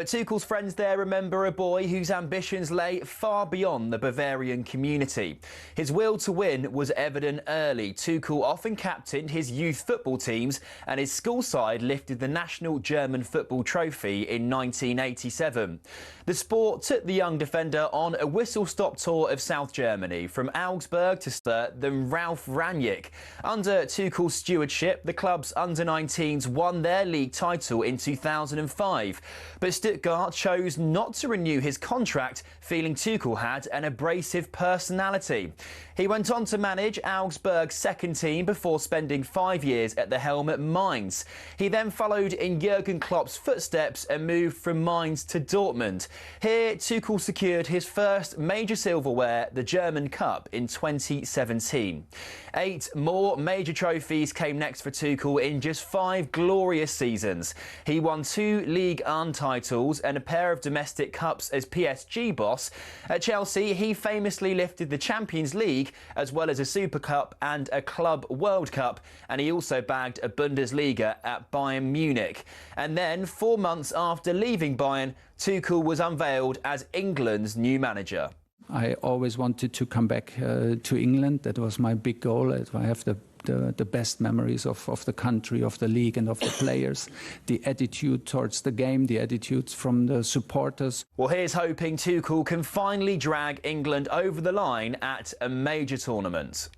But Tuchel's friends there remember a boy whose ambitions lay far beyond the Bavarian community. His will to win was evident early. Tuchel often captained his youth football teams, and his school side lifted the national German football trophy in 1987. The Sport took the young defender on a whistle-stop tour of South Germany, from Augsburg to then Ralf Rangnick. Under Tuchel's stewardship, the club's under-19s won their league title in 2005. But Stuttgart chose not to renew his contract, feeling Tuchel had an abrasive personality. He went on to manage Augsburg's second team before spending 5 years at the helm at Mainz. He then followed in Jurgen Klopp's footsteps and moved from Mainz to Dortmund. Here, Tuchel secured his first major silverware, the German Cup, in 2017. 8 more major trophies came next for Tuchel in just 5 glorious seasons. He won 2 League 1 titles and a pair of domestic cups as PSG boss. At Chelsea, he famously lifted the Champions League as well as a Super Cup and a Club World Cup, and he also bagged a Bundesliga at Bayern Munich. And then, 4 months after leaving Bayern, Tuchel was unveiled as England's new manager. I always wanted to come back to England. That was my big goal. I have the best memories of the country, of the league and of the players, the attitude towards the game, the attitudes from the supporters. Well, here's hoping Tuchel can finally drag England over the line at a major tournament.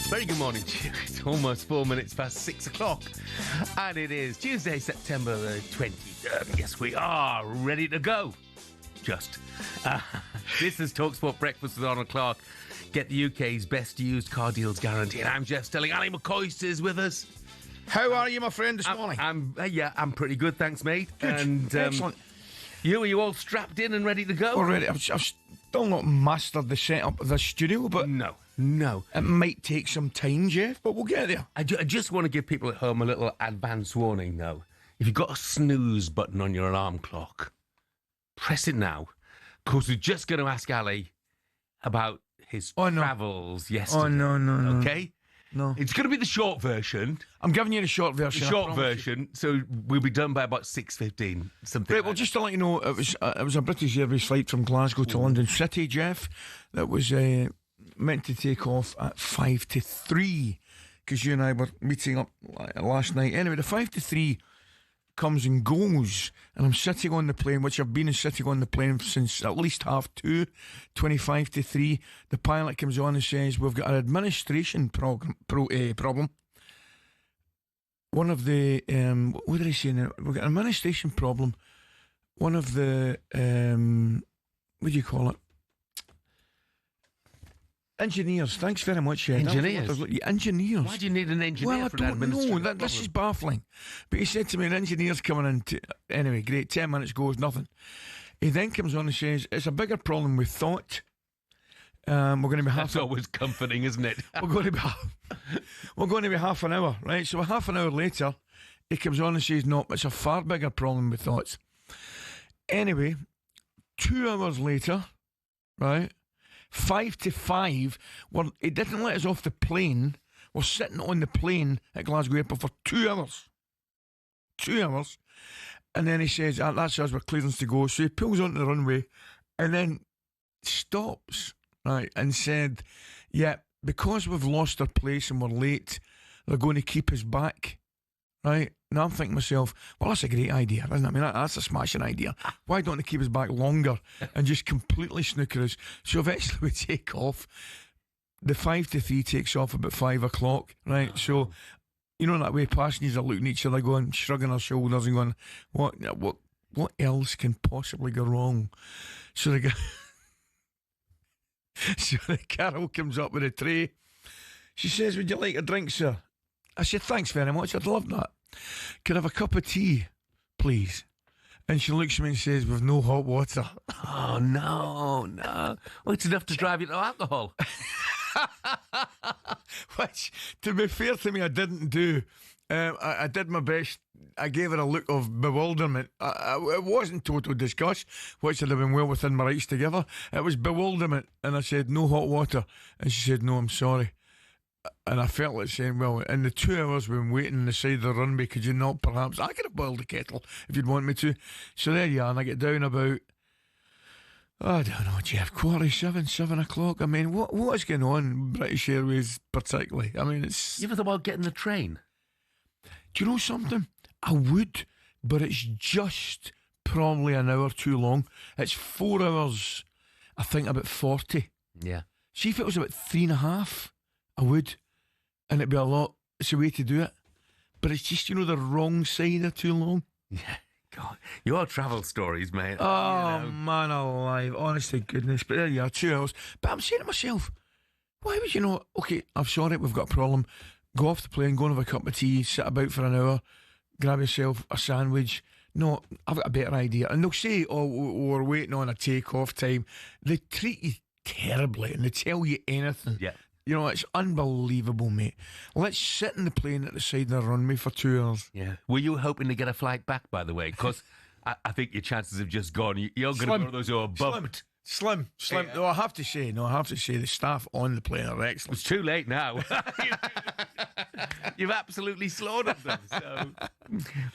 Very good morning to you. It's almost 4 minutes past 6 o'clock. And it is Tuesday, September the 23rd. Yes, we are ready to go. Just. This is talkSPORT Breakfast with Arnold Clark. Get the UK's best used car deals guaranteed. I'm Jeff Stelling. Ally McCoist is with us. How are you, my friend, this morning? I'm pretty good, thanks, mate. Good. And, excellent. Are you all strapped in and ready to go? Already. I've still not mastered the setup of the studio, but No. it might take some time, Jeff, but we'll get there. I just want to give people at home a little advance warning, though. If you've got a snooze button on your alarm clock, press it now, because we're just going to ask Ali about his travels yesterday. Oh, no. Okay? No. It's going to be the short version. I'm giving you the short version. The short version, so we'll be done by about 6:15, something Right, well, just to let you know, it was a British Airways flight from Glasgow to London City, Jeff, that was meant to take off at 5 to 3, because you and I were meeting up last night. Anyway, the 5 to 3 comes and goes, and I'm sitting on the plane, which I've been sitting on the plane since at least 2:30, 25 to 3. The pilot comes on and says, we've got an administration problem. One of the, what did I say now? We've got an administration problem. One of the, what do you call it? Engineers. Thanks very much. Engineers? Engineers. Why do you need an engineer for an administration? No, this is baffling. But he said to me, an engineer's coming in. Anyway, great. 10 minutes goes, nothing. He then comes on and says, it's a bigger problem we thought. We're going to be That's always comforting, isn't it? we're going to be half an hour, right? So half an hour later, he comes on and says, no, it's a far bigger problem we thought. Anyway, 2 hours later, right, 5 to 5, he didn't let us off the plane. We're sitting on the plane at Glasgow Airport for 2 hours. 2 hours. And then he says, that's us, we're clearance to go. So he pulls onto the runway and then stops, right, and said, yeah, because we've lost our place and we're late, they're going to keep us back, right? Now I'm thinking to myself, well, that's a great idea, isn't it? I mean, that's a smashing idea. Why don't they keep us back longer and just completely snooker us? So eventually we take off. The 5 to 3 takes off about 5 o'clock, right? So, you know, that way passengers are looking at each other going, shrugging their shoulders and going, what else can possibly go wrong? So the Carol comes up with a tray. She says, would you like a drink, sir? I said, thanks very much, I'd love that. Could I have a cup of tea, please? And she looks at me and says, with no hot water. Oh, no. Well, it's enough to drive you to alcohol. Which, to be fair to me, I didn't do. I did my best. I gave her a look of bewilderment. It wasn't total disgust, which would have been well within my rights to give her. It was bewilderment. And I said, no hot water. And she said, no, I'm sorry. And I felt like saying, well, in the 2 hours we've been waiting on the side of the runway, could you not perhaps? I could have boiled the kettle if you'd want me to. So there you are. And I get down about, I don't know, Jeff, 7:15, 7 o'clock. I mean, what is going on, British Airways particularly? I mean, it's... You ever thought about getting the train? Do you know something? I would, but it's just probably an hour too long. It's 4 hours, I think, about 40. Yeah. See, if it was about 3.5, I would, and it'd be a lot. It's a way to do it. But it's just, you know, the wrong side of too long. Yeah. God, your travel stories, mate. Oh, man alive. Honest to goodness. But there you are, 2 hours. But I'm saying to myself, why would you not? Okay, I'm sorry, we've got a problem. Go off the plane, go and have a cup of tea, sit about for an hour, grab yourself a sandwich. No, I've got a better idea. And they'll say, oh, we're waiting on a take-off time. They treat you terribly and they tell you anything. Yeah. You know, it's unbelievable, mate. Let's sit in the plane at the side of the runway for 2 hours. Yeah. Were you hoping to get a flight back, by the way? Because I think your chances have just gone. You're going to be one of those who are bumped. Slim. Yeah. No, I have to say, the staff on the plane are excellent. It's too late now. You've absolutely slaughtered them. So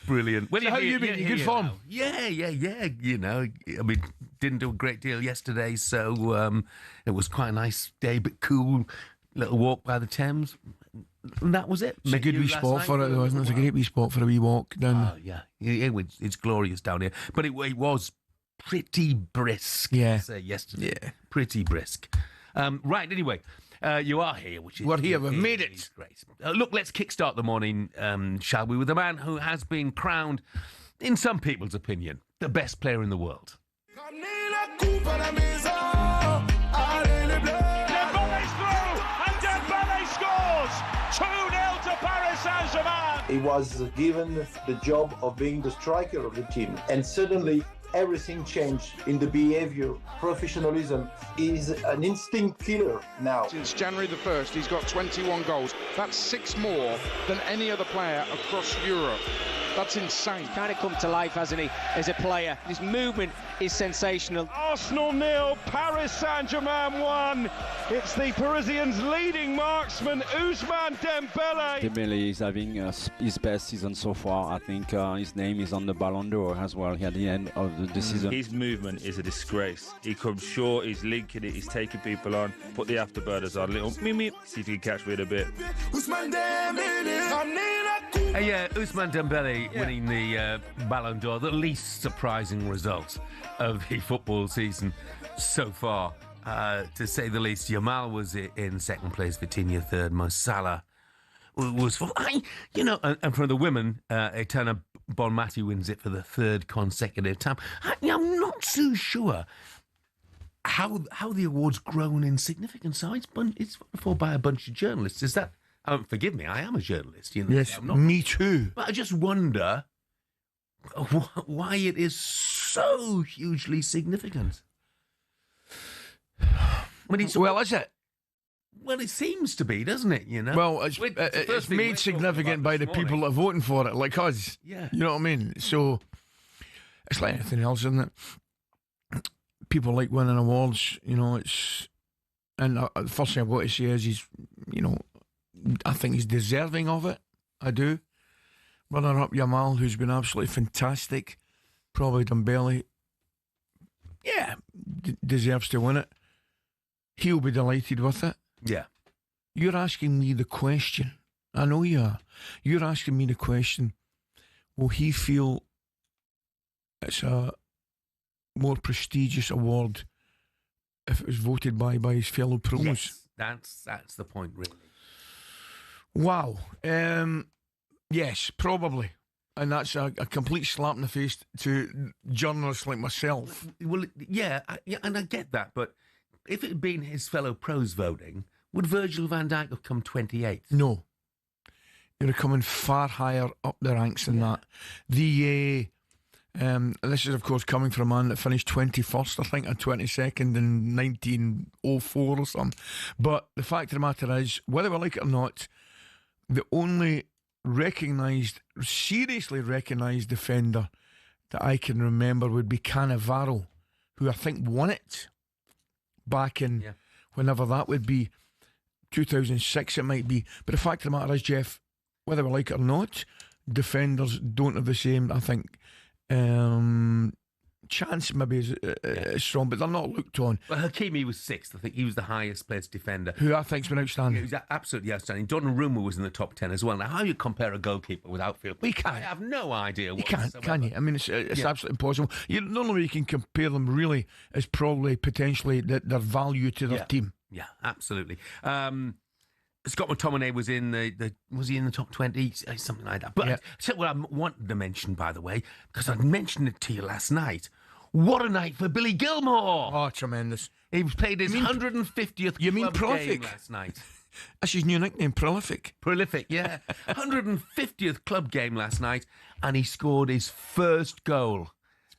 brilliant. Well, so how have you been? You good form? Yeah. You know, I mean, didn't do a great deal yesterday, so it was quite a nice day, but cool. Little walk by the Thames. And that was it. It's a good wee spot for it, though, isn't it? It's a great wee spot for a wee walk down. Oh, yeah. It's glorious down here. But it was pretty brisk. Yeah. Yesterday. Yeah. Pretty brisk. Right, anyway. You are here, which is... We're here, we've made it. Great. Look, let's kickstart the morning, shall we, with a man who has been crowned, in some people's opinion, the best player in the world. He was given the job of being the striker of the team, and suddenly everything changed in the behavior. Professionalism is an instinct killer now. Since January the 1st, he's got 21 goals. That's 6 more than any other player across Europe. That's insane. Kind of come to life, hasn't he, as a player? His movement is sensational. Arsenal 0, Paris Saint-Germain 1. It's the Parisians' leading marksman, Ousmane Dembele. Dembele is having his best season so far. I think his name is on the Ballon d'Or as well at the end of the season. His movement is a disgrace. He comes short, he's linking it, he's taking people on. Put the afterburners on, little meep, see if you can catch me in a bit. Yeah, Ousmane Dembele winning the Ballon d'Or, the least surprising result of the football season so far, to say the least. Yamal was in second place, Vitinha third, Mo Salah was fourth. And for the women, Etana Bonmati wins it for the third consecutive time. I'm not so sure how the award's grown in significance. It's for by a bunch of journalists. Is that... forgive me, I am a journalist. You know, yes, me too. But I just wonder why it is so hugely significant. Well, is it? Well, it seems to be, doesn't it? You know. Well, it's made significant by the people that are voting for it, like us. Yeah. You know what I mean? So it's like anything else, isn't it? People like winning awards. You know, it's... And the first thing I've got to say is I think he's deserving of it. I do. runner-up Jamal, who's been absolutely fantastic. Probably Dembele, deserves to win it. He'll be delighted with it. Yeah. You're asking me the question. I know you are. You're asking me the question, will he feel it's a more prestigious award if it was voted by his fellow pros? Yes, that's the point, really. Wow. Yes, probably. And that's a complete slap in the face to journalists like myself. Well, yeah, and I get that, but if it had been his fellow pros voting, would Virgil van Dijk have come 28th? No. You're coming far higher up the ranks than that. This is, of course, coming from a man that finished 21st, I think, or 22nd in 1904 or something. But the fact of the matter is, whether we like it or not, the only seriously recognised defender that I can remember would be Cannavaro, who I think won it back in whenever that would be, 2006 it might be. But the fact of the matter is, Jeff, whether we like it or not, defenders don't have the same, I think, chance maybe is strong, but they're not looked on. Well, Hakimi was 6th. I think he was the highest placed defender. Who I think's been outstanding. He was absolutely outstanding. Donnarumma was in the top 10 as well. Now, how you compare a goalkeeper with outfield? We can't. I have no idea. You can't, can you? I mean, it's absolutely impossible. The only way you can compare them really is probably potentially their value to their team. Yeah, absolutely. Scott McTominay was in was he in the top 20? Something like that. But what I wanted to mention, by the way, because I mentioned it to you last night, what a night for Billy Gilmore. Oh, tremendous. He played his 150th club game last night. That's his new nickname, Prolific. Prolific, yeah. 150th club game last night, and he scored his first goal.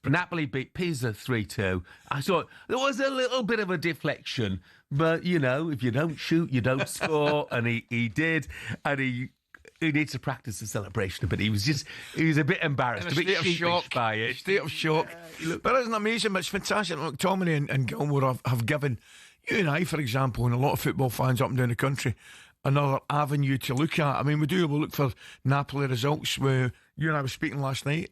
Napoli beat Pisa 3-2. I thought there was a little bit of a deflection, but, you know, if you don't shoot, you don't score, and he did, and he needs to practice the celebration a bit. He was a bit embarrassed, a bit sheepish by it. State of shock. But isn't it amazing? It's fantastic. McTominay and Gilmore have given you and I, for example, and a lot of football fans up and down the country, another avenue to look at. I mean, we'll look for Napoli results. Where you and I were speaking last night.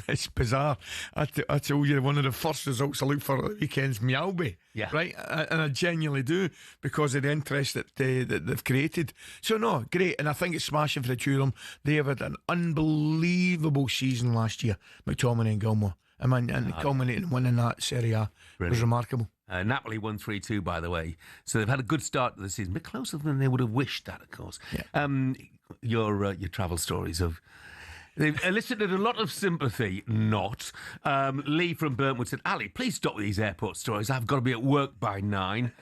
It's bizarre. I told you one of the first results I look for at the weekend's Mjällby. Yeah. Right? And I genuinely do, because of the interest that they've created. So, no, great. And I think it's smashing for the two of them. They have had an unbelievable season last year, McTominay and Gilmore. I mean, and culminating and winning that Serie A was remarkable. Napoli won 3-2, by the way. So they've had a good start to the season. A bit closer than they would have wished that, of course. Yeah. Your travel stories of... They've elicited a lot of sympathy, not. Lee from Burntwood said, Ali, please stop with these airport stories. I've got to be at work by 9.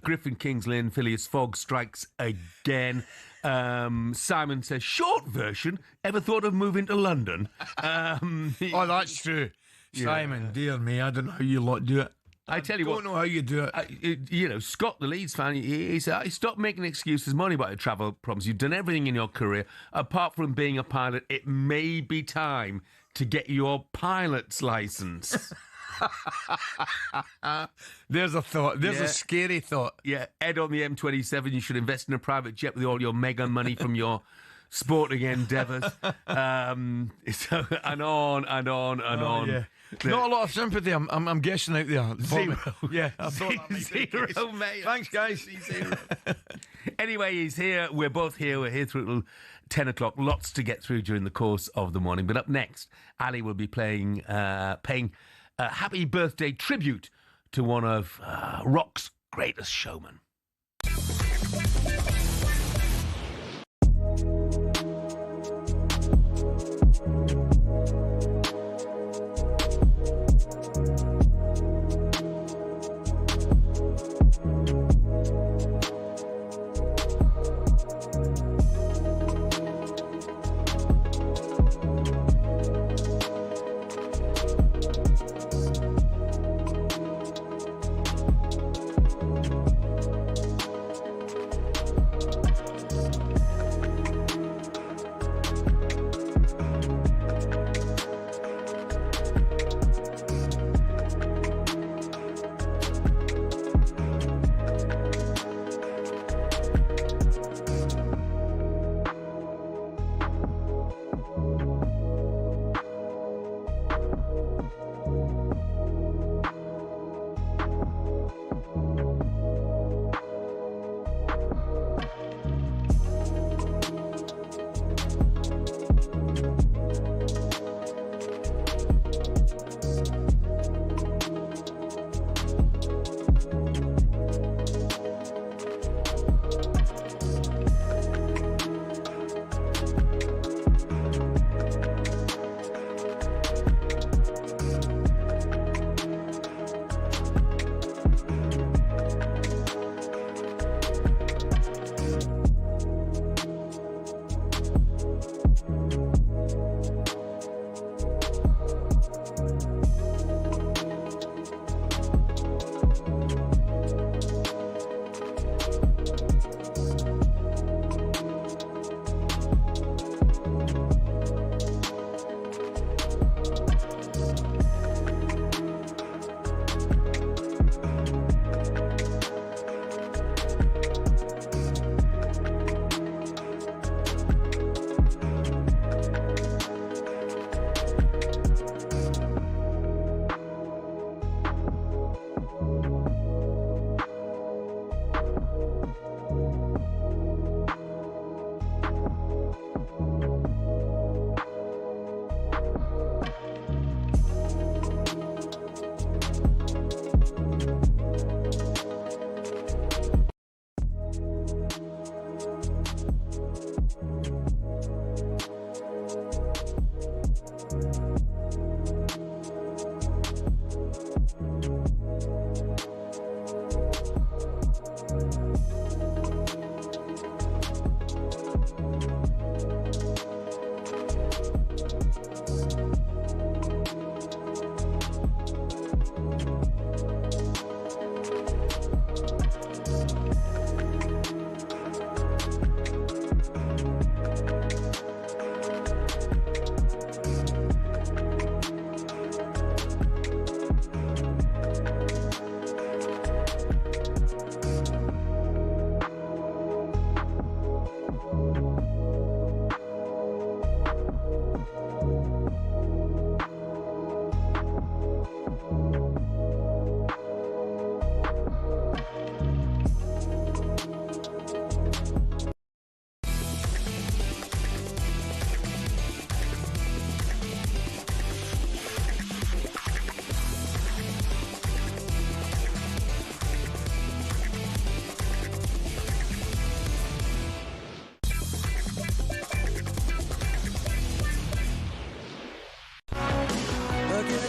Griffin Kings Lynn, Phileas Fogg strikes again. Simon says, short version, ever thought of moving to London? Oh, that's true. Simon, dear me, I don't know how you lot do it. I tell you what, don't know how you do it. Scott, the Leeds fan, he said, stop making excuses, money about your travel problems. You've done everything in your career. Apart from being a pilot, it may be time to get your pilot's licence. There's a thought. There's a scary thought. Yeah, Ed on the M27, you should invest in a private jet with all your mega money from your sporting endeavours. So, and on and on and on. Yeah. Not a lot of sympathy, I'm guessing, out there. Zero. Yeah, I thought that might be the case. Zero, mate. Thanks, guys. Zero. Anyway, he's here. We're both here. We're here through till 10 o'clock. Lots to get through during the course of the morning. But up next, Ali will be paying a happy birthday tribute to one of rock's greatest showmen.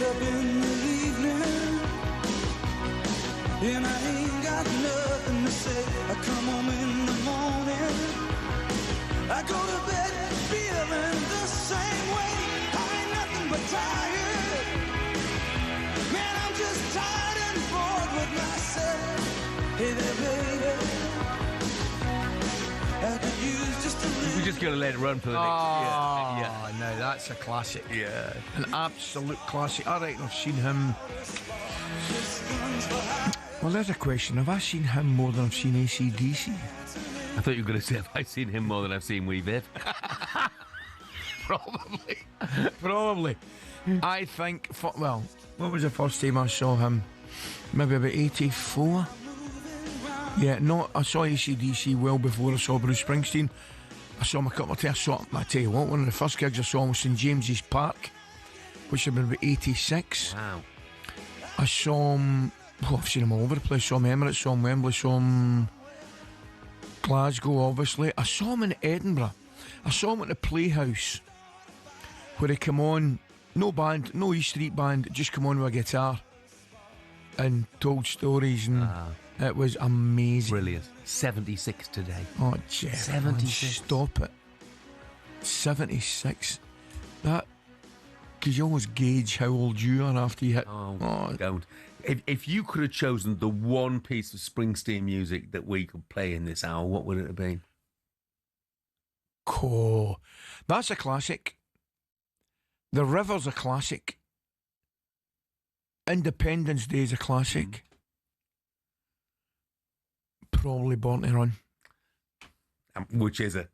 up in the evening, and I ain't got nothing to say. I come home in the morning, I go to bed feeling the same way. I ain't nothing but tired, man, I'm just tired and bored with myself. Hey there, baby, I could use just a little. We're just going to let it run for the next Oh, yeah. no, that's a classic. Yeah. An absolute classic. I reckon I've seen him. Well, there's a question. Have I seen him more than I've seen AC/DC? I thought you were going to say, have I seen him more than I've seen Wee Viv? Probably. I think, well, what was the first time I saw him? Maybe about 84? Yeah, no, I saw AC/DC well before I saw Bruce Springsteen. I saw him a couple of times. I tell you what, one of the first gigs I saw him was St James's Park, which had been about 86. Wow. I saw him, I've seen him all over the place. Saw him Emirates, saw him Wembley, saw him Glasgow, obviously. I saw him in Edinburgh. I saw him at the Playhouse, where he came on, no band, no E Street band, just come on with a guitar and told stories, and it was amazing. Brilliant. 76 today. Oh, Jeff, 76. Stop it. 76. That, because you always gauge how old you are after you hit. Don't. If you could have chosen the one piece of Springsteen music that we could play in this hour, what would it have been? Cool. That's a classic. The River's a classic. Independence Day is a classic. Probably Born to Run. Which is I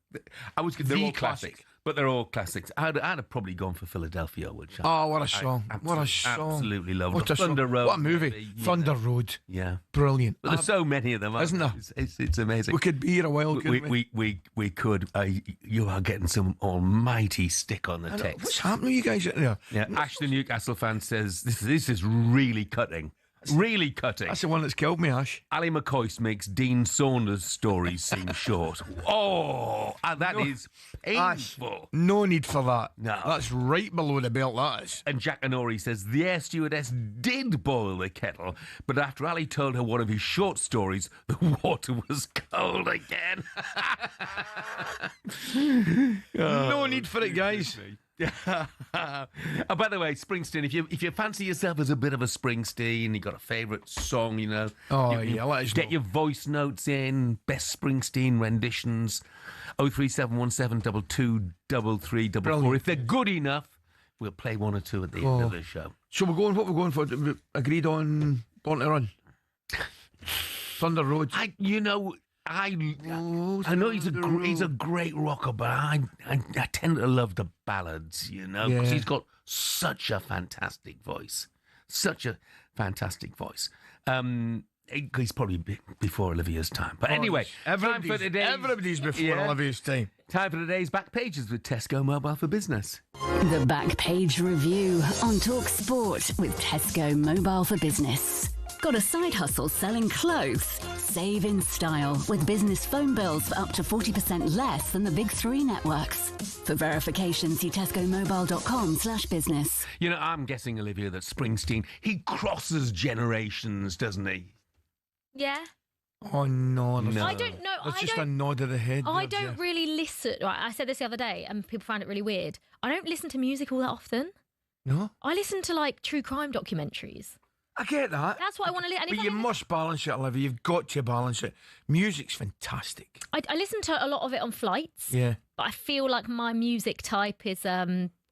was They're the all classic, classics. but they're all classics. I'd have probably gone for Philadelphia, which what a song! What a song! Absolutely love What a Thunder song. Road. What a movie! Thunder Road. Yeah, brilliant. But there's so many of them, isn't there? It's amazing. We could be here a while. We could. You are getting some almighty stick on the text. What's happening with you guys out there? Yeah, Ash the Newcastle fan says this is really cutting. Really cutting. That's the one that's killed me, Ash. Ally McCoist makes Dean Saunders' stories seem short. Oh, and that is painful. Ash, no need for that. No. That's right below the belt, that is. And Jack Anori says, the air stewardess did boil the kettle, but after Ali told her one of his short stories, the water was cold again. No need for it, guys. Oh, by the way, Springsteen, if you fancy yourself as a bit of a Springsteen, you got a favourite song, you know. Let us get know. your voice notes in, best Springsteen renditions, 03717 223344. If they're good enough, we'll play one or two at the end of the show. So what we're going for? We agreed on Born to Run. Thunder Road. I know he's a great rocker, but I tend to love the ballads, you know, because he's got such a fantastic voice. He's probably before Olivia's time. But anyway, time for today. Everybody's before Olivia's time. Time for today's Back Pages with Tesco Mobile for Business. The Back Page Review on talkSPORT with Tesco Mobile for Business. Got a side hustle selling clothes? Save in style with business phone bills for up to 40% less than the big three networks. For verification, see tescomobile.com/business. You know, I'm guessing, Olivia, that Springsteen, he crosses generations, doesn't he? Yeah. Oh, no. I don't know. There's just a nod of the head. I don't really listen. Right, I said this the other day and people found it really weird. I don't listen to music all that often. No? I listen to, like, true crime documentaries. I get that. That's what I want to listen to. But you must balance it, Olivia. You've got to balance it. Music's fantastic. I listen to a lot of it on flights. Yeah. But I feel like my music type is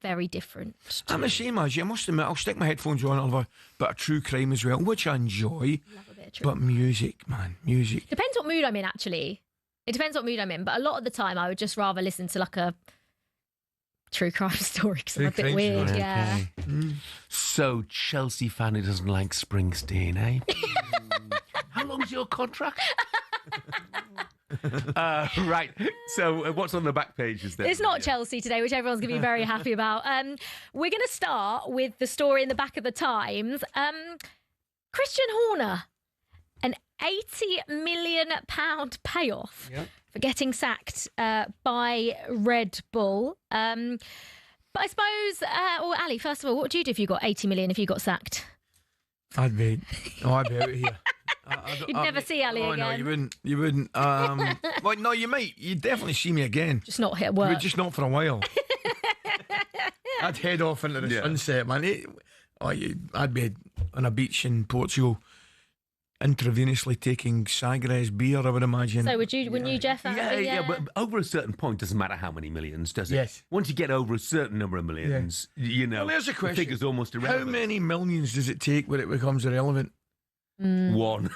very different. I'm the same as you. I must admit, I'll stick my headphones on. I'll have a bit of true crime as well, which I enjoy. Love a bit of true But music, man, music. Depends what mood I'm in, actually. It depends what mood I'm in. But a lot of the time, I would just rather listen to like a true crime story because I'm a bit weird. Okay. Yeah. So, Chelsea fan who doesn't like Springsteen, eh? How long's your contract? Right. So, what's on the back pages then? It's not Chelsea today, which everyone's going to be very happy about. We're going to start with the story in the back of the Times. Christian Horner, an £80 million payoff for getting sacked by Red Bull. But I suppose, Ali, first of all, what would you do if you got 80 million if you got sacked? I'd be out of here. You'd never see Ali again. No, you wouldn't. Well, no, you might. You'd definitely see me again. Just not hit work. But just not for a while. I'd head off into the sunset, man. I'd be on a beach in Portugal, intravenously taking Sagres beer, I would imagine. So wouldn't you, Jeff? Yeah, but over a certain point, doesn't matter how many millions, does it? Yes. Once you get over a certain number of millions, you know, Well, there's a question. the figure's almost irrelevant. How many millions does it take where it becomes irrelevant? One.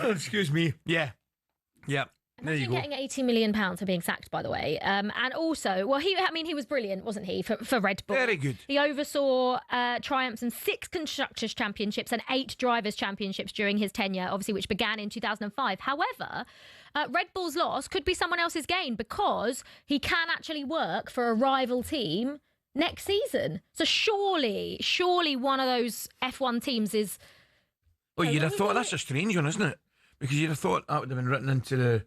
Excuse me. Yeah. There you Imagine go. getting 80 million pounds for being sacked, by the way. And also, well, he was brilliant, wasn't he, for Red Bull? Very good. He oversaw triumphs in 6 Constructors' Championships and 8 Drivers' Championships during his tenure, obviously, which began in 2005. However, Red Bull's loss could be someone else's gain because he can actually work for a rival team next season. So surely one of those F1 teams is... Well, you'd have thought that's a strange one, isn't it? Because you'd have thought that would have been written into the...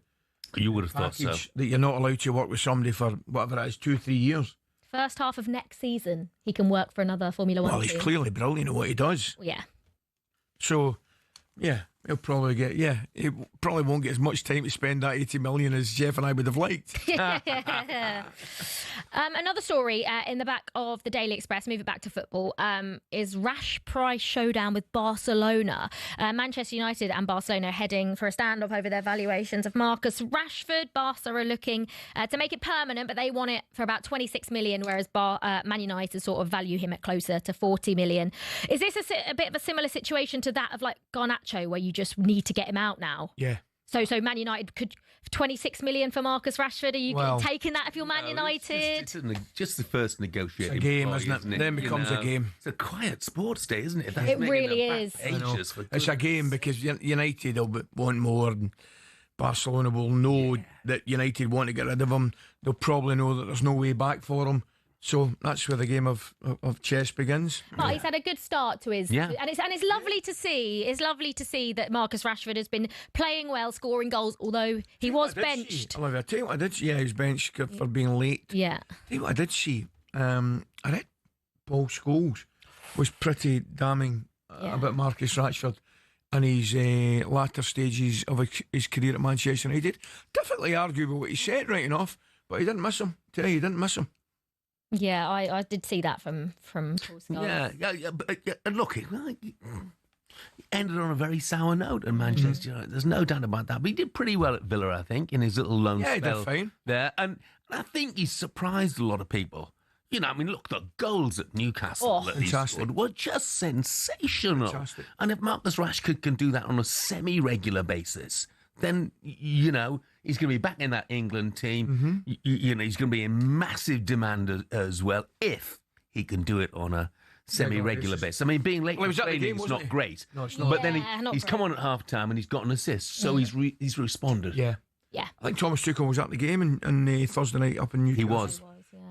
You would have thought so. That you're not allowed to work with somebody for whatever it is, 2-3 years. First half of next season, he can work for another Formula One Well, team. he's clearly brilliant at what he does. Yeah. So, yeah, he'll probably get... Yeah, he probably won't get as much time to spend that 80 million as Jeff and I would have liked. Another story in the back of the Daily Express, move it back to football, is rash price showdown with Barcelona. Manchester United and Barcelona heading for a standoff over their valuations of Marcus Rashford. Barca are looking to make it permanent, but they want it for about 26 million, whereas Man United sort of value him at closer to 40 million. Is this a bit of a similar situation to that of like Garnacho, where you just need to get him out now? Yeah. So Man United could 26 million for Marcus Rashford. Are you taking that if you're Man United? It's just the first negotiating. It's a game, point, isn't it? it? Then it becomes a game. It's a quiet sports day, isn't it? It really is. It's a game because United will want more, and Barcelona will know that United want to get rid of him. They'll probably know that there's no way back for him. So that's where the game of chess begins. But he's had a good start to his, and it's lovely to see. It's lovely to see that Marcus Rashford has been playing well, scoring goals. Although he was benched. I tell you what I did see. Yeah, he was benched for being late. Yeah. Tell you what I did see. I read Paul Scholes was pretty damning about Marcus Rashford and his latter stages of his career at Manchester United. Difficultly arguable what he said right enough, but he didn't miss him. Tell you, he didn't miss him. Yeah, I did see that from Paul Scholes. Yeah, but look, he ended on a very sour note at Manchester United. There's no doubt about that. But he did pretty well at Villa, I think, in his little loan spell. Yeah, he did fine there. And I think he surprised a lot of people. You know, I mean, look, the goals at Newcastle that he scored were just sensational. Fantastic. And if Marcus Rashford can do that on a semi-regular basis, then, you know, he's going to be back in that England team. You know, he's going to be in massive demand as well if he can do it on a semi-regular basis. I mean, being late for training is not great. No, it's not. But then he's come on at half-time and he's got an assist, so he's responded. Yeah. Yeah. I think Thomas Tukel was at the game on Thursday night up in Newcastle. He was.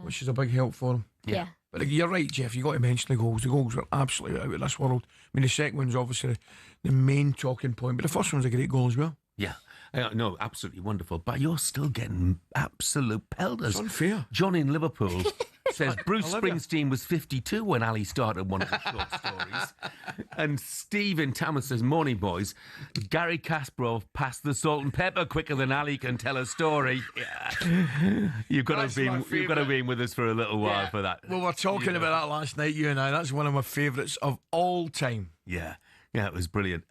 Which is a big help for him. Yeah. But you're right, Jeff, you got to mention the goals. The goals were absolutely out of this world. I mean, the second one's obviously the main talking point, but the first one's a great goal as well. Yeah. No, absolutely wonderful. But you're still getting absolute pelters. It's unfair. John in Liverpool says Bruce Springsteen was 52 when Ali started one of his short stories. And Steve in Tamworth says, morning, boys. Gary Kasparov passed the salt and pepper quicker than Ali can tell a story. Yeah. You've got to be with us for a little while for that. Well, we're talking about that last night, you and I. That's one of my favourites of all time. Yeah. Yeah, it was brilliant.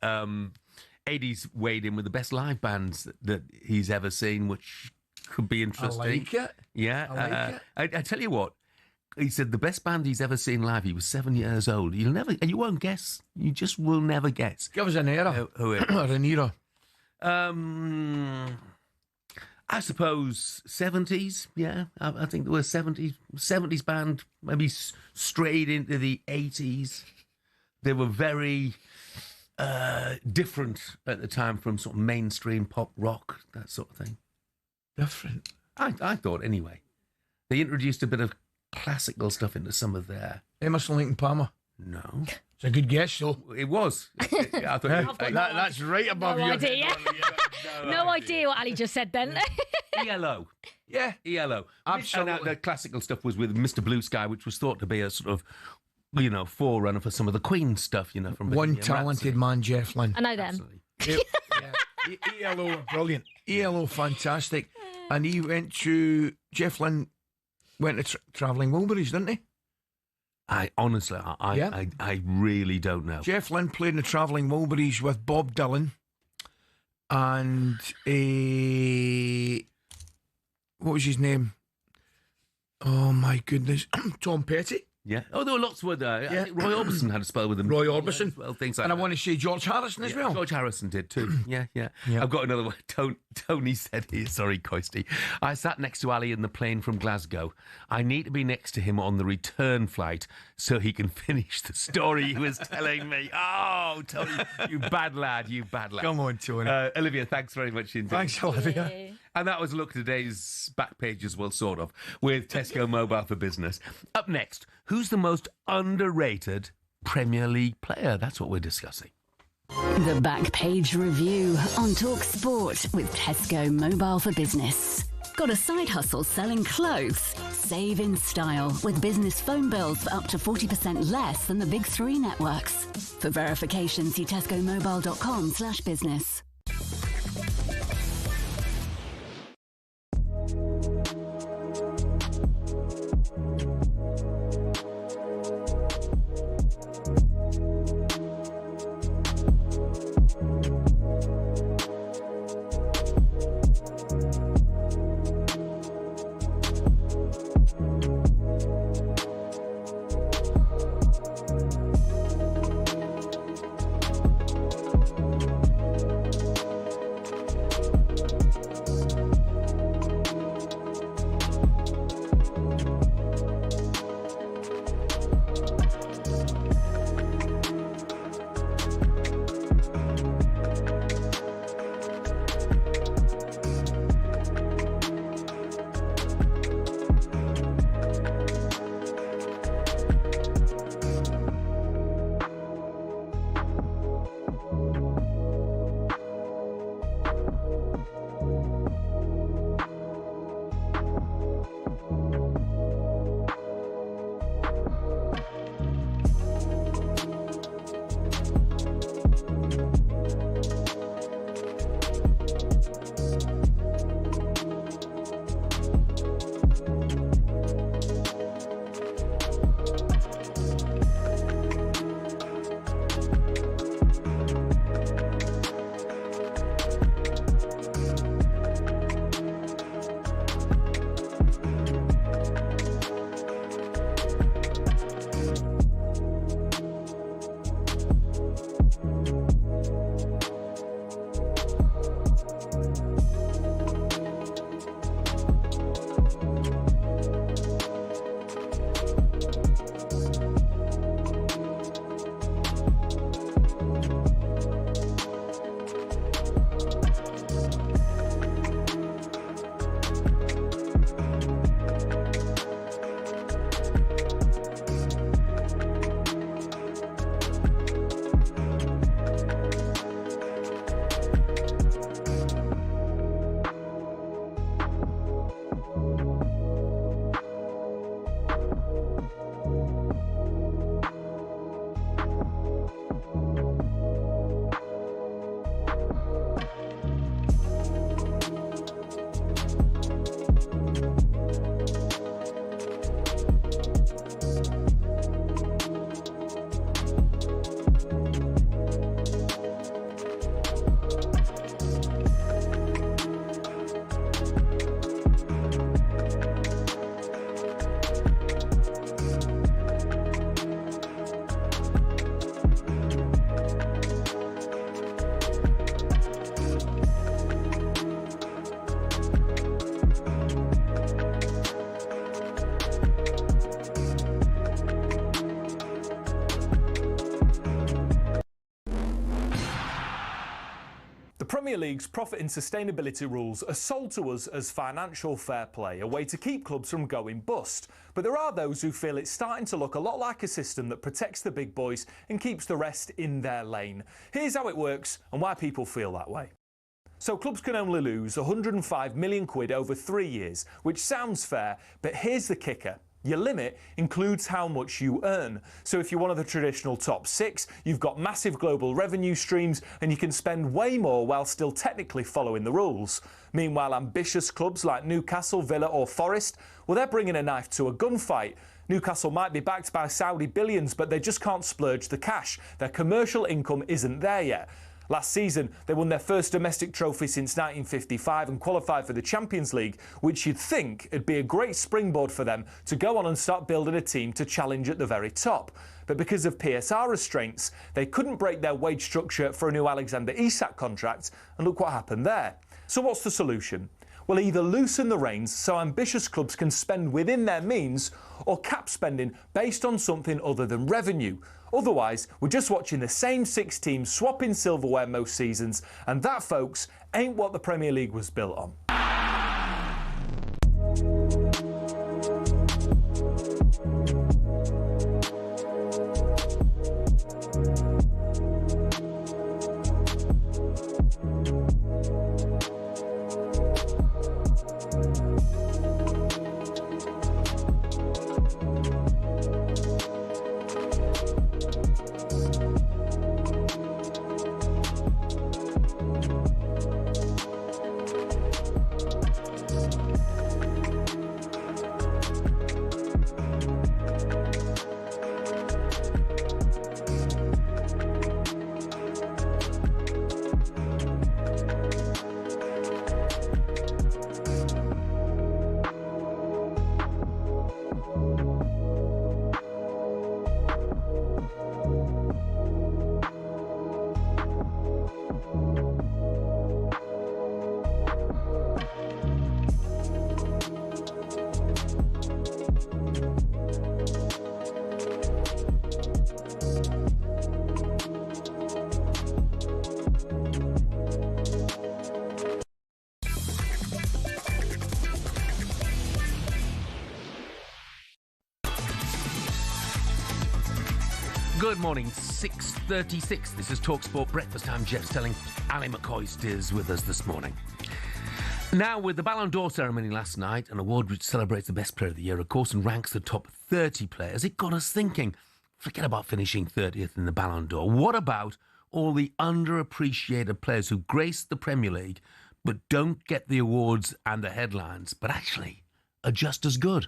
Eddie's weighed in with the best live bands that he's ever seen, which could be interesting. I like it. Yeah. I like it. I tell you what, he said the best band he's ever seen live, he was 7 years old. You won't guess. You just will never guess. Give us an era. Who it or an era. I suppose 70s, yeah. I think there were 70s band, maybe strayed into the 80s. They were very... different at the time from sort of mainstream pop rock, that sort of thing. Different? I thought, anyway. They introduced a bit of classical stuff into some of their... Emerson, Lake and Palmer. No. It's a good guess, though. It was. I thought that's right above No your idea. No idea what Ali just said then. ELO. Yeah. ELO. Absolutely. And the classical stuff was with Mr. Blue Sky, which was thought to be a sort of, forerunner for some of the Queen stuff, from One Bohemian talented Rhapsody. man, Jeff Lynne. I know them. ELO were brilliant. ELO fantastic. And Jeff Lynne went to Travelling Wilburys, didn't he? I honestly, I really don't know. Jeff Lynne played in the Travelling Wilburys with Bob Dylan and what was his name? Oh my goodness, Tom Petty. Yeah. Oh, there were lots with I think Roy Orbison had a spell with him. Roy Orbison. Well, things like and that. I want to say George Harrison as well. George Harrison did too. Yeah. I've got another one. Tony said here, sorry, Coisty. I sat next to Ali in the plane from Glasgow. I need to be next to him on the return flight so he can finish the story he was telling me. Oh, Tony, you bad lad. Come on, Tony. Olivia, thanks very much indeed. Thanks, Olivia. And that was a look at today's back page as well, sort of, with Tesco Mobile for Business. Up next, who's the most underrated Premier League player? That's what we're discussing. The Back Page Review on talkSPORT with Tesco Mobile for Business. Got a side hustle selling clothes? Save in style with business phone bills for up to 40% less than the big three networks. For verification, see tescomobile.com/business. League's profit and sustainability rules are sold to us as financial fair play, a way to keep clubs from going bust. But there are those who feel it's starting to look a lot like a system that protects the big boys and keeps the rest in their lane. Here's how it works and why people feel that way. So clubs can only lose 105 million quid over 3 years, which sounds fair, but here's the kicker. Your limit includes how much you earn. So if you're one of the traditional top 6, you've got massive global revenue streams and you can spend way more while still technically following the rules. Meanwhile, ambitious clubs like Newcastle, Villa or Forest, well, they're bringing a knife to a gunfight. Newcastle might be backed by Saudi billions, but they just can't splurge the cash. Their commercial income isn't there yet. Last season, they won their first domestic trophy since 1955 and qualified for the Champions League, which you'd think would be a great springboard for them to go on and start building a team to challenge at the very top. But because of PSR restraints, they couldn't break their wage structure for a new Alexander Isak contract, and look what happened there. So what's the solution? Well, either loosen the reins so ambitious clubs can spend within their means, or cap spending based on something other than revenue. Otherwise, we're just watching the same 6 teams swapping silverware most seasons, and that, folks, ain't what the Premier League was built on. Good morning, 6:36. This is talkSPORT Breakfast. I'm Jeff Stelling Ally McCoist is with us this morning. Now, with the Ballon d'Or ceremony last night, an award which celebrates the best player of the year, of course, and ranks the top 30 players, it got us thinking, forget about finishing 30th in the Ballon d'Or. What about all the underappreciated players who grace the Premier League but don't get the awards and the headlines, but actually are just as good?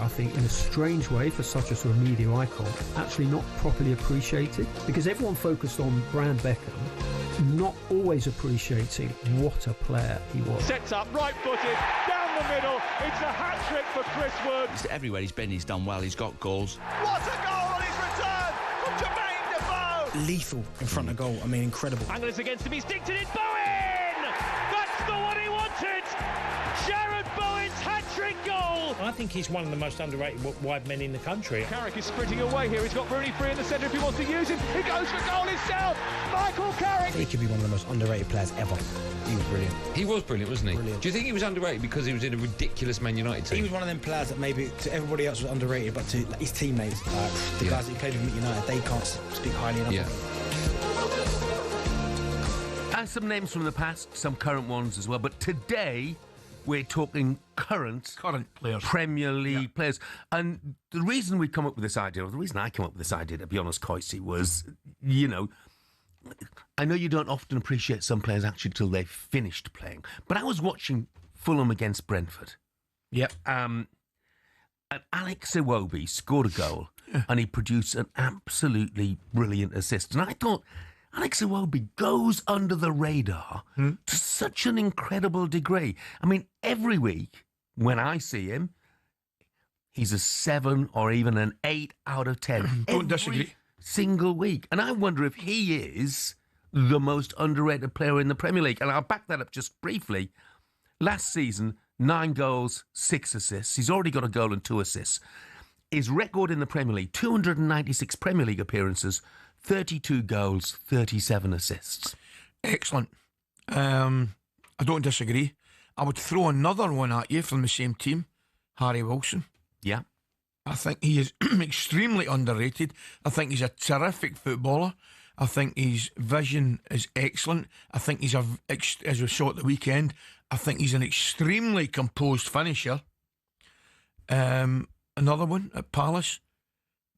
I think in a strange way, for such a sort of media icon, actually not properly appreciated, because everyone focused on Brand Beckham, not always appreciating what a player he was. Sets up, right-footed, down the middle, it's a hat-trick for Chris Wood. Everywhere he's been, he's done well, he's got goals. What a goal on his return from Jermaine Defoe! Lethal in front of goal, I mean, incredible. Angle against him, he's dinked it in, Bowen! That's the one he wanted! Jared Bowen's hat-trick goal! I think he's one of the most underrated wide men in the country. Carrick is sprinting away here. He's got Rooney free in the centre if he wants to use him. He goes for goal himself. Michael Carrick. He could be one of the most underrated players ever. He was brilliant. He was brilliant, wasn't he? Brilliant. Do you think he was underrated because he was in a ridiculous Man United team? He was one of them players that maybe to everybody else was underrated, but to his teammates, the guys that he played with at United, they can't speak highly enough of him. And some names from the past, some current ones as well. But today, we're talking current players, Premier League players. And the reason we come up with this idea, or the reason I came up with this idea, to be honest, Coisey, was, you know, I know you don't often appreciate some players actually till they've finished playing. But I was watching Fulham against Brentford. Yep. And Alex Iwobi scored a goal and he produced an absolutely brilliant assist. And I thought, Alex Iwobi goes under the radar to such an incredible degree. I mean, every week when I see him, he's a 7 or even an 8 out of 10. Don't disagree. Single week. And I wonder if he is the most underrated player in the Premier League. And I'll back that up just briefly. Last season, 9 goals, 6 assists. He's already got a goal and 2 assists. His record in the Premier League, 296 Premier League appearances, 32 goals, 37 assists. Excellent. I don't disagree. I would throw another one at you from the same team, Harry Wilson. Yeah. I think he is extremely underrated. I think he's a terrific footballer. I think his vision is excellent. I think he's as we saw at the weekend, I think he's an extremely composed finisher. Another one at Palace,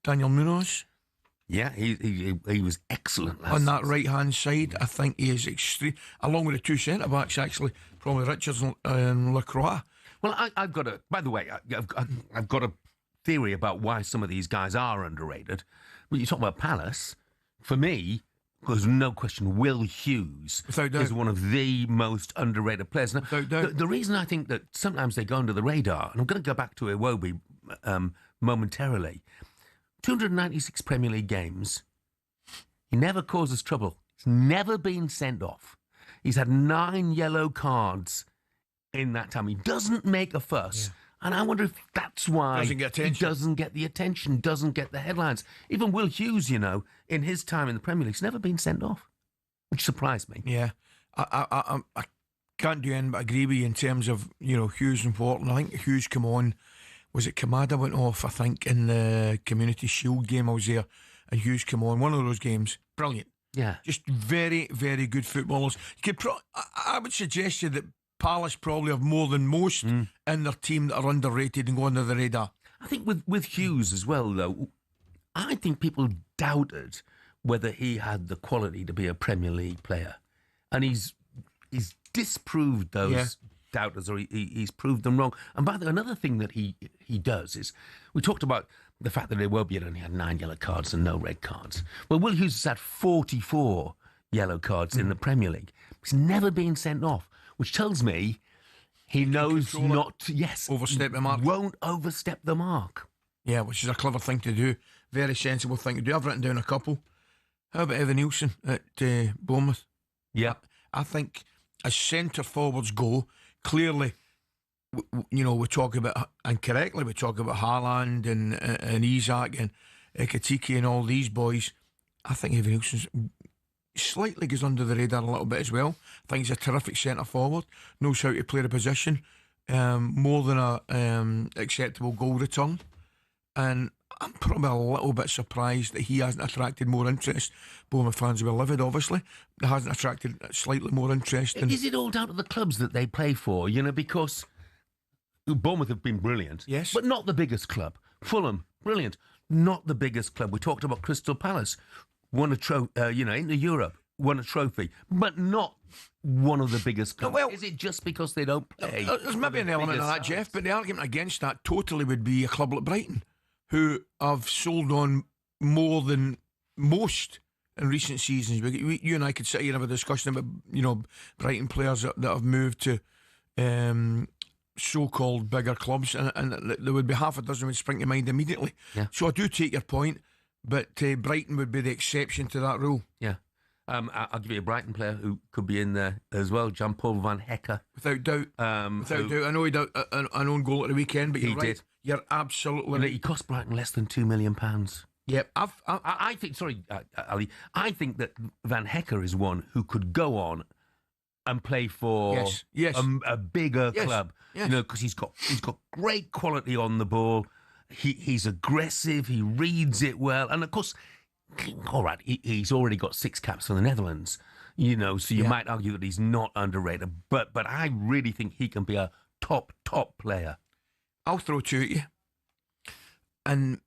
Daniel Munoz. Yeah, he was excellent last on that right-hand side. I think he is extreme, along with the 2 centre-backs, actually, probably Richards and Lacroix. Well, I've got a, by the way, I've got a theory about why some of these guys are underrated. When you talk about Palace, for me, there's no question Will Hughes is one of the most underrated players. Now, the reason I think that sometimes they go under the radar, and I'm going to go back to Iwobi momentarily, 296 Premier League games, he never causes trouble. He's never been sent off. He's had 9 yellow cards in that time. He doesn't make a fuss. Yeah. And I wonder if that's why he doesn't get the attention, doesn't get the headlines. Even Will Hughes, you know, in his time in the Premier League, he's never been sent off, which surprised me. Yeah. I can't do anything but agree with you in terms of, you know, Hughes and Wharton. I think Hughes come on, was it Kamada went off, I think, in the Community Shield game I was there, and Hughes come on, one of those games. Brilliant. Yeah. Just very, very good footballers. You could I would suggest to you that Palace probably have more than most in their team that are underrated and go under the radar. I think with Hughes as well, though, I think people doubted whether he had the quality to be a Premier League player. And he's disproved those doubters, or he's proved them wrong. And by the way, another thing that he does is, we talked about the fact that Iwobi only had 9 yellow cards and no red cards. Well, Will Hughes has had 44 yellow cards in the Premier League. He's never been sent off, which tells me he knows not to, overstep the mark. Won't overstep the mark. Yeah, which is a clever thing to do. Very sensible thing to do. I've written down a couple. How about Evan Nielsen at Bournemouth? Yeah. I think as centre forwards go, clearly, you know, we talk about, and correctly, we talk about Haaland and Isak and Ekitike and all these boys. I think Evan Nielsen's slightly goes under the radar a little bit as well. I think he's a terrific centre forward, knows how to play the position, more than a acceptable goal return, and I'm probably a little bit surprised that he hasn't attracted more interest. Bournemouth fans were livid, obviously. It hasn't attracted slightly more interest. Is it all down to the clubs that they play for? You know, because Bournemouth have been brilliant, yes, but not the biggest club. Fulham, brilliant, not the biggest club. We talked about Crystal Palace. Won a trophy, into Europe, won a trophy, but not one of the biggest clubs. Well, is it just because they don't play? There's maybe an element of that, Jeff, but the argument against that totally would be a club like Brighton, who have sold on more than most in recent seasons. You and I could sit here and have a discussion about, you know, Brighton players that have moved to so-called bigger clubs, and there would be half a dozen would spring to mind immediately. Yeah. So I do take your point. But Brighton would be the exception to that rule. Yeah. I'll give you a Brighton player who could be in there as well, Jean-Paul Van Hecke. Without doubt. Without doubt. I know he did an own goal at the weekend, but you're right. You're absolutely right. He cost Brighton less than £2 million. Yep. I think, Ali, I think that Van Hecke is one who could go on and play for a bigger club. Yes. You know, because he's got great quality on the ball. He's aggressive, he reads it well, and of course, all right, he's already got 6 caps for the Netherlands, you know, so you might argue that he's not underrated, but I really think he can be a top player. I'll throw 2 at you, and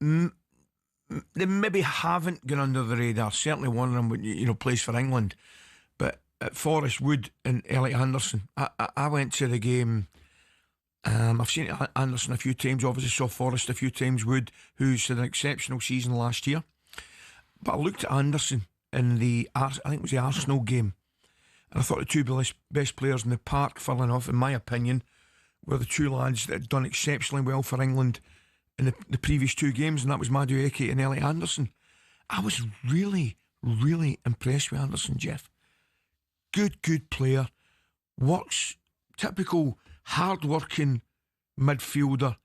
they maybe haven't gone under the radar. Certainly one of them, you know, plays for England, but at Forest Wood and Elliot Anderson, I went to the game. I've seen Anderson a few times, obviously saw Forrest a few times, Wood, who's had an exceptional season last year. But I looked at Anderson in I think it was the Arsenal game, and I thought the 2 best players in the park, funnily enough, in my opinion, were the 2 lads that had done exceptionally well for England in the previous 2 games, and that was Madueke and Elliot Anderson. I was really, really impressed with Anderson, Jeff. Good player. Works, typical hard-working midfielder,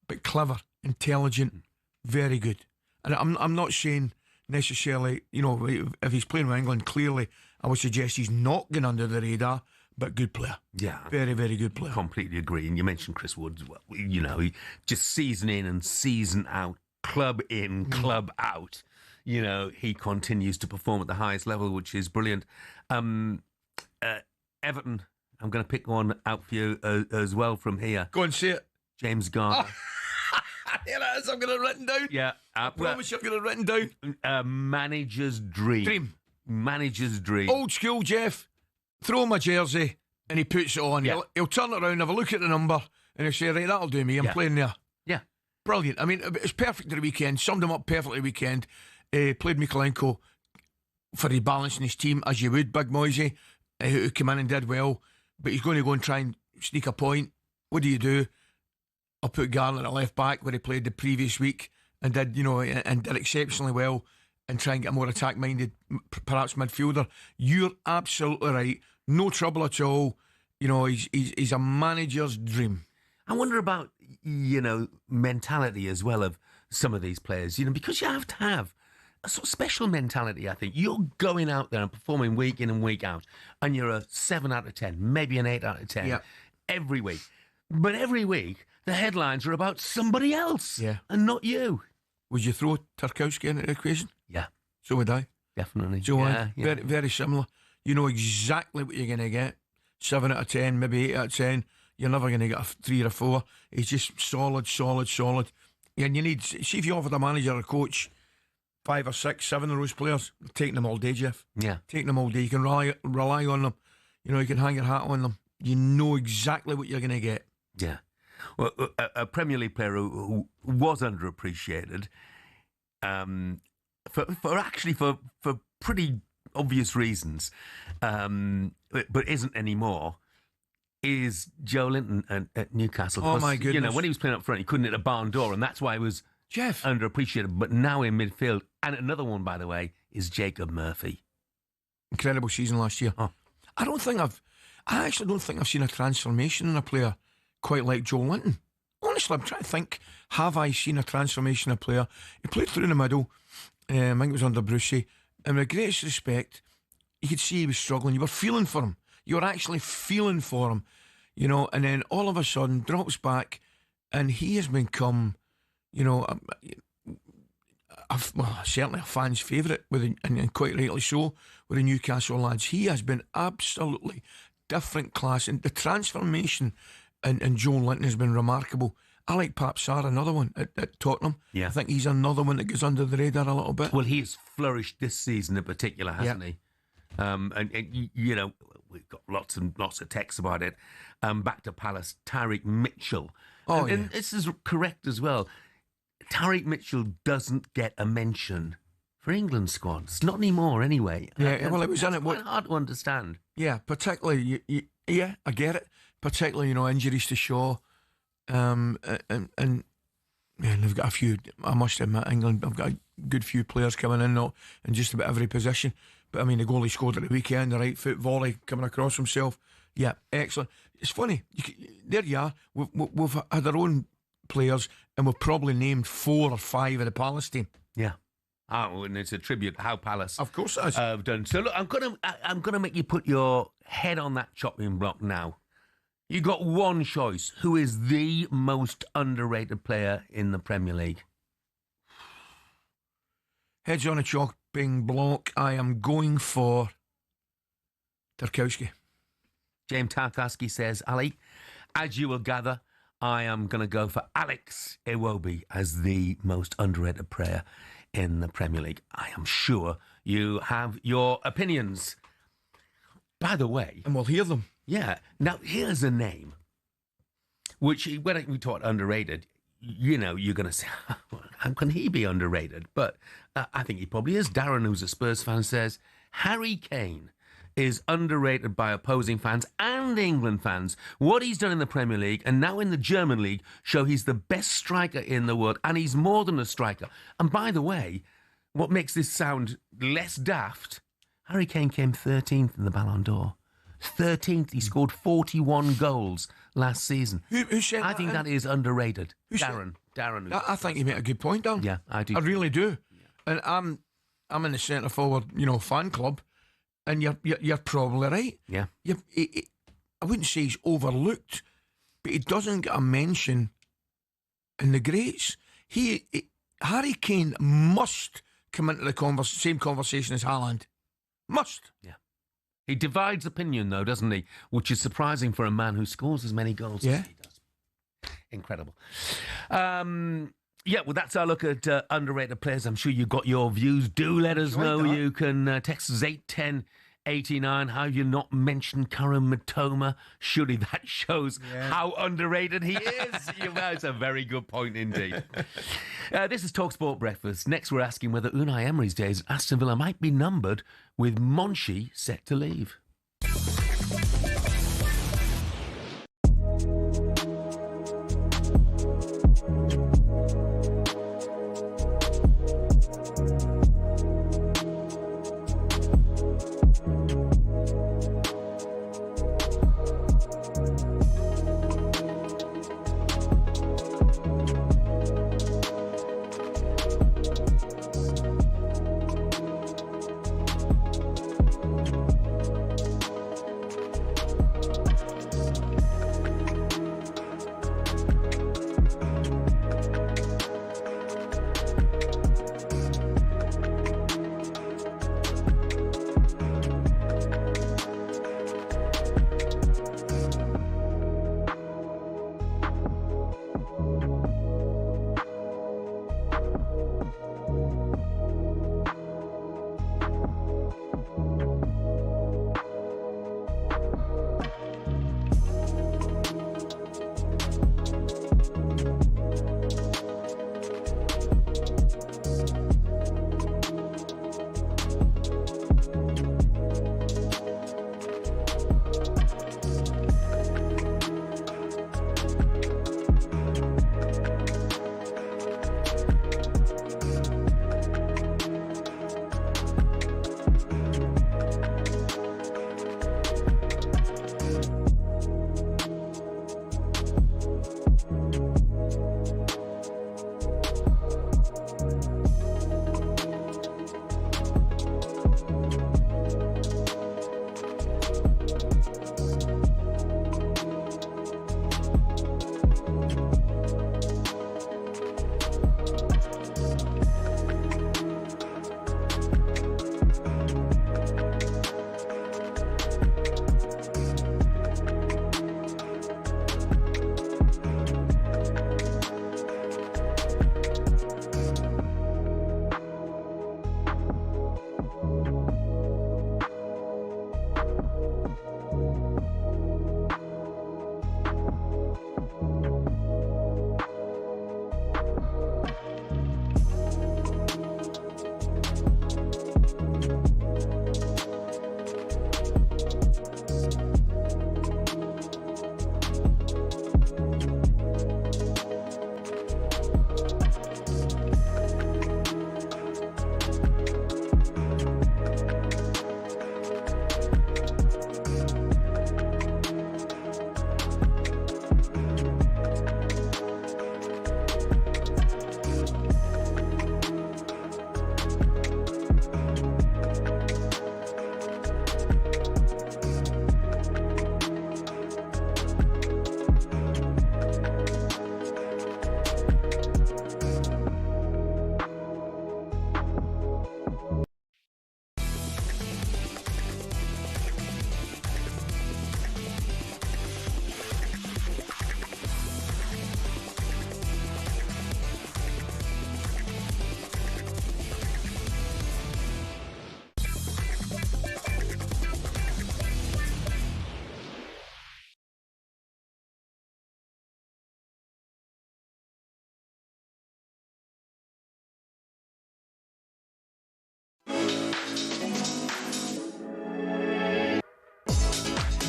but clever, intelligent, very good. And I'm not saying necessarily, if he's playing with England, clearly I would suggest he's not going under the radar, but good player. Yeah. Very, very good player. Completely agree. And you mentioned Chris Wood as well. He just season in and season out, club in, club out. He continues to perform at the highest level, which is brilliant. Everton, I'm going to pick one out for you as well from here. Go and see it. James Garner. Here it is, I'm going to written down. Yeah. I promise you I'm going to written down. Manager's dream. Manager's dream. Old school, Jeff. Throw him a jersey and he puts it on. Yeah. He'll turn it around, have a look at the number, and he'll say, right, that'll do me. I'm playing there. Yeah. Brilliant. I mean, it's perfect at the weekend. Summed him up perfectly weekend. Played Mikolenko for rebalancing his team, as you would, Big Moisey, who came in and did well. But he's going to go and try and sneak a point. What do? I'll put Garner at left back where he played the previous week and did, and did exceptionally well, and try and get a more attack-minded, perhaps midfielder. You're absolutely right. No trouble at all. He's a manager's dream. I wonder about, mentality as well of some of these players, because you have to have a sort of special mentality, I think. You're going out there and performing week in and week out, and you're a 7 out of 10, maybe an 8 out of 10 every week. But every week, the headlines are about somebody else and not you. Would you throw Tarkowski into the equation? Yeah. So would I. Definitely. So very, very similar. You know exactly what you're going to get. 7 out of 10, maybe 8 out of 10. You're never going to get a 3 or a 4. He's just solid. And you need, see if you offered a manager or a coach 5 or 6, 7 of those players, taking them all day, Jeff. Yeah. Taking them all day. You can rely on them. You can hang your hat on them. You know exactly what you're going to get. Yeah. Well, a Premier League player who was underappreciated, for pretty obvious reasons, but isn't anymore, is Joe Linton at Newcastle. Oh, my goodness. When he was playing up front, he couldn't hit a barn door, and that's why he was underappreciated. But now in midfield, and another one, by the way, is Jacob Murphy. Incredible season last year. Oh. I actually don't think I've seen a transformation in a player quite like Joe Linton. Honestly, I'm trying to think, have I seen a transformation in a player? He played through in the middle, I think it was under Brucey, and with the greatest respect, you could see he was struggling. You were feeling for him. You were actually feeling for him, and then all of a sudden drops back, and he has become, certainly a fan's favourite, and quite rightly so, with the Newcastle lads. He has been absolutely different class, and the transformation in Joe Linton has been remarkable. I like Pap Sarr, another one at Tottenham. Yeah. I think he's another one that goes under the radar a little bit. Well, he's flourished this season in particular, hasn't he? And we've got lots and lots of texts about it. Back to Palace, Tyreek Mitchell. And this is correct as well. Tyreek Mitchell doesn't get a mention for England squads. Not anymore, anyway. Yeah, well, it was in it. Quite hard to understand. Yeah, particularly, I get it. Particularly, injuries to Shaw. And they've got a few, I must admit, England have got a good few players coming in just about every position. But I mean, the goal he scored at the weekend, the right foot volley coming across himself. Yeah, excellent. It's funny. There you are. We've had our own players, and we've probably named 4 or 5 of the Palace team. Yeah. Oh, and it's a tribute to how Palace, of course, it is. Have done. So look, I'm gonna make you put your head on that chopping block now. You got one choice. Who is the most underrated player in the Premier League? Heads on a chopping block. I am going for Tarkowski. James Tarkowski says, Ali, as you will gather, I am going to go for Alex Iwobi as the most underrated player in the Premier League. I am sure you have your opinions. By the way... And we'll hear them. Yeah. Now, here's a name, which, when we talk underrated, you're going to say, how can he be underrated? But I think he probably is. Darren, who's a Spurs fan, says, Harry Kane is underrated by opposing fans and England fans. What he's done in the Premier League and now in the German League show he's the best striker in the world, and he's more than a striker. And by the way, what makes this sound less daft, Harry Kane came 13th in the Ballon d'Or. 13th. He scored 41 goals last season. Who said that? I think that is underrated. Darren. I think you made a good point, Dan. Yeah, I do. I really do. And I'm in the centre forward, fan club, and you're probably right. Yeah. I wouldn't say he's overlooked, but he doesn't get a mention in the greats. Harry Kane must come into the same conversation as Haaland. Must. Yeah. He divides opinion, though, doesn't he? Which is surprising for a man who scores as many goals as he does. Incredible. Well, that's our look at underrated players. I'm sure you've got your views. Do let us know. You can text us 81089. How you not mentioned Karim Matoma? Surely that shows how underrated he is. That's a very good point indeed. This is talkSPORT Breakfast. Next, we're asking whether Unai Emery's days at Aston Villa might be numbered, with Monchi set to leave.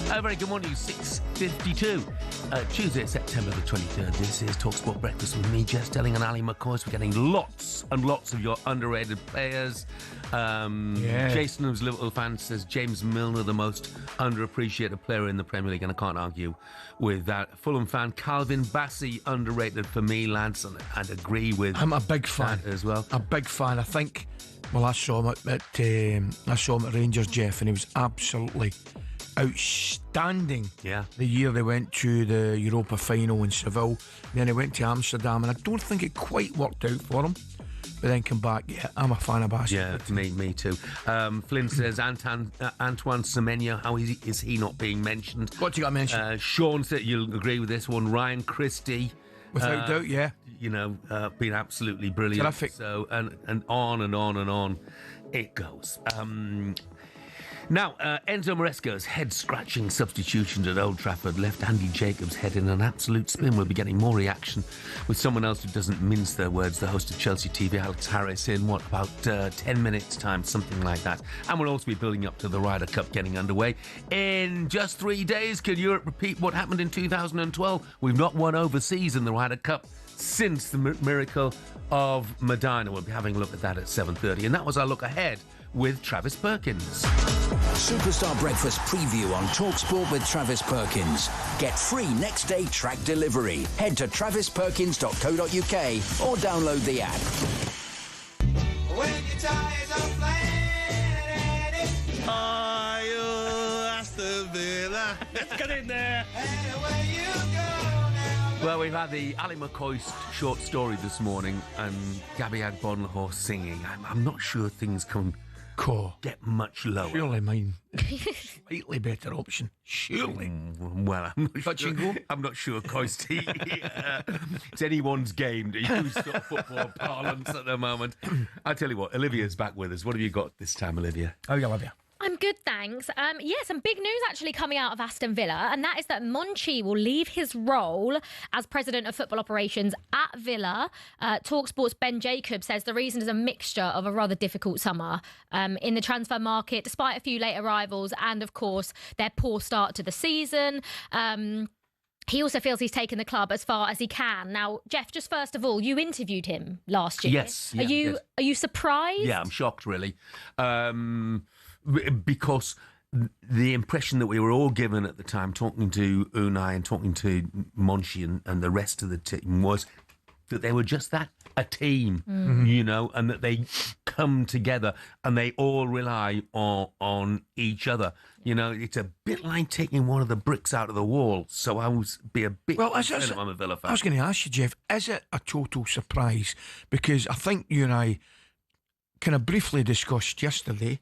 A very good morning, 6:52. Tuesday, September the 23rd. This is talkSPORT Breakfast with me, Jeff Stelling and Ally McCoist. We're getting lots and lots of your underrated players. Jason, who's a Liverpool fan, says James Milner, the most underappreciated player in the Premier League, and I can't argue with that. Fulham fan Calvin Bassey, underrated for me, lads, and I'd agree with. I'm a big fan as well. A big fan. I think. Well, I saw him at Rangers, Jeff, and he was absolutely outstanding. Yeah. The year they went to the Europa final in Seville, then he went to Amsterdam, and I don't think it quite worked out for him. But then come back. Yeah, I'm a fan of Bassey. Yeah, me too. Flynn says Antoine Semenyo, how is he not being mentioned? What you got mentioned? Sean said you'll agree with this one. Ryan Christie, without doubt, yeah. You know, been absolutely brilliant. Terrific. So and on and on and on it goes. Now, Enzo Maresca's head-scratching substitutions at Old Trafford left Andy Jacobs' head in an absolute spin. We'll be getting more reaction with someone else who doesn't mince their words, the host of Chelsea TV, Alex Harris, in, about 10 minutes' time, something like that. And we'll also be building up to the Ryder Cup getting underway. In just 3 days, can Europe repeat what happened in 2012? We've not won overseas in the Ryder Cup since the miracle of Medina. We'll be having a look at that at 7:30. And that was our look ahead with Travis Perkins. Superstar Breakfast preview on talkSPORT with Travis Perkins. Get free next day track delivery. Head to travisperkins.co.uk or download the app. When your tires are flat, are you Aston Villa? Let's get in there. Well, we've had the Ally McCoist short story this morning and Gabby Agbonlahor singing. I'm not sure things can get much lower. Surely mine. Slightly better option. Surely. Well, I'm not sure, Coisty. It's anyone's game to use sort of football parlance at the moment. I tell you what, Olivia's back with us. What have you got this time, Olivia? How are you, Olivia? I'm good, thanks. Some big news actually coming out of Aston Villa, and that is that Monchi will leave his role as president of football operations at Villa. talkSPORT's Ben Jacobs says the reason is a mixture of a rather difficult summer in the transfer market, despite a few late arrivals and, of course, their poor start to the season. He also feels he's taken the club as far as he can. Now, Jeff, just first of all, you interviewed him last year. Yes. Are you surprised? Yeah, I'm shocked, really. Because the impression that we were all given at the time, talking to Unai and talking to Monchi and the rest of the team, was that they were just that, a team, you know, and that they come together and they all rely on each other. You know, it's a bit like taking one of the bricks out of the wall. So I would be a bit concerned if I'm a Villa fan. I was going to ask you, Jeff, is it a total surprise? Because I think you and I kind of briefly discussed yesterday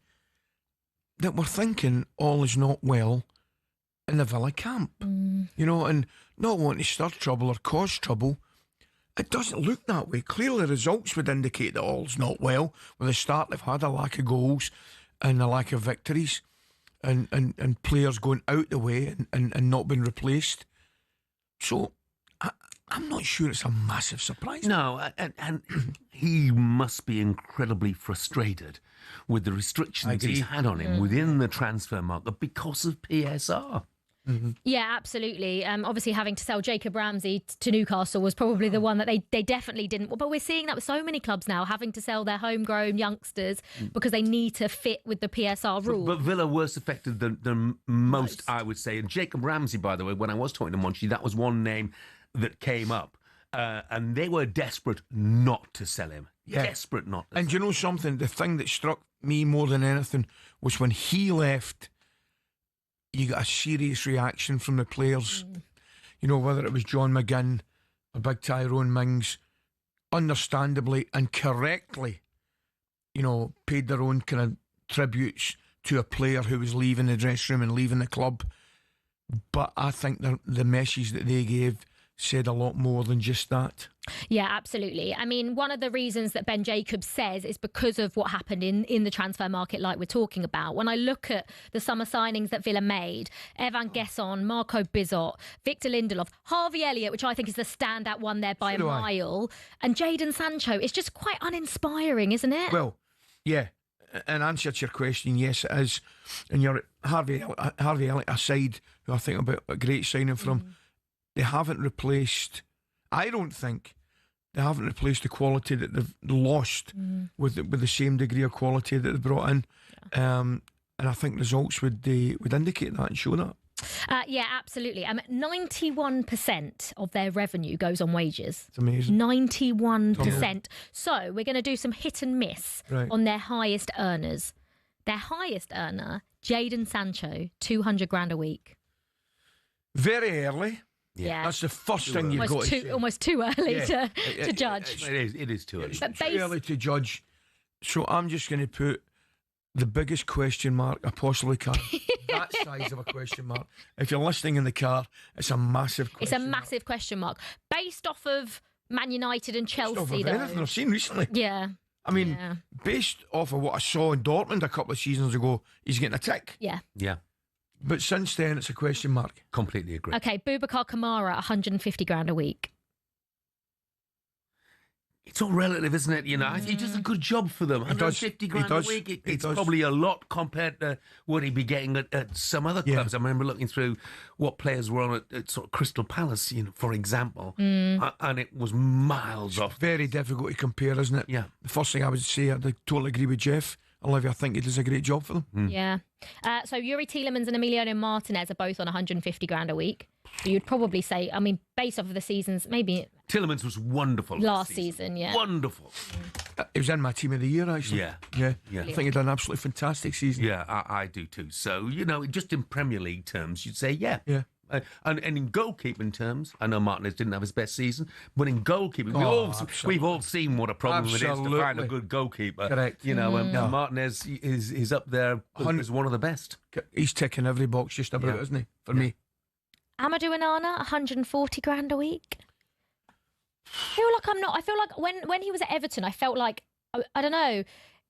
that we're thinking all is not well in the Villa camp. You know, and not wanting to stir trouble or cause trouble. It doesn't look that way. Clearly, results would indicate that all's not well. With the start, they've had a lack of goals and a lack of victories and players going out the way and not being replaced. So, I'm not sure it's a massive surprise. No, and he must be incredibly frustrated with the restrictions he's had on him within the transfer market because of PSR. Yeah, absolutely. Obviously, having to sell Jacob Ramsey to Newcastle was probably the one that they definitely didn't. But we're seeing that with so many clubs now, having to sell their homegrown youngsters because they need to fit with the PSR rule. But Villa worse affected than most, I would say. And Jacob Ramsey, by the way, when I was talking to Monchi, that was one name that came up. And they were desperate not to sell him. Yeah. Desperate not to And you know something? The thing that struck me more than anything was when he left, you got a serious reaction from the players. You know, whether it was John McGinn or Big Tyrone Mings, understandably and correctly, you know, paid their own kind of tributes to a player who was leaving the dressing room and leaving the club. But I think the message that they gave said a lot more than just that. Yeah, absolutely. I mean, one of the reasons that Ben Jacobs says is because of what happened in the transfer market like we're talking about. When I look at the summer signings that Villa made, Evan Gesson, Marco Bizot, Victor Lindelof, Harvey Elliott, which I think is the standout one there by a mile, and Jadon Sancho, it's just quite uninspiring, isn't it? Well, yeah. In answer to your question, yes, it is. And you're Harvey Elliott aside, who I think about a great signing from, they haven't replaced, I don't think, they haven't replaced the quality that they've lost with the same degree of quality that they brought in. And I think results would indicate that and show that. Yeah, absolutely. 91% of their revenue goes on wages. It's amazing. 91%. So we're going to do some hit and miss Right. on their highest earners. Their highest earner, Jadon Sancho, 200 grand a week. Very early. Yeah. That's the first thing you've got to say. Almost too early Yeah. to judge. It is too early. It's But too early to judge. So I'm just going to put the biggest question mark I possibly can. That size of a question mark. If you're listening in the car, it's a massive question It's a massive question mark. Based off of Man United and Based off Chelsea, of though. anything I've seen recently. Yeah. I mean, Yeah. based off of what I saw in Dortmund a couple of seasons ago, he's getting a tick. Yeah. Yeah. But since then, it's a question mark. Completely agree. Okay, Boubacar Kamara, 150 grand a week. It's all relative, isn't it? You know, he does a good job for them. 150 grand a week. It's probably a lot compared to what he'd be getting at some other clubs. I remember looking through what players were on at sort of Crystal Palace, you know, for example, and it was miles off. Very difficult to compare, isn't it? Yeah. The first thing I would say, I totally agree with Jeff. Olivia, I think he does a great job for them. Yeah. So Yuri Tielemans and Emiliano Martinez are both on 150 grand a week. So you'd probably say, I mean, based off of the seasons, maybe Tielemans was wonderful last season. Yeah. Wonderful. He was in my team of the year, actually. Yeah. I think he did an absolutely fantastic season. Yeah, I do too. So, you know, just in Premier League terms, you'd say, yeah. And in goalkeeping terms, I know Martinez didn't have his best season, but in goalkeeping, we've all seen what a problem it is to find a good goalkeeper. Correct. You know, and Martinez is up there as one of the best. He's ticking every box just about, isn't he, for me? Amadou Onana, 140 grand a week. I feel like when he was at Everton, I felt like, I don't know,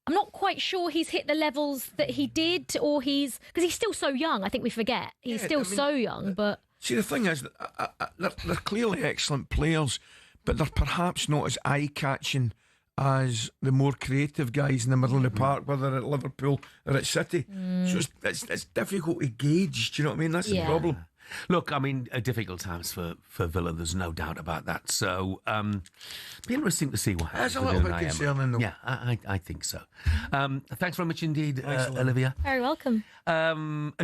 I'm not quite sure he's hit the levels that he did, or because he's still so young. I think we forget he's so young. But see, the thing is, they're clearly excellent players, but they're perhaps not as eye-catching as the more creative guys in the middle of the park, whether at Liverpool or at City. So it's difficult to gauge. Do you know what I mean? That's the problem. Look, I mean, difficult times for Villa, there's no doubt about that. So, be interesting to see what happens. That's a little bit concerning, though. Yeah, I think so. Thanks very much indeed, Olivia. Very welcome.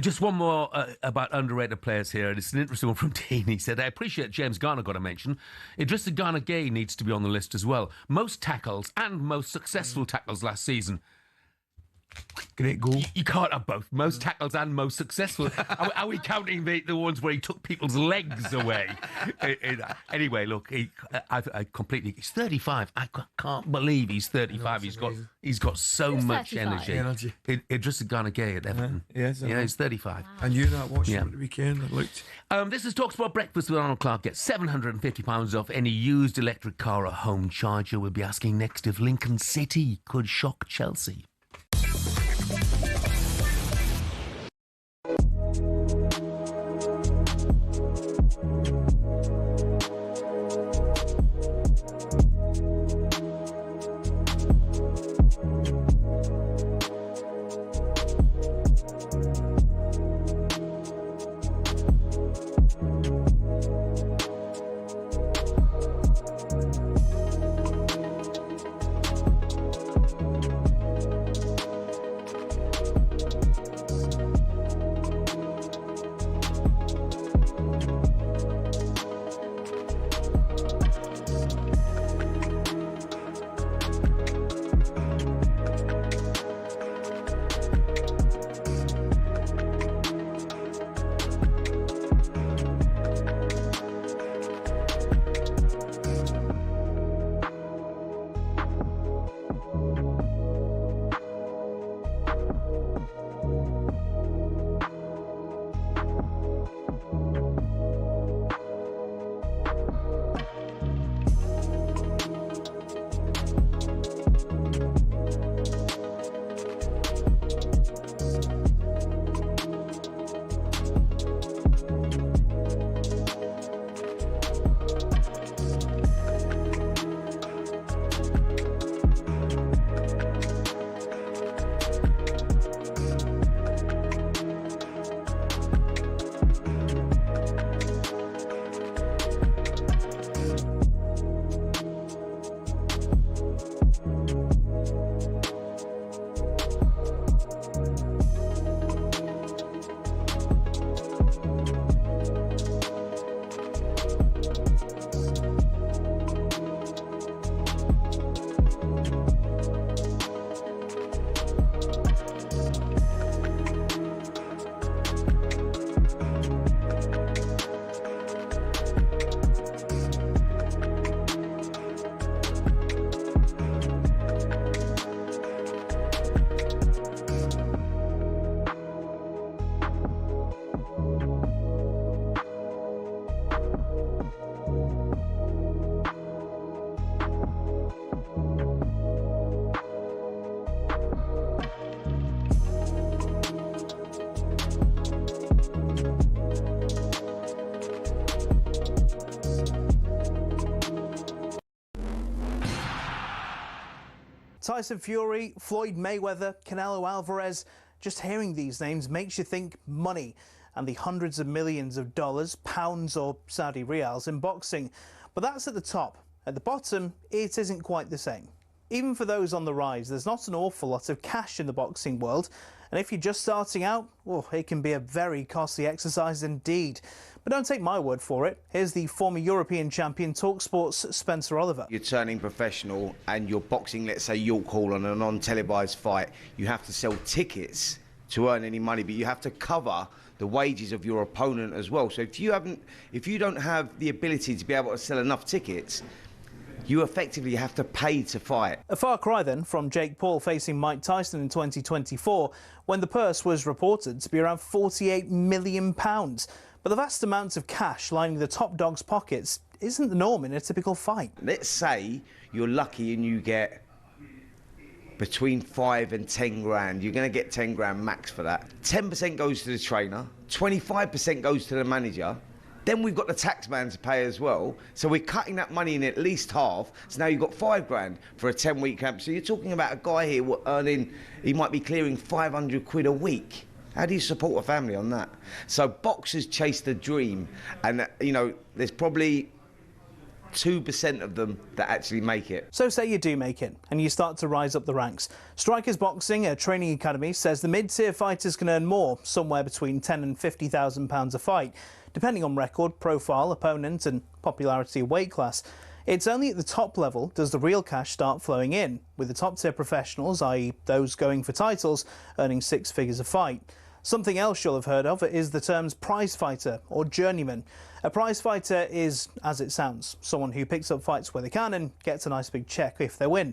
Just one more about underrated players here. It's an interesting one from Dean. He said, I appreciate James Garner got a mention. Idrissa Gana Gueye needs to be on the list as well. Most tackles and most successful tackles last season. Great goal. You can't have both. Most tackles and most successful. Are we counting the ones where he took people's legs away? Anyway, look, I completely... He's 35. I can't believe he's 35. He's got so much 35? energy. Idrissa Gana Gueye at Everton. He's 35. I knew that watching at the weekend. I looked. This is talkSPORT Breakfast with Arnold Clark. Get £750 off any used electric car or home charger. We'll be asking next if Lincoln City could shock Chelsea. Tyson Fury, Floyd Mayweather, Canelo Alvarez. Just hearing these names makes you think money and the hundreds of millions of dollars, pounds or Saudi riyals in boxing. But that's at the top. At the bottom, it isn't quite the same. Even for those on the rise, there's not an awful lot of cash in the boxing world. And if you're just starting out, well, it can be a very costly exercise indeed. But don't take my word for it. Here's the former European champion, talkSPORT's Spencer Oliver. You're turning professional and you're boxing, let's say, York Hall on a non-televised fight. You have to sell tickets to earn any money, but you have to cover the wages of your opponent as well. So if you don't have the ability to be able to sell enough tickets, you effectively have to pay to fight. A far cry then from Jake Paul facing Mike Tyson in 2024, when the purse was reported to be around £48 million. But the vast amounts of cash lining the top dog's pockets isn't the norm in a typical fight. Let's say you're lucky and you get between 5 and 10 grand. You're going to get 10 grand max for that. 10% goes to the trainer, 25% goes to the manager. Then we've got the tax man to pay as well. So we're cutting that money in at least half. So now you've got 5 grand for a 10-week camp. So you're talking about a guy here earning, he might be clearing 500 quid a week. How do you support a family on that? So boxers chase the dream. And, you know, there's probably 2% of them that actually make it. So say you do make it and you start to rise up the ranks. Strikers Boxing, a training academy, says the mid-tier fighters can earn more, somewhere between £10,000 and £50,000 a fight, depending on record, profile, opponent and popularity of weight class. It's only at the top level does the real cash start flowing in, with the top-tier professionals, i.e. those going for titles, earning 6 figures a fight. Something else you'll have heard of is the terms prize fighter or journeyman. A prize fighter is, as it sounds, someone who picks up fights where they can and gets a nice big check if they win.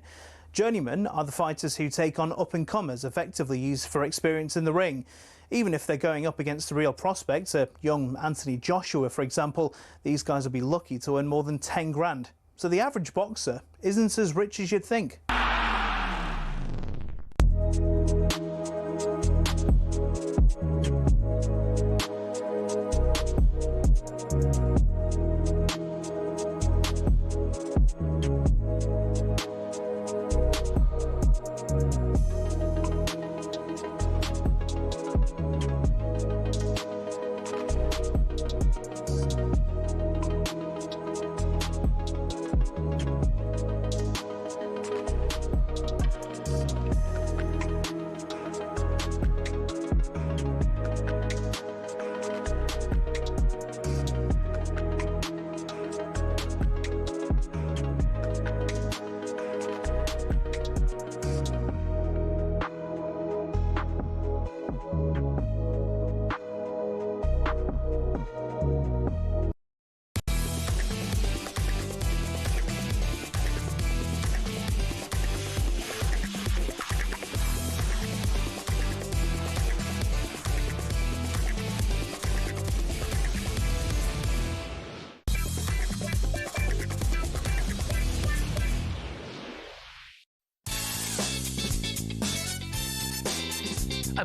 Journeymen are the fighters who take on up-and-comers, effectively used for experience in the ring. Even if they're going up against a real prospect, a young Anthony Joshua, for example, these guys will be lucky to earn more than 10 grand. So the average boxer isn't as rich as you'd think.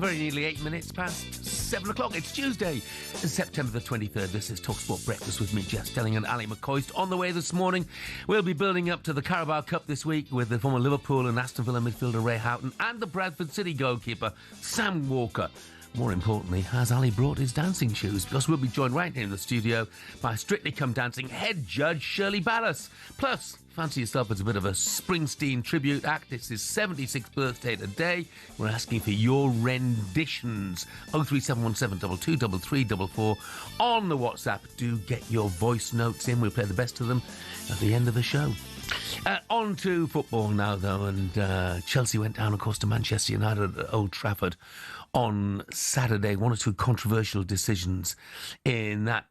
Very nearly 8 minutes past 7 o'clock. It's Tuesday, September the 23rd. This is talkSPORT Breakfast with me, Jeff Stelling and Ally McCoist. On the way this morning, we'll be building up to the Carabao Cup this week with the former Liverpool and Aston Villa midfielder Ray Houghton and the Bradford City goalkeeper Sam Walker. More importantly, has Ali brought his dancing shoes? Plus, we'll be joined right here in the studio by Strictly Come Dancing head judge Shirley Ballas. Plus, fancy yourself as a bit of a Springsteen tribute act. It's his 76th birthday today. We're asking for your renditions. 03717 223344 on the WhatsApp. Do get your voice notes in. We'll play the best of them at the end of the show. On to football now, though, and Chelsea went down, of course, to Manchester United at Old Trafford on Saturday. 1 or 2 controversial decisions in that.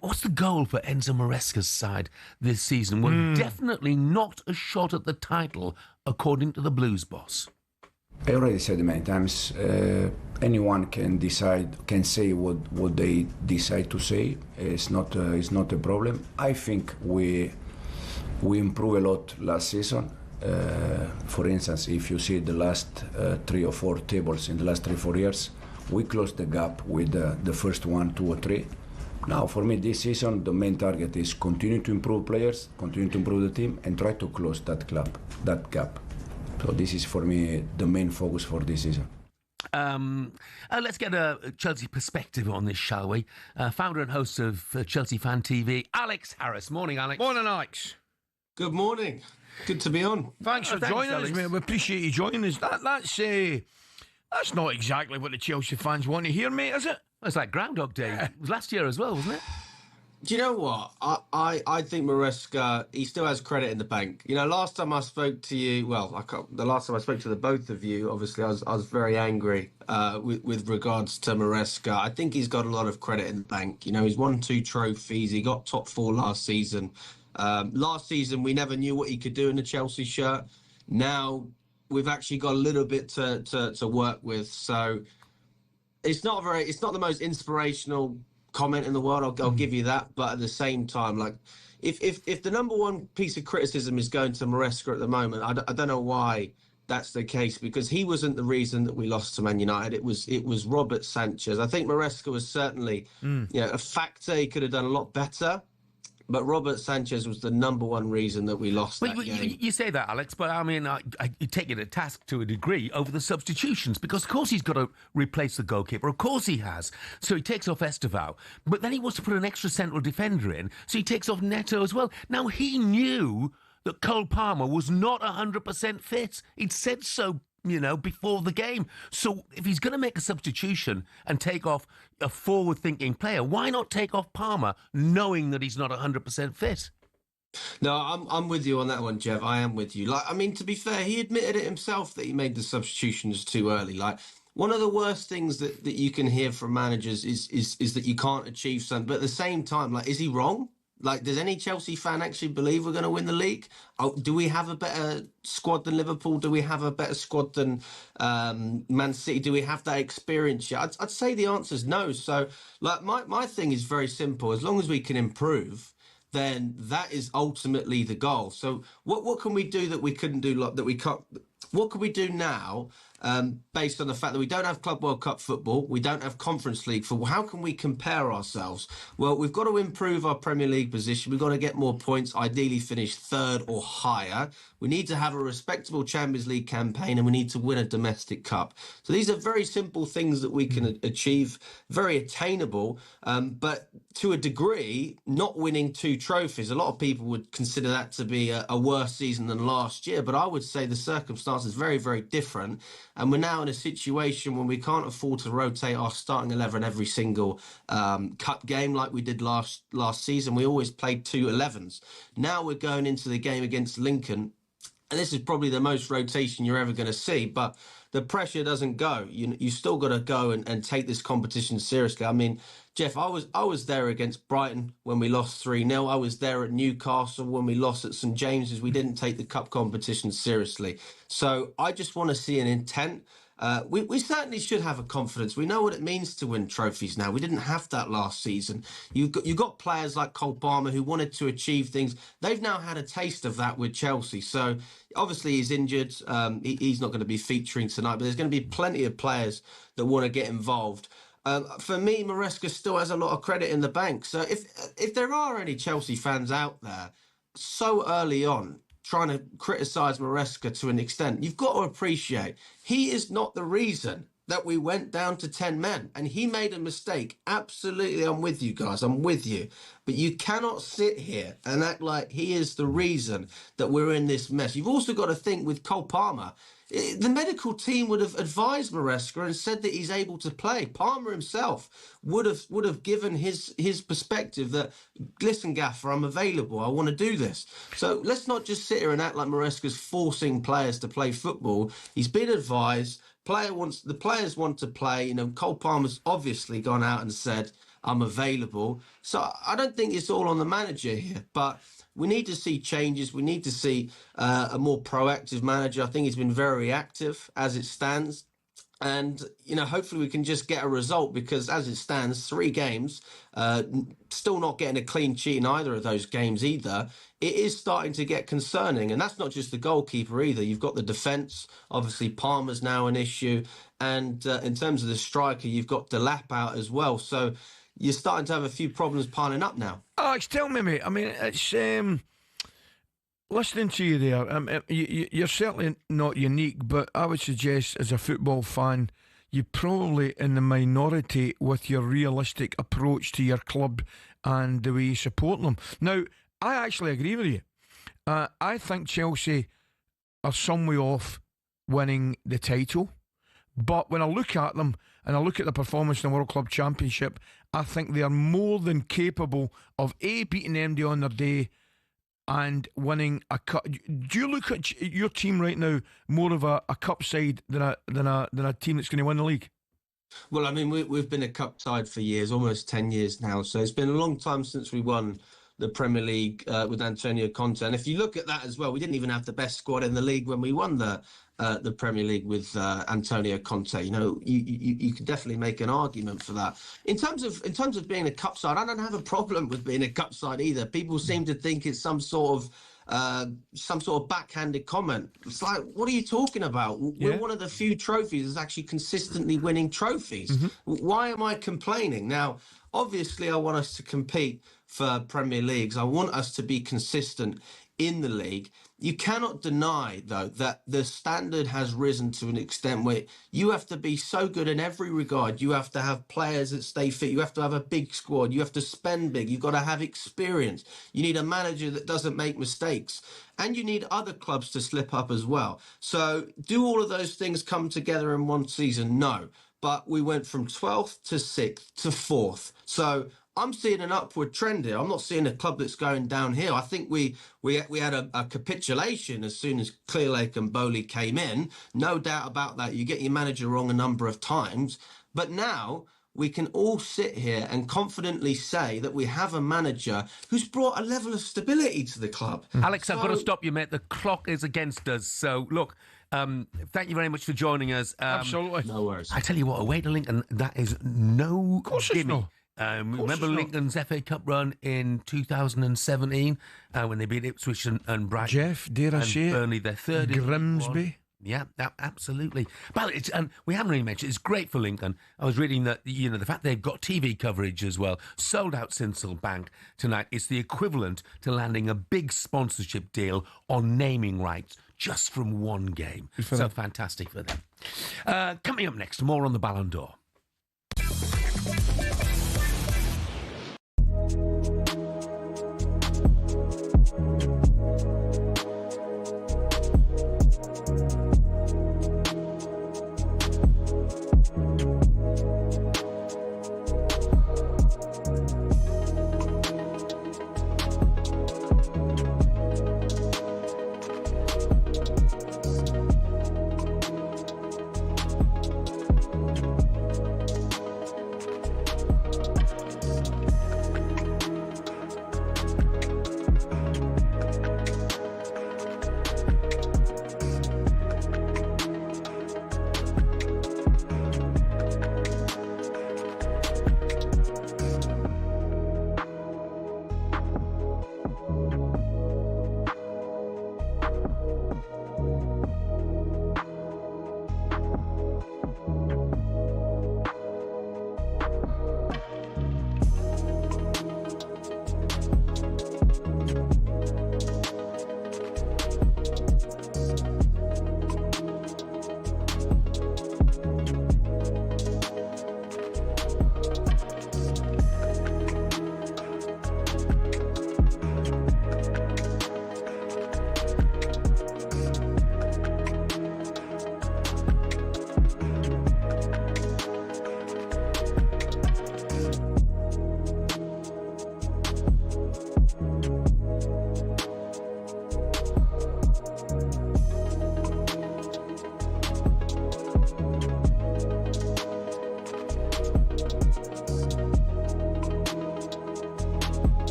What's the goal for Enzo Maresca's side this season? Well, definitely not a shot at the title, according to the Blues boss. I already said many times, anyone can decide, can say what they decide to say. It's not a problem. I think we improved a lot last season. For instance, if you see the last 3 or 4 tables in the last 3-4 years, we closed the gap with the first 1, 2 or 3. Now, for me, this season, the main target is continue to improve players, continue to improve the team, and try to close that gap. So this is for me the main focus for this season. Let's get a Chelsea perspective on this, shall we? Founder and host of Chelsea Fan TV, Alex Harris. Morning, Alex. Morning, Alex. Good morning. Good to be on. Thanks for joining us, mate. We appreciate you joining us. That's not exactly what the Chelsea fans want to hear, mate, is it? It's like Groundhog Day. It was last year as well, wasn't it? Do you know what? I think Maresca, he still has credit in the bank. You know, last time I spoke to you, the last time I spoke to the both of you, obviously I was very angry with regards to Maresca. I think he's got a lot of credit in the bank. You know, he's won 2 trophies. He got top 4 last season. Last season, we never knew what he could do in the Chelsea shirt. Now we've actually got a little bit to work with. So it's not the most inspirational comment in the world. I'll give you that. But at the same time, like if the number one piece of criticism is going to Maresca at the moment, I don't know why that's the case, because he wasn't the reason that we lost to Man United. It was Robert Sanchez. I think Maresca was certainly a factor. He could have done a lot better. But Robert Sanchez was the number one reason that we lost that game. You say that, Alex, but I mean, you take it to task to a degree over the substitutions, because of course he's got to replace the goalkeeper. Of course he has. So he takes off Esteval, but then he wants to put an extra central defender in, so he takes off Neto as well. Now, he knew that Cole Palmer was not 100% fit. He'd said so, before the game. So if he's going to make a substitution and take off a forward-thinking player, why not take off Palmer knowing that he's not 100% fit? No, I'm with you on that one, Jeff. I am with you. To be fair, he admitted it himself that he made the substitutions too early. One of the worst things that you can hear from managers is that you can't achieve something. But at the same time, is he wrong? Does any Chelsea fan actually believe we're going to win the league? Do we have a better squad than Liverpool? Do we have a better squad than Man City? Do we have that experience yet? I'd say the answer is no. So, my thing is very simple. As long as we can improve, then that is ultimately the goal. So, what can we do that we couldn't do? That we can't. What can we do now? Based on the fact that we don't have Club World Cup football, we don't have Conference League football. How can we compare ourselves? Well, we've got to improve our Premier League position. We've got to get more points, ideally finish 3rd or higher. We need to have a respectable Champions League campaign, and we need to win a domestic cup. So these are very simple things that we can achieve, very attainable, but to a degree, not winning 2 trophies. A lot of people would consider that to be a worse season than last year, but I would say the circumstances are very, very different. And we're now in a situation when we can't afford to rotate our starting 11 every single cup game like we did last season. We always played 2 11s. Now we're going into the game against Lincoln, and this is probably the most rotation you're ever going to see, but the pressure doesn't go. You still got to go and take this competition seriously. I mean, Jeff, I was there against Brighton when we lost 3-0. I was there at Newcastle when we lost at St James's. We didn't take the cup competition seriously. So I just want to see an intent. We certainly should have a confidence. We know what it means to win trophies now. We didn't have that last season. You got players like Cole Palmer who wanted to achieve things. They've now had a taste of that with Chelsea. So obviously he's injured. He's not going to be featuring tonight, but there's going to be plenty of players that want to get involved. For me, Maresca still has a lot of credit in the bank. So if there are any Chelsea fans out there so early on trying to criticise Maresca to an extent, you've got to appreciate he is not the reason that we went down to 10 men. And he made a mistake. Absolutely, I'm with you guys. I'm with you. But you cannot sit here and act like he is the reason that we're in this mess. You've also got to think with Cole Palmer, the medical team would have advised Maresca and said that he's able to play. Palmer himself would have given his perspective that, listen, Gaffer, I'm available. I want to do this. So let's not just sit here and act like Maresca's forcing players to play football. He's been advised. The players want to play. Cole Palmer's obviously gone out and said, I'm available. So I don't think it's all on the manager here, but we need to see changes. We need to see a more proactive manager. I think he's been very reactive as it stands. And, hopefully we can just get a result, because as it stands, 3 games, still not getting a clean sheet in either of those games either. It is starting to get concerning. And that's not just the goalkeeper either. You've got the defence. Obviously, Palmer's now an issue. And in terms of the striker, you've got Delap out as well. So you're starting to have a few problems piling up now. Alex, tell me, mate. I mean, it's Listening to you there, you're certainly not unique, but I would suggest as a football fan, you're probably in the minority with your realistic approach to your club and the way you support them. Now, I actually agree with you. I think Chelsea are some way off winning the title, but when I look at them and I look at the performance in the World Club Championship, I think they are more than capable of A, beating MD on their day and winning a cup. Do you look at your team right now more of a cup side than a team that's going to win the league? Well, I mean, we've been a cup side for years, almost 10 years now. So it's been a long time since we won the Premier League with Antonio Conte. And if you look at that as well, we didn't even have the best squad in the league when we won the Premier League with Antonio Conte. You know, you could definitely make an argument for that. In terms of being a cup side, I don't have a problem with being a cup side either. People seem to think it's some sort of backhanded comment. It's like, what are you talking about? We're one of the few trophies that's actually consistently winning trophies. Why am I complaining? Now, obviously, I want us to compete for Premier Leagues. I want us to be consistent in the league. You cannot deny, though, that the standard has risen to an extent where you have to be so good in every regard. You have to have players that stay fit. You have to have a big squad. You have to spend big. You've got to have experience. You need a manager that doesn't make mistakes. And you need other clubs to slip up as well. So do all of those things come together in one season? No. But we went from 12th to 6th to 4th. So I'm seeing an upward trend here. I'm not seeing a club that's going downhill. I think we had a capitulation as soon as Clearlake and Bowley came in. No doubt about that. You get your manager wrong a number of times. But now we can all sit here and confidently say that we have a manager who's brought a level of stability to the club. Alex, I've got to stop you, mate. The clock is against us. So, look, thank you very much for joining us. Absolutely. No worries. I tell you what, away to Lincoln, that is no gimme. Not. Remember Lincoln's FA Cup run in 2017 when they beat Ipswich and Brighton? Jeff, dare I say Burnley, their third. Grimsby. Yeah, absolutely. But we haven't really mentioned it's great for Lincoln. I was reading that the fact they've got TV coverage as well, sold out Sincil Bank tonight. It's the equivalent to landing a big sponsorship deal on naming rights just from one game. So fantastic for them. Coming up next, more on the Ballon d'Or.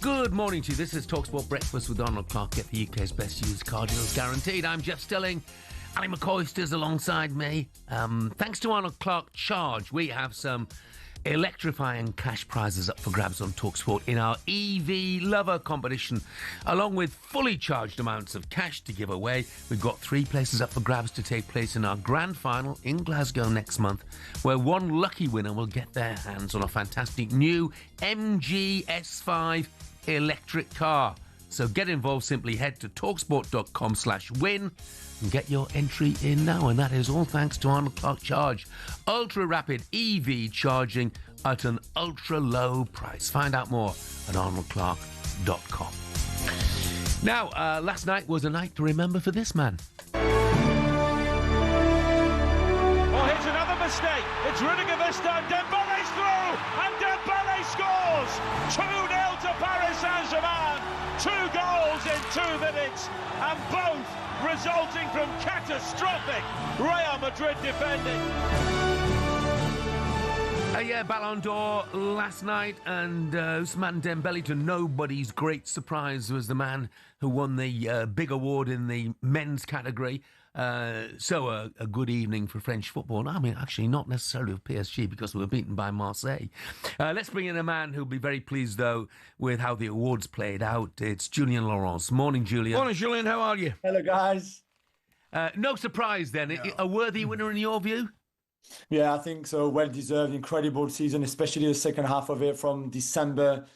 Good morning to you. This is talkSPORT Breakfast with Donald Clark. Get the UK's best used car deals guaranteed. I'm Jeff Stelling Ally McCoist is alongside me. Thanks to Arnold Clark Charge, we have some electrifying cash prizes up for grabs on talkSPORT in our EV Lover competition, along with fully charged amounts of cash to give away. We've got 3 places up for grabs to take place in our grand final in Glasgow next month, where one lucky winner will get their hands on a fantastic new MG S5 electric car. So get involved, simply head to talksport.com/win and get your entry in now. And that is all thanks to Arnold Clark Charge. Ultra rapid EV charging at an ultra low price. Find out more at arnoldclark.com. Now, last night was a night to remember for this man. Oh, here's another mistake. It's Rudiger this time. Dembele's through, and Dembele scores. 2-0 to Paris Saint-Germain. 2 goals in 2 minutes, and both resulting from catastrophic Real Madrid defending. Ballon d'Or last night, and Ousmane Dembele, to nobody's great surprise, was the man who won the big award in the men's category. So a good evening for French football. I mean, actually, not necessarily with PSG, because we were beaten by Marseille. Let's bring in a man who'll be very pleased, though, with how the awards played out. It's Julien Laurence. Morning, Julien. Morning, Julien. How are you? Hello, guys. No surprise, then. No. A worthy winner in your view? Yeah, I think so. Well-deserved, incredible season, especially the second half of it from December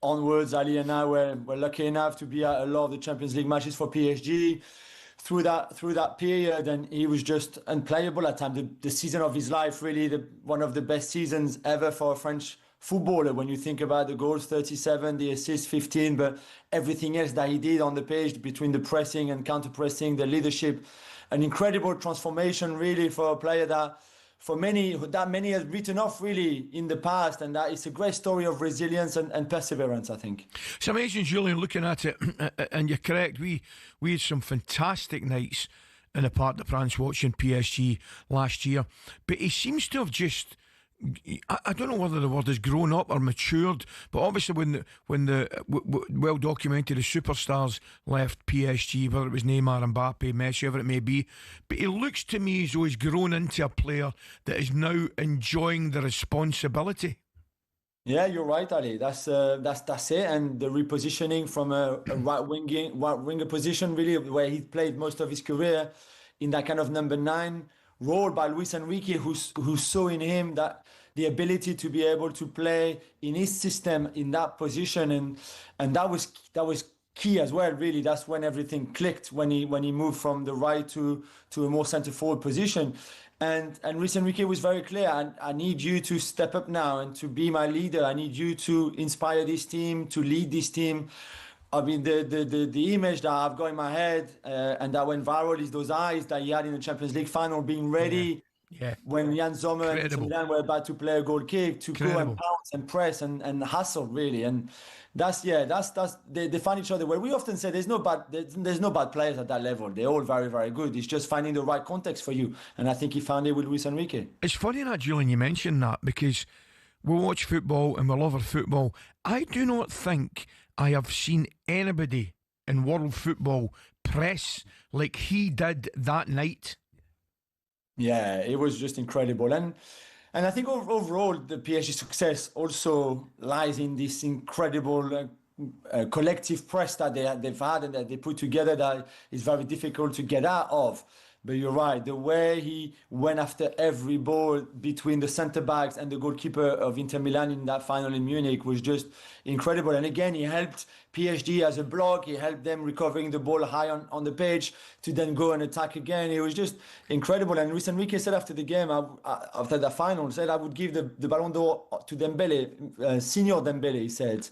onwards. Ali and I were lucky enough to be at a lot of the Champions League matches for PSG. Through that period, and he was just unplayable at times. The season of his life, really, one of the best seasons ever for a French footballer. When you think about the goals, 37, the assists, 15, but everything else that he did on the pitch, between the pressing and counter-pressing, the leadership, an incredible transformation, really, for a player that many has written off really in the past, and that is a great story of resilience and perseverance, I think. It's amazing, Julian, looking at it, and you're correct, we had some fantastic nights in the Parc des Princes watching PSG last year, but he seems to have just, I don't know whether the word is grown up or matured, but obviously when the well documented the superstars left PSG, whether it was Neymar, Mbappe, Messi, whoever it may be, but he looks to me as though he's grown into a player that is now enjoying the responsibility. Yeah, you're right, Ali. That's it. And the repositioning from a right winger position, really, where he played most of his career in that kind of number 9 role by Luis Enrique, who saw in him that the ability to be able to play in his system in that position, and that was key as well. Really, that's when everything clicked, when he moved from the right to a more centre forward position. And Luis Enrique was very clear. I need you to step up now and to be my leader. I need you to inspire this team, to lead this team. I mean, the image that I've got in my head and that went viral is those eyes that he had in the Champions League final, being ready when Jan Sommer and Inter Milan were about to play a goal kick, to go and pounce and press and hustle, really. And that's they find each other. Where we often say there's no bad players at that level. They're all very, very good. It's just finding the right context for you. And I think he found it with Luis Enrique. It's funny that, Julian, you mentioned that, because we watch football and we love our football. I do not think I have seen anybody in world football press like he did that night. Yeah, it was just incredible. And I think overall the PSG success also lies in this incredible collective press that they've had and that they put together, that is very difficult to get out of. But you're right, the way he went after every ball between the centre-backs and the goalkeeper of Inter Milan in that final in Munich was just incredible. And again, he helped PSG as a block. He helped them recovering the ball high on the pitch to then go and attack again. It was just incredible. And Luis Enrique said after the game, after the final, said, I would give the Ballon d'Or to Dembele, Senior Dembele, he said.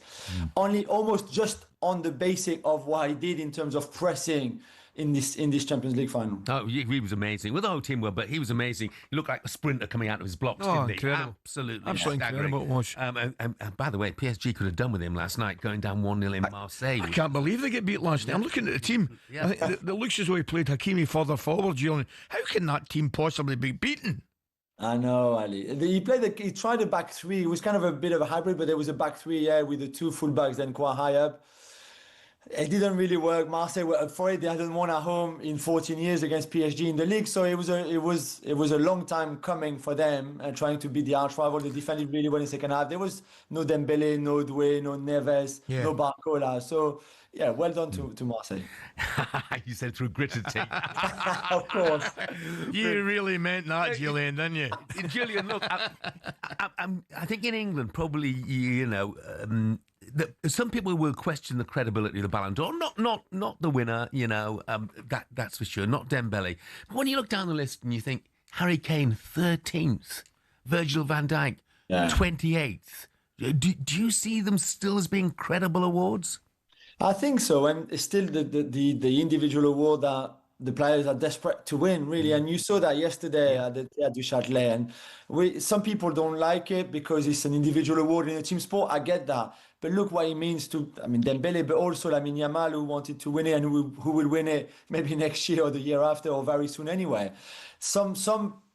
Only almost just on the basic of what he did in terms of pressing in this Champions League final. Oh, he was amazing. Well, the whole team were, but he was amazing. He looked like a sprinter coming out of his blocks, didn't he? Incredible. Absolutely incredible it was. And by the way, PSG could have done with him last night, going down 1-0 in Marseille. I can't believe they get beat last night. I'm looking at the team. I think it looks as though he played Hakimi further forward, Julian. How can that team possibly be beaten? I know, Ali. He tried a back three. It was kind of a bit of a hybrid, but there was a back three, with the two fullbacks then quite high up. It didn't really work. Marseille were up for it. They hadn't won at home in 14 years against PSG in the league, so it was a long time coming for them and trying to beat the arch rival. They defended really well in the second half. There was no Dembele, no Doué, no Neves, no Barcola. So yeah, well done to Marseille. You said through gritted teeth. Of course. You really meant that, Julian, didn't you? Julian, look, I think in England, probably, you know, some people will question the credibility of the Ballon d'Or. Not the winner, you know, that's for sure, not Dembele. But when you look down the list and you think Harry Kane, 13th, Virgil van Dijk, 28th, do you see them still as being credible awards? I think so, and it's still the individual award that the players are desperate to win, really. And you saw that yesterday at Du Châtelet. And some people don't like it because it's an individual award in a team sport. I get that. But look what it means to, Dembele, but also Lamine Yamal, who wanted to win it and who will win it maybe next year or the year after or very soon anyway. Some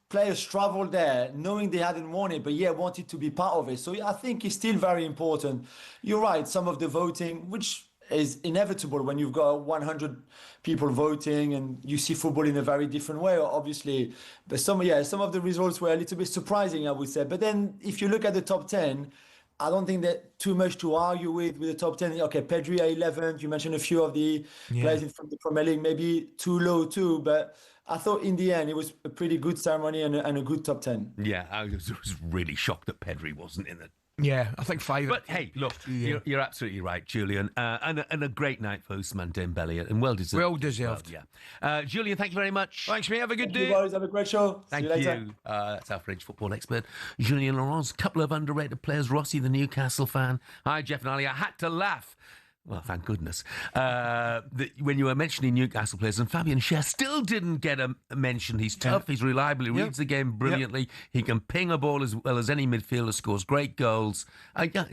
players traveled there knowing they hadn't won it, but wanted to be part of it. So I think it's still very important. You're right, some of the voting, which is inevitable when you've got 100 people voting and you see football in a very different way, obviously. But some of the results were a little bit surprising, I would say. But then if you look at the top 10, I don't think there's too much to argue with the top 10. Okay, Pedri at 11th. You mentioned a few of the players from the Premier League, maybe too low too. But I thought in the end it was a pretty good ceremony and a good top 10. Yeah, I was really shocked that Pedri wasn't in it. Yeah, I think 5. But hey, look, you're absolutely right, Julian. And a great night for Ousmane Dembele, and well deserved. Well deserved. Yeah. Julian, thank you very much. Thanks, mate. Have a good day. You guys have a great show. Thank See you later. you. That's our French football expert, Julien Laurence. Couple of underrated players. Rossi, the Newcastle fan. Hi, Jeff and Ali. I had to laugh. Well, thank goodness. When you were mentioning Newcastle players, and Fabian Schär still didn't get a mention. He's tough, he's reliable, he reads the game brilliantly. He can ping a ball as well as any midfielder, scores great goals. I can't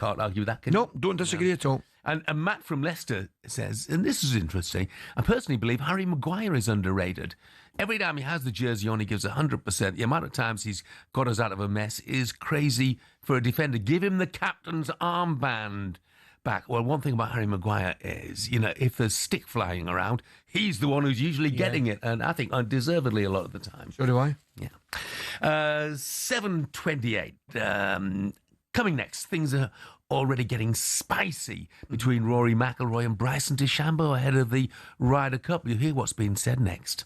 argue with that. No, don't disagree at all. And Matt from Leicester says, and this is interesting, I personally believe Harry Maguire is underrated. Every time he has the jersey on, he gives 100%. The amount of times he's got us out of a mess is crazy for a defender. Give him the captain's armband back. Well, one thing about Harry Maguire is, you know, if there's stick flying around, he's the one who's usually getting it, and I think undeservedly a lot of the time. So do I. Yeah. 7:28. Coming next, things are already getting spicy between Rory McIlroy and Bryson DeChambeau ahead of the Ryder Cup. You'll hear what's being said next.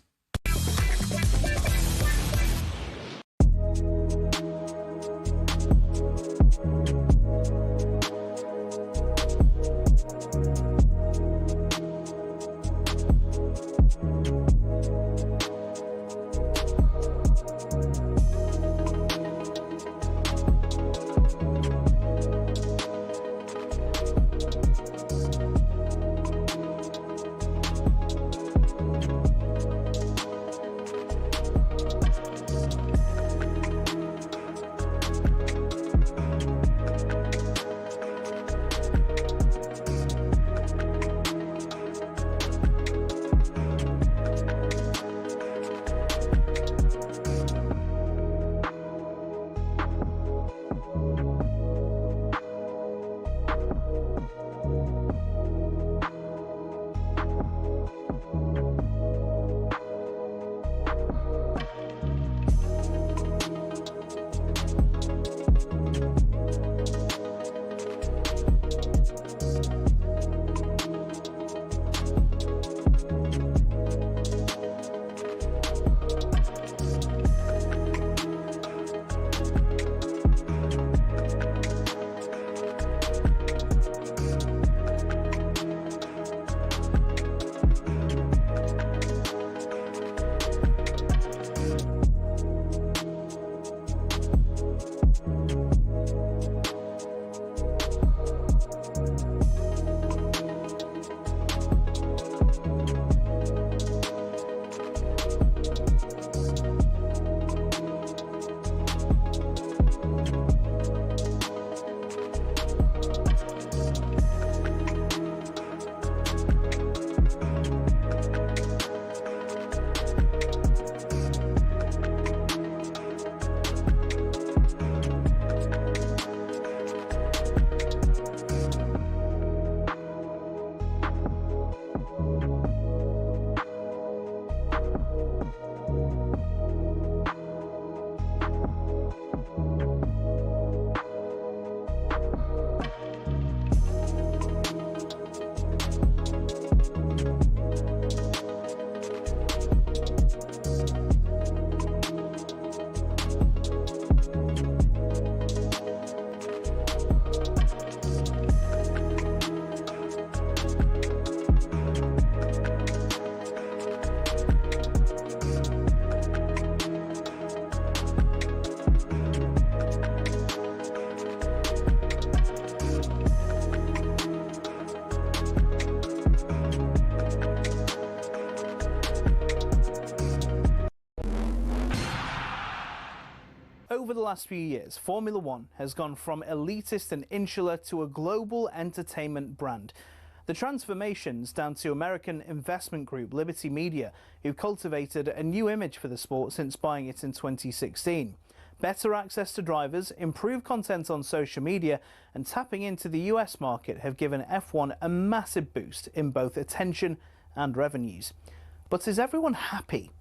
Over the last few years, Formula One has gone from elitist and insular to a global entertainment brand. The transformation's down to American investment group Liberty Media, who cultivated a new image for the sport since buying it in 2016. Better access to drivers, improved content on social media and tapping into the US market have given F1 a massive boost in both attention and revenues. But is everyone happy?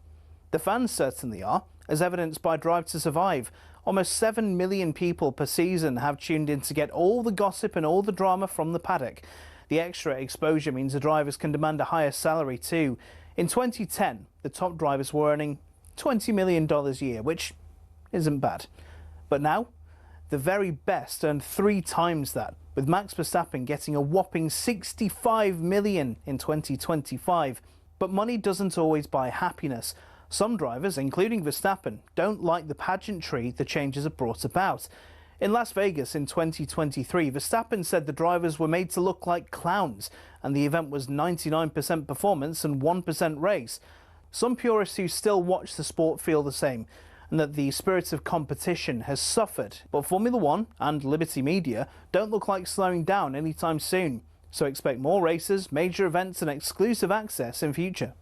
The fans certainly are, as evidenced by Drive to Survive. Almost 7 million people per season have tuned in to get all the gossip and all the drama from the paddock. The extra exposure means the drivers can demand a higher salary too. In 2010, the top drivers were earning $20 million a year, which isn't bad. But now, the very best earned 3 times that, with Max Verstappen getting a whopping $65 million in 2025. But money doesn't always buy happiness. Some drivers, including Verstappen, don't like the pageantry the changes have brought about. In Las Vegas in 2023, Verstappen said the drivers were made to look like clowns, and the event was 99% performance and 1% race. Some purists who still watch the sport feel the same, and that the spirit of competition has suffered. But Formula One and Liberty Media don't look like slowing down anytime soon. So expect more races, major events and exclusive access in future.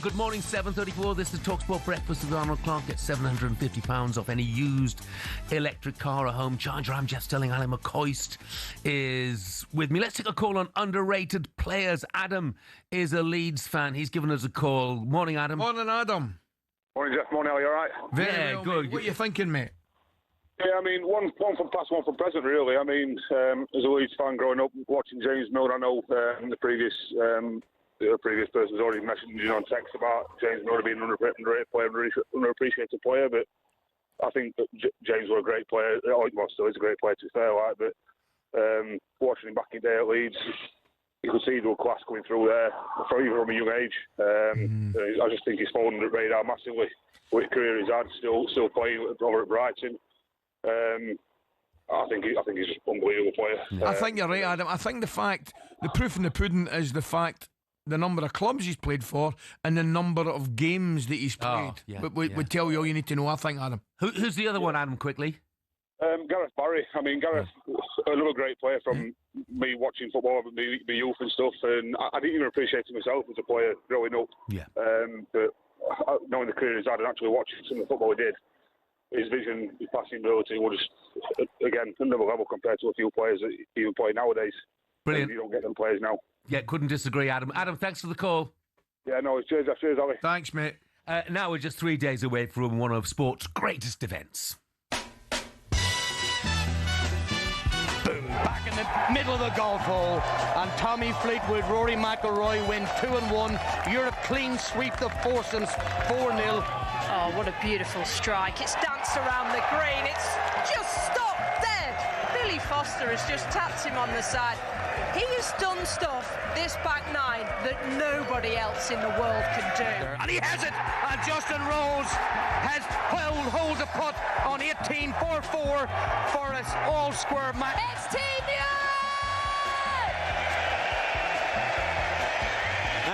Good morning, 7:34. This is talkSPORT Breakfast with Arnold Clark. Get £750 off any used electric car or home charger. I'm Jeff Stelling Ally McCoist is with me. Let's take a call on underrated players. Adam is a Leeds fan. He's given us a call. Morning, Adam. Morning, Adam. Morning, Jeff. Morning, Al. You all right? Very well, good. Mate. What are you thinking, mate? Yeah, I mean, one from past, one from present, really. I mean, as a Leeds fan growing up, watching James Milner, I know the previous person's already mentioned on text about James Milner being an underrated player, underappreciated player, but I think that James was a great player. Well, still is a great player, to be fair, like, but watching him back in the day at Leeds, you could see the class coming through there from a young age. I just think he's fallen under the radar massively. With the career he's had, still playing over at Brighton. I think he's just an unbelievable player. I think you're right, Adam. I think the proof in the pudding is the number of clubs he's played for and the number of games that he's played. Would tell you all you need to know, I think, Adam. Who's the other one, Adam, quickly? Gareth Barry. I mean, Gareth, another great player from me watching football, my youth and stuff, and I didn't even appreciate him myself as a player growing up. Yeah. But knowing the career he's had and actually watching some of the football he did, his vision, his passing ability was just, again, another level compared to a few players that even play nowadays. Brilliant. You don't get them players now. Yeah, couldn't disagree, Adam. Adam, thanks for the call. Yeah, no, cheers, Ali. Thanks, mate. Now we're just 3 days away from one of sport's greatest events. Boom, back in the middle of the golf hole, and Tommy Fleetwood, Rory McIlroy win 2-1. Europe clean sweep the foursomes 4-0. Oh, what a beautiful strike. It's danced around the green. It's just stopped dead. Billy Foster has just tapped him on the side. He has done stuff, this back nine, that nobody else in the world can do. And he has it. And Justin Rose has hold a putt on 18 for 4 for us all square match. It's Team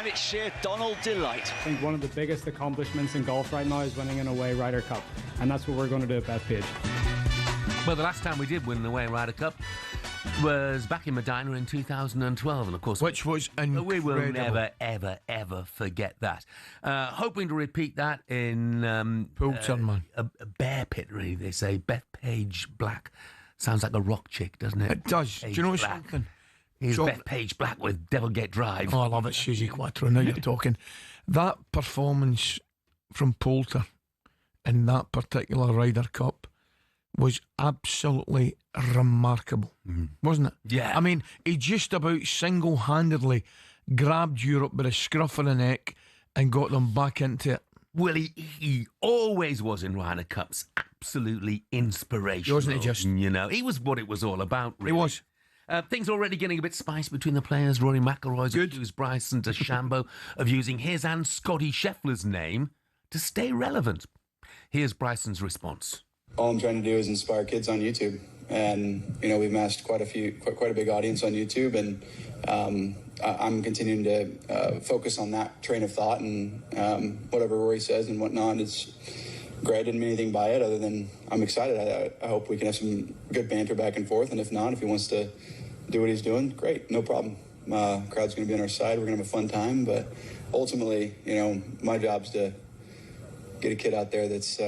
And it's sheer Donald delight. I think one of the biggest accomplishments in golf right now is winning an away Ryder Cup, and that's what we're going to do at Bethpage. Well, the last time we did win an away Ryder Cup was back in Medina in 2012, and of course, which was incredible. We will never, ever, ever forget that. Hoping to repeat that in Poulton, man. A bear pit, really. They say Bethpage Black sounds like a rock chick, doesn't it? It does. Page Do you know Black. something? Here's So- Bethpage Black with Devilgate Drive. Oh, I love it, Susie Quattro. Now you're talking. That performance from Poulter in that particular Ryder Cup was absolutely remarkable, wasn't it? Yeah. I mean, he just about single-handedly grabbed Europe by the scruff of the neck and got them back into it. Well, he always was in Ryder Cups. Absolutely inspirational. Wasn't he just? You know, he was what it was all about, really. He was. Things already getting a bit spicy between the players. Rory McIlroy's accused Bryson DeChambeau of using his and Scotty Scheffler's name to stay relevant. Here's Bryson's response. All I'm trying to do is inspire kids on YouTube, and we've amassed quite a big audience on YouTube, and I'm continuing to focus on that train of thought, and whatever Rory says and whatnot is great. I didn't mean anything by it other than I'm excited. I hope we can have some good banter back and forth, and if not, if he wants to do what he's doing, great, no problem. Crowd's going to be on our side. We're going to have a fun time, but ultimately, my job's to get a kid out there that's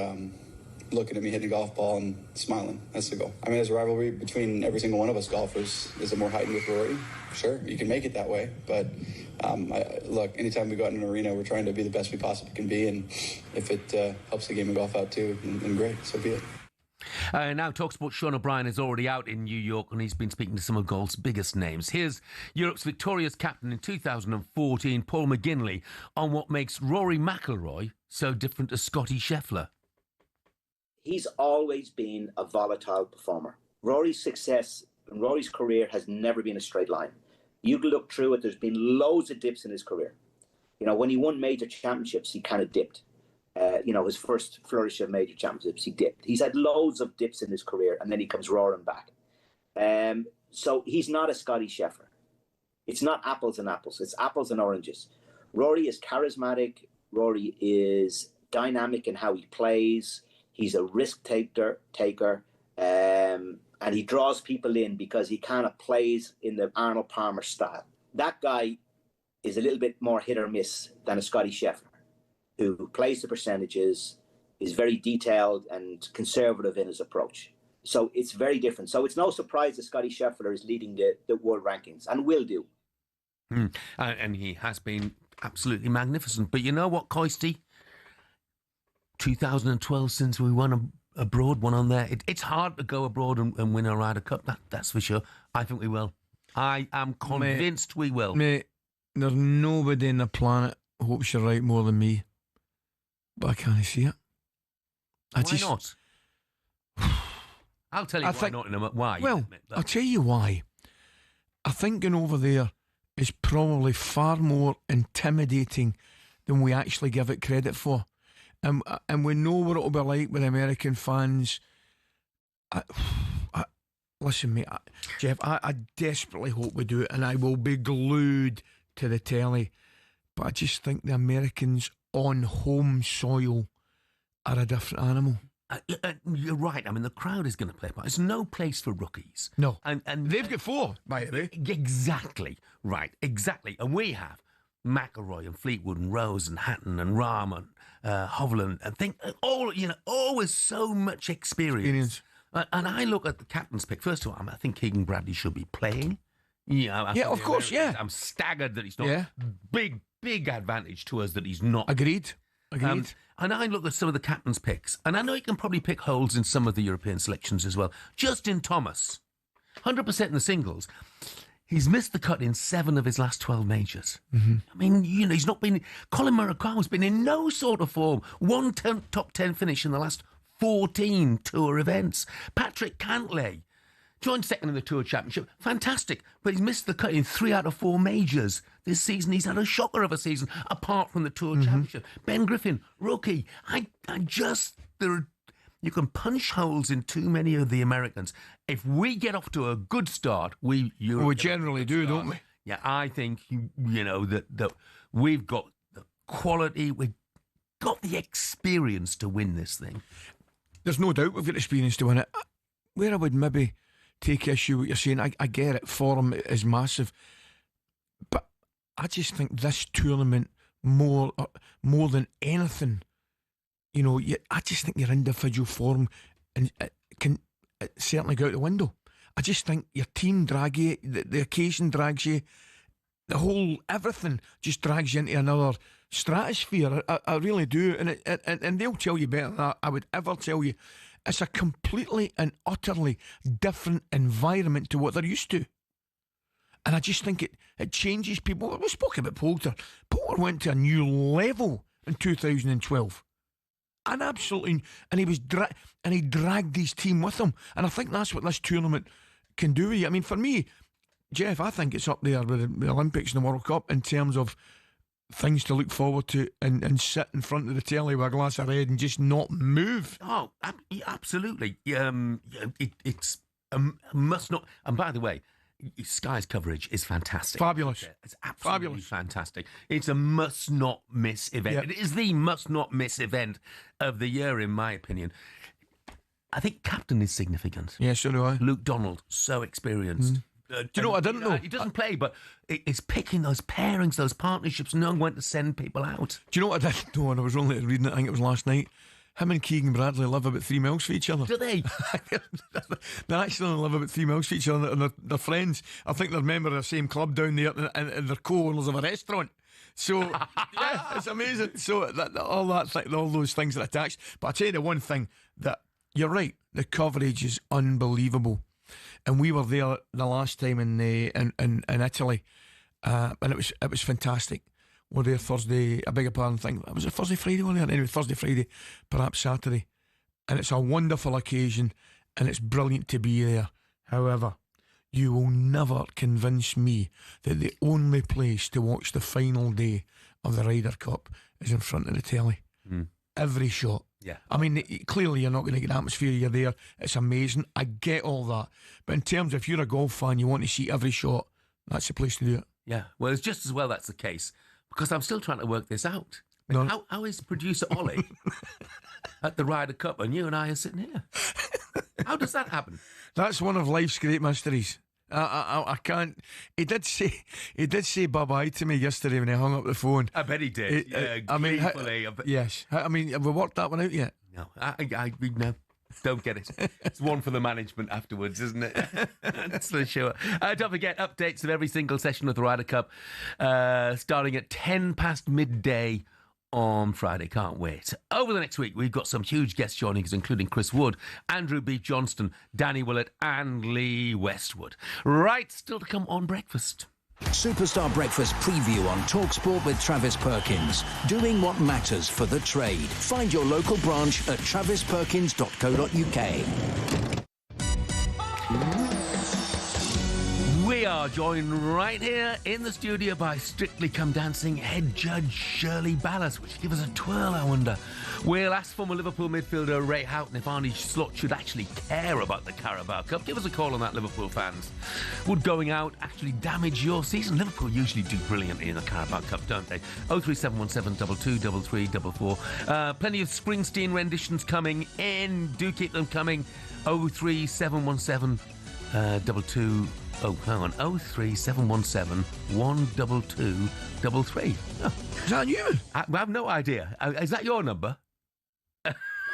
looking at me hitting a golf ball and smiling. That's the goal. I mean, there's a rivalry between every single one of us golfers. Is it more heightened with Rory? Sure, you can make it that way. But look, anytime we go out in an arena, we're trying to be the best we possibly can be. And if it helps the game of golf out too, then great, so be it. Now, talkSPORT's Sean O'Brien is already out in New York, and he's been speaking to some of golf's biggest names. Here's Europe's victorious captain in 2014, Paul McGinley, on what makes Rory McIlroy so different to Scotty Scheffler. He's always been a volatile performer. Rory's success and Rory's career has never been a straight line. You can look through it, there's been loads of dips in his career. When he won major championships, he kind of dipped. His first flourish of major championships, he dipped. He's had loads of dips in his career, and then he comes roaring back. So he's not a Scotty Scheffler. It's not apples and apples. It's apples and oranges. Rory is charismatic. Rory is dynamic in how he plays. He's a risk taker, and he draws people in because he kind of plays in the Arnold Palmer style. That guy is a little bit more hit or miss than a Scotty Scheffler, who plays the percentages, is very detailed and conservative in his approach. So it's very different. So it's no surprise that Scotty Scheffler is leading the world rankings and will do. And he has been absolutely magnificent. But you know what, Coisty? 2012, since we won abroad, one on there. It's hard to go abroad and win a Ryder Cup, that's for sure. I think we will. I am convinced we will. Mate, there's nobody on the planet who hopes you're right more than me. But I can't see it. Why not? I'll tell you why. Well, I'll tell you why. I think going over there is probably far more intimidating than we actually give it credit for. And we know what it'll be like with American fans. Listen, mate, Jeff, I desperately hope we do it, and I will be glued to the telly. But I just think the Americans on home soil are a different animal. You're right. I mean, the crowd is going to play a part. It's no place for rookies. No. And they've got 4, by the way. Exactly. Right. Exactly. And we have McIlroy and Fleetwood and Rose and Hatton and Rahm and Hovland and all with so much experience. And I look at the captain's pick. First of all, I think Keegan Bradley should be playing. Of course, yeah. I'm staggered that he's not. Yeah. Big advantage to us that he's not. Agreed. And I look at some of the captain's picks, and I know you can probably pick holes in some of the European selections as well. Justin Thomas, 100% in the singles. He's missed the cut in 7 of his last 12 majors. Mm-hmm. I mean, he's not been... Colin Morikawa's been in no sort of form. One top 10 finish in the last 14 tour events. Patrick Cantlay joined second in the Tour Championship. Fantastic. But he's missed the cut in 3 out of 4 majors this season. He's had a shocker of a season, apart from the Tour Championship. Ben Griffin, rookie. You can punch holes in too many of the Americans. If we get off to a good start, we generally do, don't we? Yeah, I think that We've got the quality. We've got the experience to win this thing. There's no doubt we've got experience to win it. Where I would maybe take issue with what you're saying, I get it, form is massive, but I just think this tournament more than anything, I just think your individual form can certainly go out the window. I just think your team drag you, the occasion drags you, the whole everything just drags you into another stratosphere. I really do, and they'll tell you better than I would ever tell you. It's a completely and utterly different environment to what they're used to. And I just think it changes people. We spoke about Poulter. Poulter went to a new level in 2012. And he dragged his team with him. And I think that's what this tournament can do with you. I mean, for me, Jeff, I think it's up there with the Olympics and the World Cup in terms of things to look forward to and sit in front of the telly with a glass of red and just not move. Oh, absolutely. It's must not. And by the way, Sky's coverage is fantastic. Fabulous. It's absolutely fantastic. It's a must-not-miss event. Yeah. It is the must-not-miss event of the year, in my opinion. I think captain is significant. Yeah, so do I. Luke Donald, so experienced. Do you know what I didn't know? He doesn't play, but it's picking those pairings, those partnerships, knowing when to send people out. Do you know what I didn't know? And I was only reading it, I think it was last night. Him and Keegan Bradley live about 3 miles from each other. Do they? They actually only live about 3 miles from each other, and they're friends. I think they're a member of the same club down there, and they're co-owners of a restaurant. So, yeah, it's amazing. So, all those things are attached. But I'll tell you the one thing, that you're right, the coverage is unbelievable. And we were there the last time in Italy, and it was fantastic. We're there Thursday, I beg your pardon, was it Thursday, Friday? Anyway, Thursday, Friday, perhaps Saturday. And it's a wonderful occasion, and it's brilliant to be there. However, you will never convince me that the only place to watch the final day of the Ryder Cup is in front of the telly. Every shot. Yeah. I mean, clearly you're not going to get the atmosphere, you're there, it's amazing, I get all that. But in terms of, if you're a golf fan, you want to see every shot, that's the place to do it. Yeah, well, it's just as well that's the case, because I'm still trying to work this out. How is producer Ollie at the Ryder Cup and you and I are sitting here? How does that happen? That's one of life's great mysteries. I can't. He did say bye-bye to me yesterday when he hung up the phone. I bet he did. Yes. I mean, have we worked that one out yet? No. No. Don't get it. It's one for the management afterwards, isn't it? That's for sure. Don't forget, updates of every single session of the Ryder Cup starting at 10 past midday on Friday. Can't wait. Over the next week, we've got some huge guests joining us, including Chris Wood, Andrew B. Johnston, Danny Willett and Lee Westwood. Right, still to come on Breakfast. Superstar Breakfast preview on talkSPORT with Travis Perkins. Doing what matters for the trade. Find your local branch at travisperkins.co.uk. We are joined right here in the studio by Strictly Come Dancing head judge Shirley Ballas, which give us a twirl, I wonder. We'll ask former Liverpool midfielder Ray Houghton if Arnie Slot should actually care about the Carabao Cup. Give us a call on that, Liverpool fans. Would going out actually damage your season? Liverpool usually do brilliantly in the Carabao Cup, don't they? 03717 223344. Plenty of Springsteen renditions coming in. Do keep them coming. 03717 22. Oh, hang on. 03717 12233. Oh, is that you? I have no idea. Is that your number?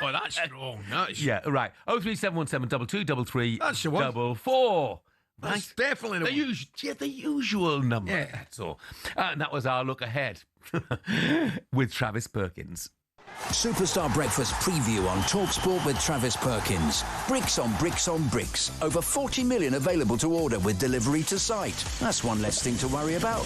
Oh, that's strong. Yeah, right. 03717 2233. That's the one. 44. That's definitely the usual number. Yeah. That's all. And that was our look ahead with Travis Perkins. Superstar Breakfast preview on talkSPORT with Travis Perkins. Bricks on bricks on bricks. Over 40 million available to order with delivery to site. That's one less thing to worry about.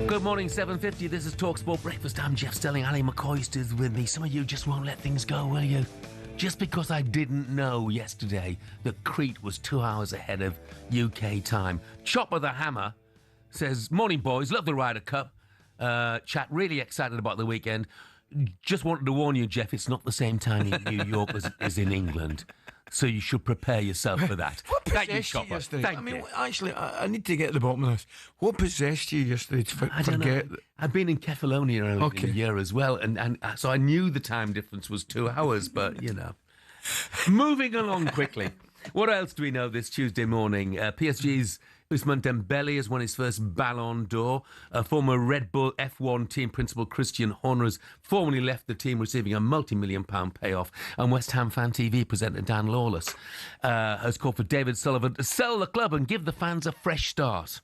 Good morning, 7:50. This is talkSPORT Breakfast. I'm Jeff Stelling Ally McCoist is with me. Some of you just won't let things go, will you? Just because I didn't know yesterday that Crete was 2 hours ahead of UK time. Chopper the Hammer says, morning, boys. Love the Ryder Cup. Chat, really excited about the weekend. Just wanted to warn you, Jeff, it's not the same time in New York as in England. So you should prepare yourself for that. What Thank you, possessed you Chopper. yesterday? Thank I mean, you. actually, I need to get to the bottom of this. What possessed you yesterday to I don't forget? know. I've been in Kefalonia earlier in the year as well, and so I knew the time difference was 2 hours, but, you know. Moving along quickly. What else do we know this Tuesday morning? PSG's Ousmane Dembele has won his first Ballon d'Or. Former Red Bull F1 team principal Christian Horner has formally left the team, receiving a multi-million-pound payoff. And West Ham Fan TV presenter Dan Lawless has called for David Sullivan to sell the club and give the fans a fresh start.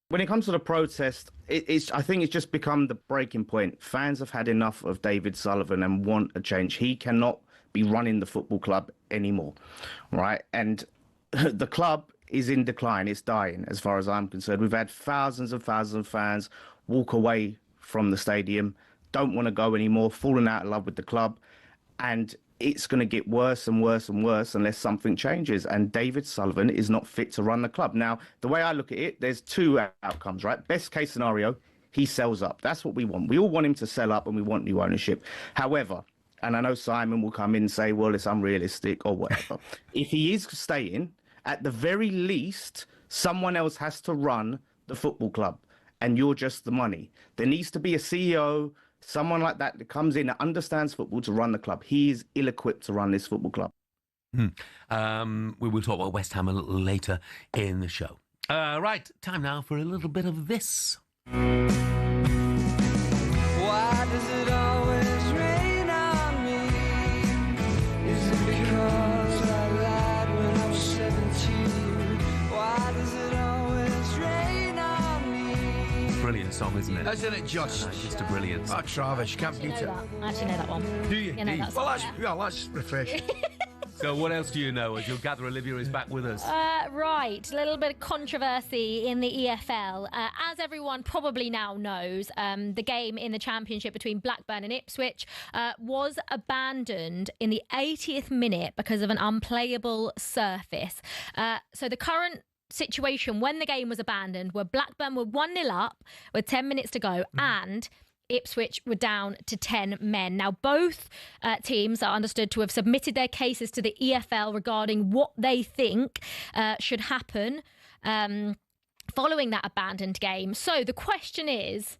When it comes to the protest, I think it's just become the breaking point. Fans have had enough of David Sullivan and want a change. He cannot be running the football club anymore, right? And the club is in decline. It's dying, as far as I'm concerned. We've had thousands and thousands of fans walk away from the stadium, don't want to go anymore, falling out of love with the club, and it's going to get worse and worse and worse unless something changes. And David Sullivan is not fit to run the club. Now, the way I look at it, there's two outcomes, right? Best case scenario, he sells up. That's what we want. We all want him to sell up and we want new ownership. However, and I know Simon will come in and say, well, it's unrealistic or whatever. If he is staying, at the very least, someone else has to run the football club and you're just the money. There needs to be a CEO, someone like that comes in and understands football to run the club. He is ill-equipped to run this football club. We will talk about West Ham a little later in the show. Right, time now for a little bit of this. Why does it always rain on me? Is it because I lied when I was 17? Why does it always rain on me? Brilliant song, isn't it? Isn't it just? Just a brilliant song. Oh, Travis, you can't beat it. I actually know that one. Do you? You know that Well, song, that's refreshing. So what else do you know? As you'll gather, Olivia is back with us. Right, a little bit of controversy in the EFL. As everyone probably now knows, the game in the Championship between Blackburn and Ipswich was abandoned in the 80th minute because of an unplayable surface. So the current situation when the game was abandoned were Blackburn were 1-0 up with 10 minutes to go and Ipswich were down to 10 men. Now, both teams are understood to have submitted their cases to the EFL regarding what they think should happen following that abandoned game. So the question is,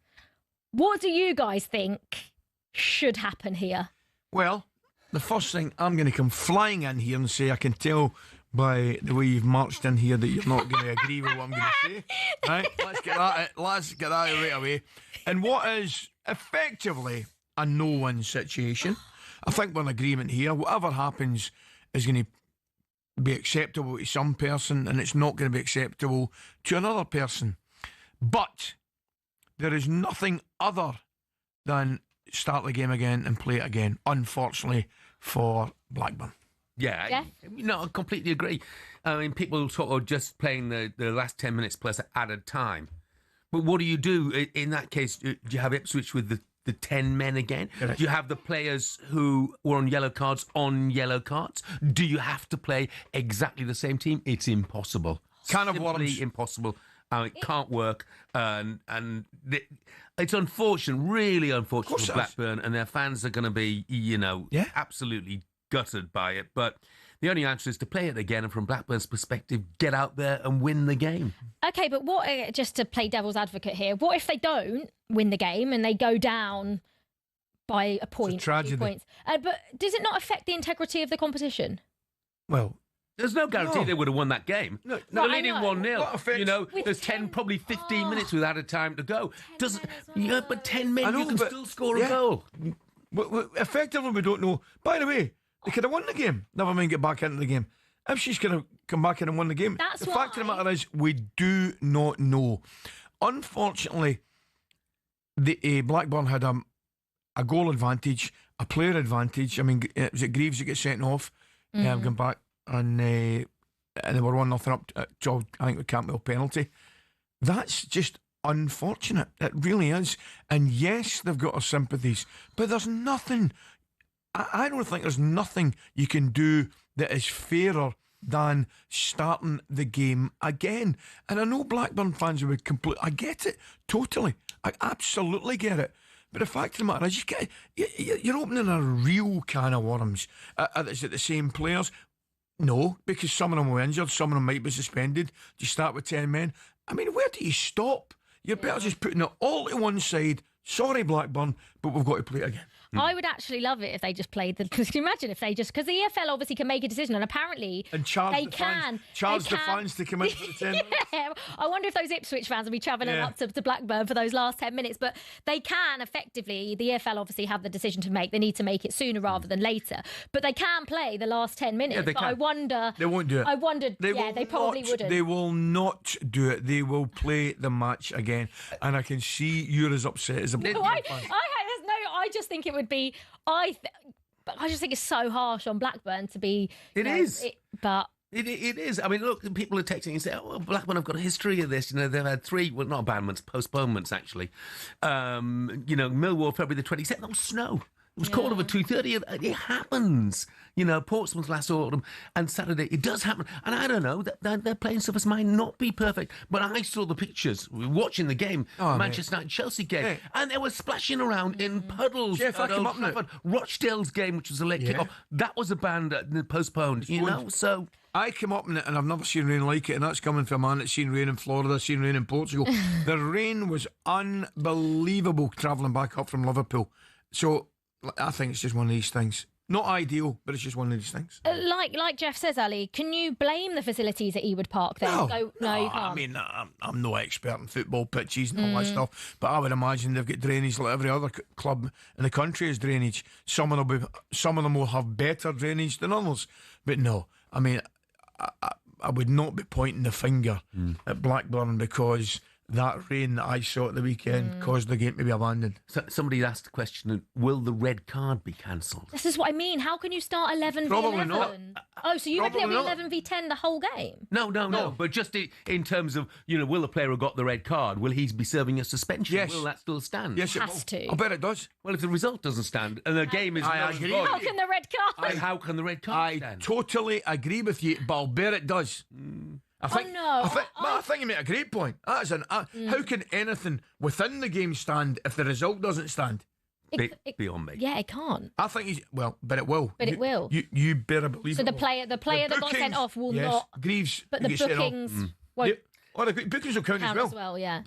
what do you guys think should happen here? Well, the first thing, I'm going to come flying in here and say I can tell by the way you've marched in here that you're not going to agree with what I'm going to say. Right? Let's get that right away. And what is effectively a no-win situation. I think we're in agreement here. Whatever happens is going to be acceptable to some person and it's not going to be acceptable to another person. But there is nothing other than start the game again and play it again, unfortunately, for Blackburn. Yeah, no, I completely agree. I mean, people sort of just playing the last 10 minutes plus added time. But what do you do in that case? Do you have Ipswich with the 10 men again? Correct. Do you have the players who were on yellow cards? Do you have to play exactly the same team? It's impossible. Simply impossible. It can't work. And it's unfortunate, really unfortunate for Blackburn, and their fans are going to be, absolutely gutted by it. But the only answer is to play it again, and from Blackburn's perspective, get out there and win the game. Okay, but what? Just to play devil's advocate here, what if they don't win the game and they go down by a point, it's a tragedy. 2 points? But does it not affect the integrity of the competition? Well, There's no guarantee they would have won that game. No, They're leading 1-0. What offence? You know, With there's 10 probably 15 minutes without a time to go. Doesn't? well. But 10 men, I know, you can but- still score yeah. a goal. Effectively, we don't know. By the way, they could have won the game. Never mind get back into the game. If she's going to come back in and win the game, That's the fact of the why- matter is we do not know. Unfortunately, the Blackburn had a goal advantage, a player advantage. I mean, was it Greaves that got sent off? Going back and they were 1-0 up to, I think, the Campbell penalty. That's just unfortunate. It really is. And yes, they've got our sympathies, but there's nothing. I don't think there's nothing you can do that is fairer than starting the game again. And I know Blackburn fans would I get it totally. I absolutely get it. But the fact of the matter is, you're opening a real can of worms. Is it the same players? No, because some of them were injured, some of them might be suspended. Do you start with 10 men? I mean, where do you stop? You're better just putting it all to one side. Sorry, Blackburn, but we've got to play it again. I would actually love it if they just played because can you imagine if they just because the EFL obviously can make a decision and apparently they can charge the fans to come in for the 10 minutes. Yeah, I wonder if those Ipswich fans will be travelling up to Blackburn for those last 10 minutes, but they can effectively, the EFL obviously have the decision to make. They need to make it sooner rather than later, but they can play the last 10 minutes. Yeah, they but can. I wonder they won't do it. I wondered they probably wouldn't. They will not do it. They will play the match again, and I can see you're as upset as a Blackburn fan. I just think it would be. I just think it's so harsh on Blackburn to be. It is. But It is. I mean, look, people are texting and say, "Oh, well, Blackburn have got a history of this. You know, they've had 3, well, not abandonments, postponements actually. Millwall, February the 22nd. That was snow. It was called over 2:30. It happens. You know, Portsmouth last autumn and Saturday. It does happen. And I don't know, their playing surface might not be perfect. But I saw the pictures. We were watching the game, Manchester United-Chelsea game, and they were splashing around in puddles. Jeff, at Old Trafford. Rochdale's game, which was a late kickoff, that was postponed, you know, so... I came up in it and I've never seen rain like it, and that's coming from a man that's seen rain in Florida, seen rain in Portugal. The rain was unbelievable travelling back up from Liverpool. So I think it's just one of these things. Not ideal, but it's just one of these things. Like Jeff says, Ali, can you blame the facilities at Ewood Park then? No, you can't. I mean, I'm no expert in football pitches and all that stuff, but I would imagine they've got drainage like every other club in the country has drainage. Some of them will have better drainage than others, but no, I mean, I would not be pointing the finger at Blackburn because that rain that I saw at the weekend caused the game to be abandoned. So somebody asked the question, will the red card be cancelled? This is what I mean. How can you start 11 Probably v 11? not. Oh, so you reckon it'll be Probably 11 v 10 the whole game? No. But just in terms of, will the player who got the red card, will he be serving a suspension? Yes. Will that still stand? Yes, it has to. I bet it does. Well, if the result doesn't stand and the game is... How can the red card? How can the red card stand? I totally agree with you, but I'll bet it does. I think you make a great point. How can anything within the game stand if the result doesn't stand? Beyond me. Yeah, it can't. I think but it will. But it will. You better believe So it. the player that got sent off will not. Greaves. But the bookings won't. The bookings will count as well. Yeah.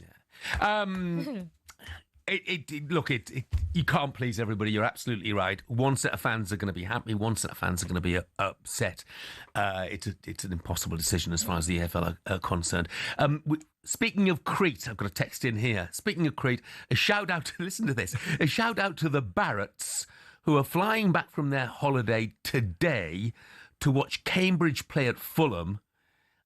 You can't please everybody. You're absolutely right. One set of fans are going to be happy. One set of fans are going to be upset. It's an impossible decision as far as the EFL are concerned. Speaking of Crete, I've got a text in here. Speaking of Crete, a shout out. Listen to this. A shout out to the Barretts who are flying back from their holiday today to watch Cambridge play at Fulham.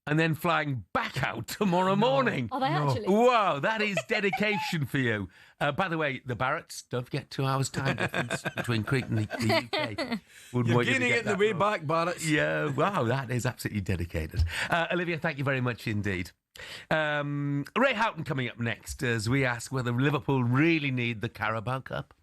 And then flying back out tomorrow morning. Are they actually? Wow, that is dedication for you. By the way, the Barretts, don't forget 2 hours time difference between Crete and the UK. You're getting it the way back, Barretts. Yeah, wow, that is absolutely dedicated. Olivia, thank you very much indeed. Ray Houghton coming up next as we ask whether Liverpool really need the Carabao Cup.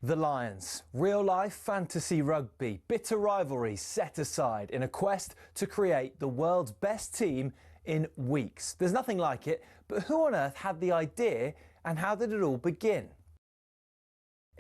The Lions. Real-life fantasy rugby. Bitter rivalries set aside in a quest to create the world's best team in weeks. There's nothing like it, but who on earth had the idea and how did it all begin?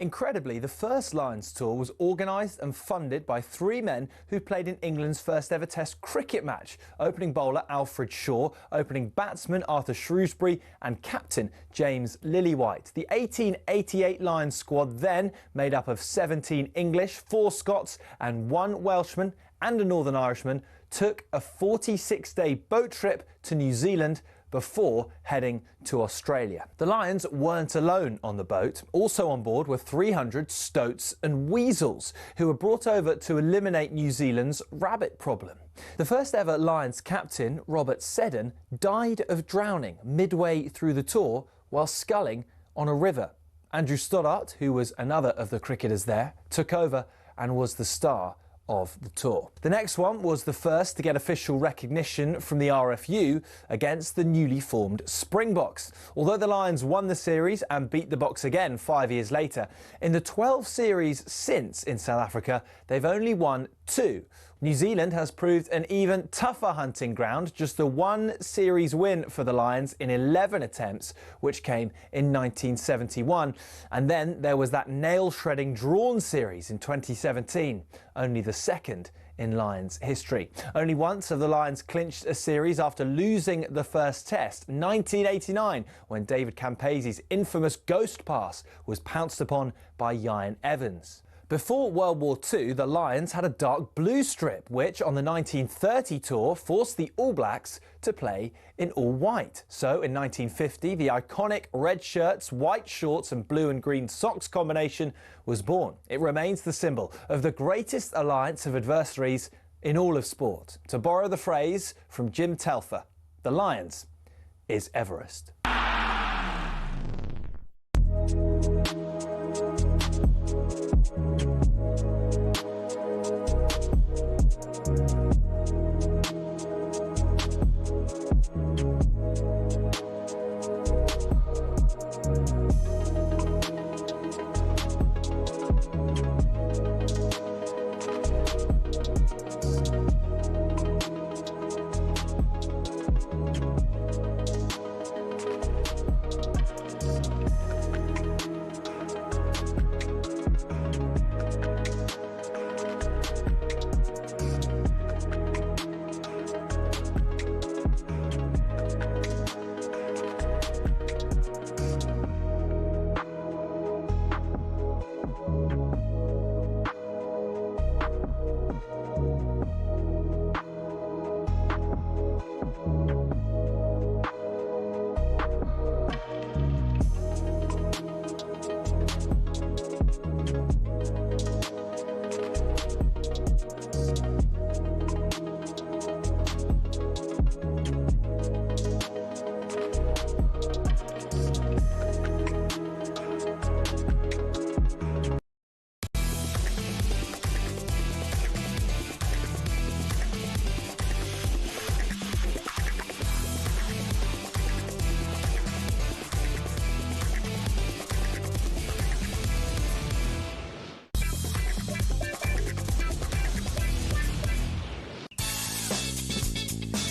Incredibly, the first Lions tour was organised and funded by three men who played in England's first ever Test cricket match: opening bowler Alfred Shaw, opening batsman Arthur Shrewsbury and captain James Lillywhite. The 1888 Lions squad, then made up of 17 English, 4 Scots and 1 Welshman and a Northern Irishman, took a 46-day boat trip to New Zealand before heading to Australia. The Lions weren't alone on the boat. Also on board were 300 stoats and weasels who were brought over to eliminate New Zealand's rabbit problem. The first ever Lions captain, Robert Seddon, died of drowning midway through the tour while sculling on a river. Andrew Stoddart, who was another of the cricketers there, took over and was the star of the tour. The next one was the first to get official recognition from the RFU against the newly formed Springboks. Although the Lions won the series and beat the Boks again 5 years later, in the 12 series since in South Africa, they've only won 2. New Zealand has proved an even tougher hunting ground, just the 1 series win for the Lions in 11 attempts, which came in 1971. And then there was that nail-shredding drawn series in 2017, only the second in Lions history. Only once have the Lions clinched a series after losing the first test, 1989, when David Campese's infamous ghost pass was pounced upon by Ian Evans. Before World War II, the Lions had a dark blue strip, which on the 1930 tour forced the All Blacks to play in all white. So in 1950, the iconic red shirts, white shorts and blue and green socks combination was born. It remains the symbol of the greatest alliance of adversaries in all of sport. To borrow the phrase from Jim Telfer, the Lions is Everest.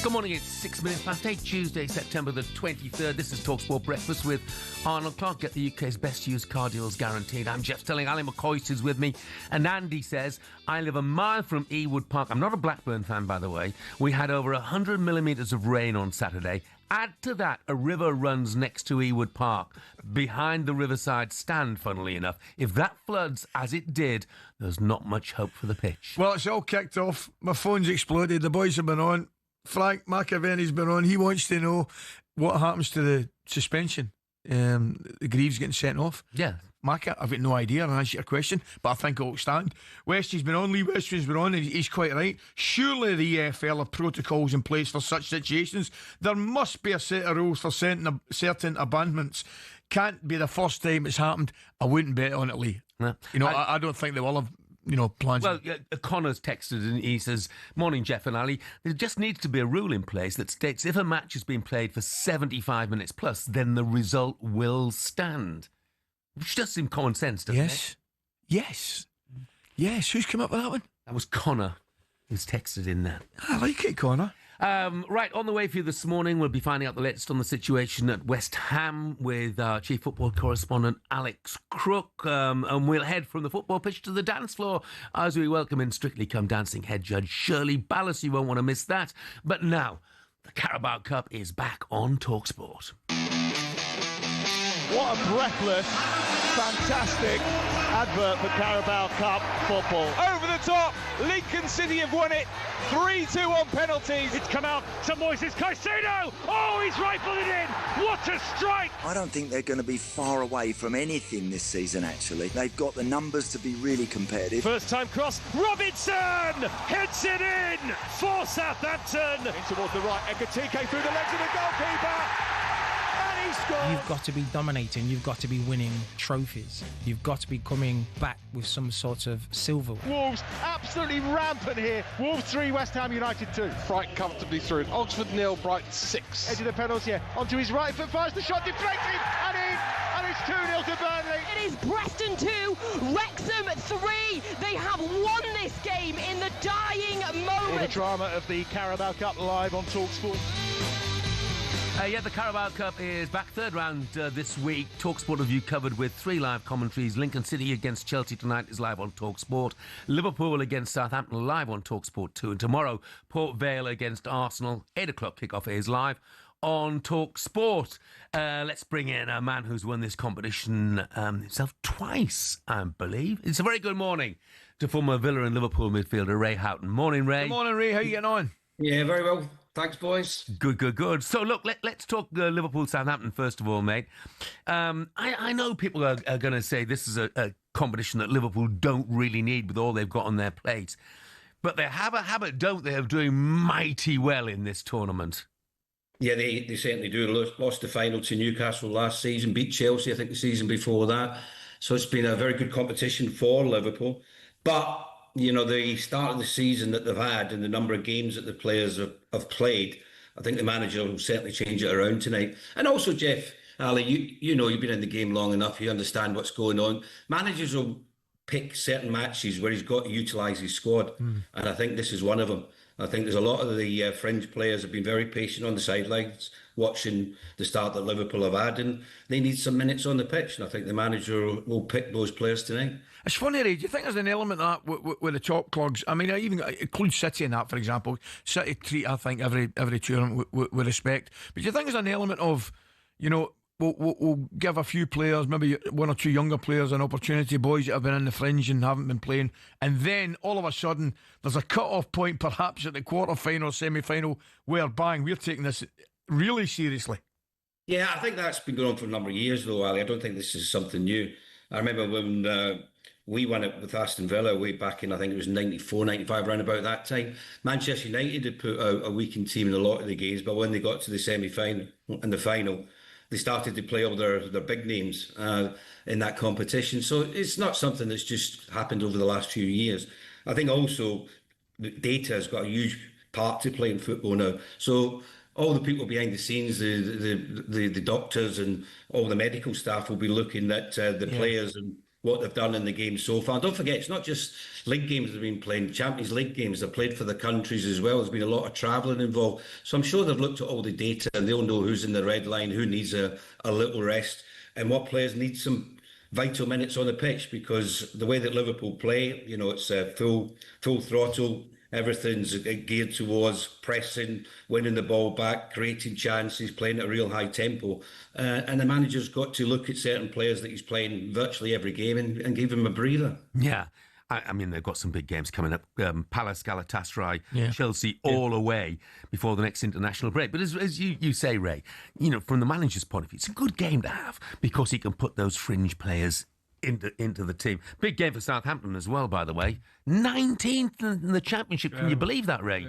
Good morning, it's 6 minutes past 8, Tuesday, September the 23rd. This is talkSPORT Breakfast with Arnold Clark. Get the UK's best used car deals guaranteed. I'm Jeff Stelling Ally McCoist is with me. And Andy says, I live a mile from Ewood Park. I'm not a Blackburn fan, by the way. We had over 100 millimetres of rain on Saturday. Add to that, a river runs next to Ewood Park, behind the Riverside stand, funnily enough. If that floods, as it did, there's not much hope for the pitch. Well, it's all kicked off. My phone's exploded. The boys have been on. Frank McAvenny's been on. He wants to know what happens to the suspension. The Greaves getting sent off. Yeah. Macca, I've got no idea and answer your question, but I think it'll stand. Westie's been on, Lee Westie's been on, and he's quite right. Surely the EFL have protocols in place for such situations. There must be a set of rules for certain abandonments. Can't be the first time it's happened. I wouldn't bet on it, Lee. No. You know, I don't think they will have, plans. Well, Connor's texted and he says, morning, Jeff and Ali. There just needs to be a rule in place that states if a match has been played for 75 minutes plus, then the result will stand. Which does seem common sense, doesn't it? Yes. Who's come up with that one? That was Connor who's texted in that. I like it, Connor. Right, on the way for you this morning, we'll be finding out the latest on the situation at West Ham with our chief football correspondent Alex Crook, and we'll head from the football pitch to the dance floor as we welcome in Strictly Come Dancing head judge Shirley Ballas. You won't want to miss that. But now, the Carabao Cup is back on talkSPORT. What a breathless, fantastic advert for Carabao Cup football. Over the top, Lincoln City have won it 3-2 on penalties. It's come out to Moises Caicedo. Oh, he's rifled it in. What a strike. I don't think they're going to be far away from anything this season, actually. They've got the numbers to be really competitive. First time cross, Robinson heads it in for Southampton. In towards the right, Ekatike through the legs of the goalkeeper. You've got to be dominating, you've got to be winning trophies, you've got to be coming back with some sort of silverware. Wolves absolutely rampant here. Wolves 3, West Ham United 2. Brighton comfortably through. Oxford 0, Brighton 6. Edge of the penalty here, onto his right foot, fires the shot, deflected, and in, and it's 2-0 to Burnley. It is Preston 2, Wrexham 3. They have won this game in the dying moment. All the drama of the Carabao Cup live on talkSPORT. The Carabao Cup is back, third round this week. talkSPORT have you covered with 3 live commentaries. Lincoln City against Chelsea tonight is live on talkSPORT. Liverpool against Southampton live on talkSPORT 2. And tomorrow, Port Vale against Arsenal, 8 o'clock kickoff is live on talkSPORT. Let's bring in a man who's won this competition himself twice, I believe. It's a very good morning to former Villa and Liverpool midfielder Ray Houghton. Morning, Ray. Good morning, Ray. How you getting on? Yeah, very well. Thanks, boys. Good. So, look, let's talk Liverpool-Southampton first of all, mate. I know people are going to say this is a competition that Liverpool don't really need with all they've got on their plate. But they have a habit, don't they, of doing mighty well in this tournament. Yeah, they certainly do. Lost the final to Newcastle last season, beat Chelsea, I think, the season before that. So it's been a very good competition for Liverpool. But the start of the season that they've had and the number of games that the players have played, I think the manager will certainly change it around tonight. And also, Jeff, Ali, you've been in the game long enough, you understand what's going on. Managers will pick certain matches where he's got to utilise his squad, and I think this is one of them. I think there's a lot of the fringe players have been very patient on the sidelines, watching the start that Liverpool have had, and they need some minutes on the pitch, and I think the manager will pick those players tonight. It's funny, Ray, do you think there's an element of that with the top clubs? I mean, I even include City in that, for example. City treat, I think, every tournament with respect. But do you think there's an element of, we'll give a few players, maybe 1 or 2 younger players, an opportunity, boys that have been in the fringe and haven't been playing, and then all of a sudden there's a cut-off point perhaps at the quarter-final, semi-final, where, bang, we're taking this really seriously? Yeah, I think that's been going on for a number of years, though, Ali. I don't think this is something new. I remember when we won it with Aston Villa way back in, I think it was 94, 95, around about that time. Manchester United had put out a weakened team in a lot of the games, but when they got to the semi-final and the final, they started to play all their big names in that competition. So it's not something that's just happened over the last few years. I think also the data has got a huge part to play in football now. So all the people behind the scenes, the doctors and all the medical staff will be looking at the players and what they've done in the game so far. Don't forget, it's not just league games they've been playing, Champions League games. They've played for the countries as well. There's been a lot of travelling involved. So I'm sure they've looked at all the data and they'll know who's in the red line, who needs a little rest, and what players need some vital minutes on the pitch, because the way that Liverpool play, you know, it's full throttle. Everything's geared towards pressing, winning the ball back, creating chances, playing at a real high tempo. And the manager's got to look at certain players that he's playing virtually every game and give him a breather. Yeah. I mean, they've got some big games coming up. Palace, Galatasaray, Yeah. Chelsea, all away before the next international break. But as you say, Ray, you know, from the manager's point of view, it's a good game to have because he can put those fringe players into the team. Big game for Southampton as well, by the way. 19th in the Championship. Can you believe that, Ray?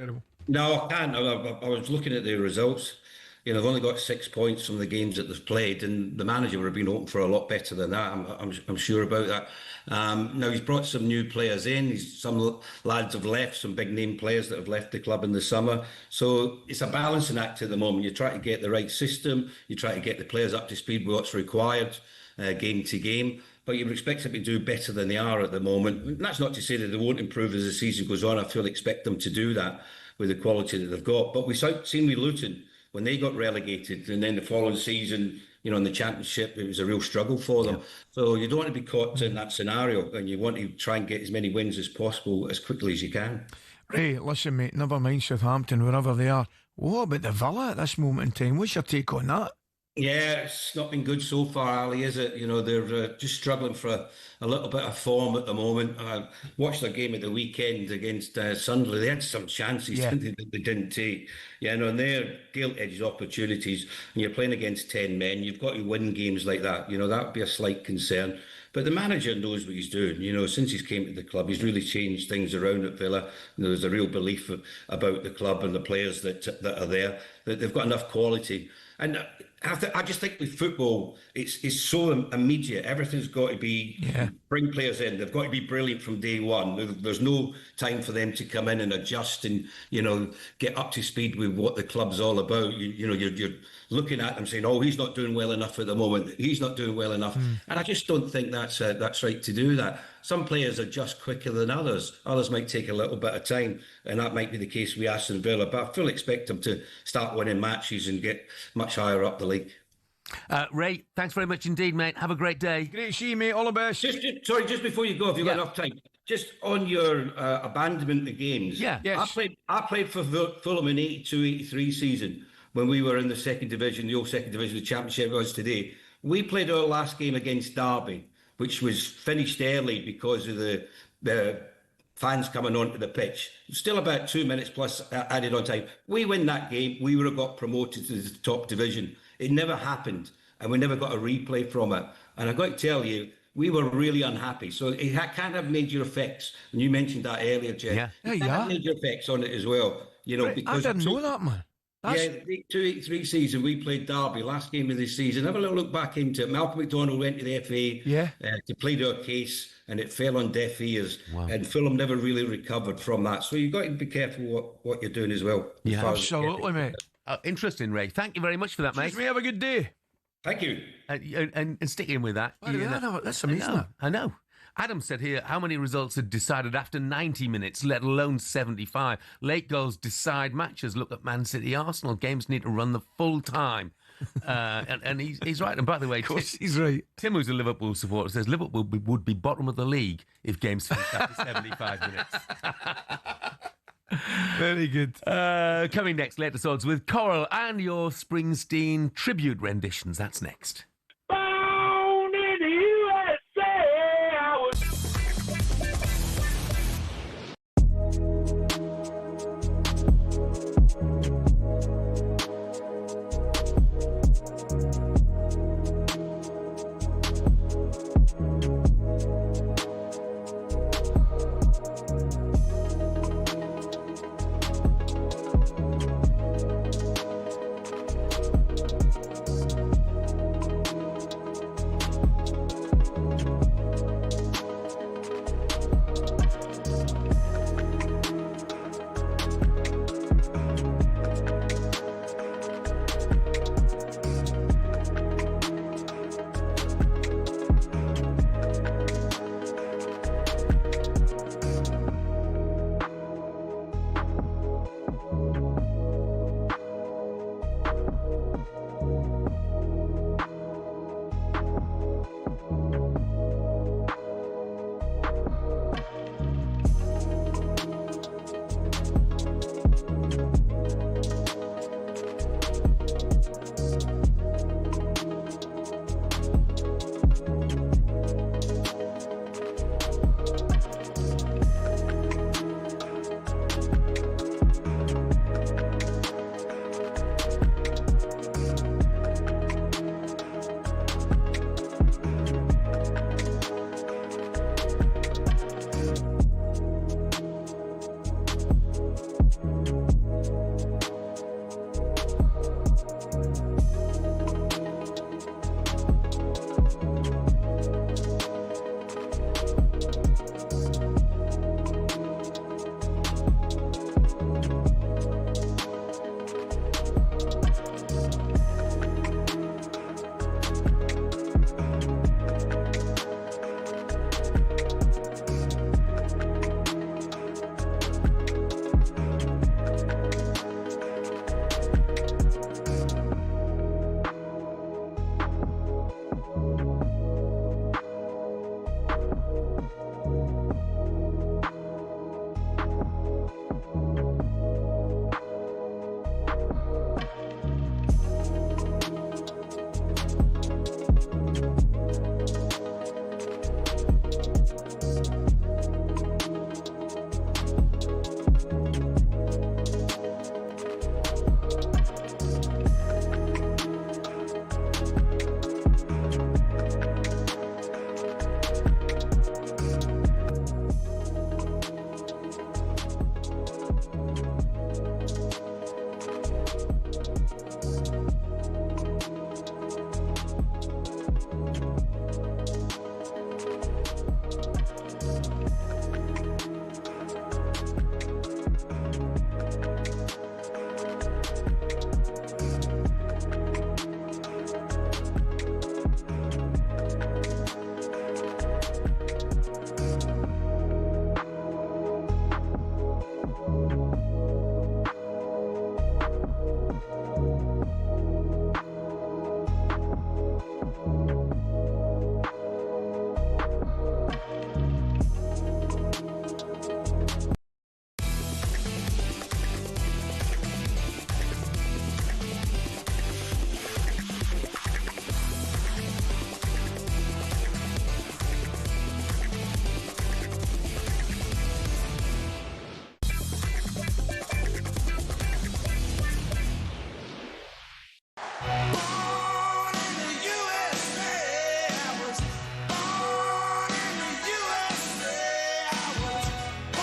No, I can't. I was looking at the results. You know, they've only got 6 points from the games that they've played, and the manager would have been hoping for a lot better than that. I'm sure about that. Now, he's brought some new players in. Some lads have left, some big-name players that have left the club in the summer. So it's a balancing act at the moment. You try to get the right system. You try to get the players up to speed with what's required game to game. But you would expect them to do better than they are at the moment. And that's not to say that they won't improve as the season goes on. I fully expect them to do that with the quality that they've got. But we've seen with Luton, when they got relegated, and then the following season, you know, in the Championship, it was a real struggle for them. Yeah. So you don't want to be caught in that scenario, and you want to try and get as many wins as possible as quickly as you can. Ray, listen, mate, never mind Southampton, wherever they are. What about the Villa at this moment in time? What's your take on that? Yeah, it's not been good so far, Ali, is it? You know, they're just struggling for a little bit of form at the moment. I watched their game at the weekend against Sunderland. They had some chances that they didn't take. Yeah, no, and they're gilt-edged opportunities. And you're playing against 10 men. You've got to win games like that. You know, that would be a slight concern. But the manager knows what he's doing. You know, since he's came to the club, he's really changed things around at Villa. There's a real belief about the club and the players that are there, that they've got enough quality. And I just think with football, it's so immediate. Everything's got to be bring players in. They've got to be brilliant from day one. There's no time for them to come in and adjust and, you know, get up to speed with what the club's all about. You know, you're looking at them saying, "Oh, he's not doing well enough at the moment. He's not doing well enough." And I just don't think that's right to do that. Some players are just quicker than others. Others might take a little bit of time, and that might be the case with Aston Villa. But I fully expect them to start winning matches and get much higher up the league. Ray, thanks very much indeed, mate. Have a great day. Great to see you, mate. All the best. Just before you go, if you've got enough time, just on your abandonment of games. Yeah. Yes. I played for Fulham in 82-83 season when we were in the second division, the old second division, the Championship was today. We played our last game against Derby, which was finished early because of the fans coming onto the pitch. Still about 2 minutes plus added on time. We win that game, we would have got promoted to the top division. It never happened, and we never got a replay from it. And I've got to tell you, we were really unhappy. So it can't have major effects. And you mentioned that earlier, Jeff. Yeah. It can have major effects on it as well. You know, Right, because I didn't know that, man. the 2-83 season, we played Derby, last game of the season. Have a little look back into it. Malcolm McDonald went to the FA to plead our case, and it fell on deaf ears. Wow. And Fulham never really recovered from that. So you've got to be careful what you're doing as well. Yeah, absolutely, mate. Interesting, Ray. Thank you very much for that, mate. Have a good day. Thank you. And sticking with that. That's amazing. I know. Adam said here how many results are decided after 90 minutes, let alone 75. Late goals decide matches. Look at Man City, Arsenal. Games need to run the full time. And he's right. And by the way, of course, he's right. Tim, who's a Liverpool supporter, says Liverpool would be bottom of the league if games finished after 75 minutes. Very good. Coming next, latest odds with Coral and your Springsteen tribute renditions. That's next. Born in the USA, I was...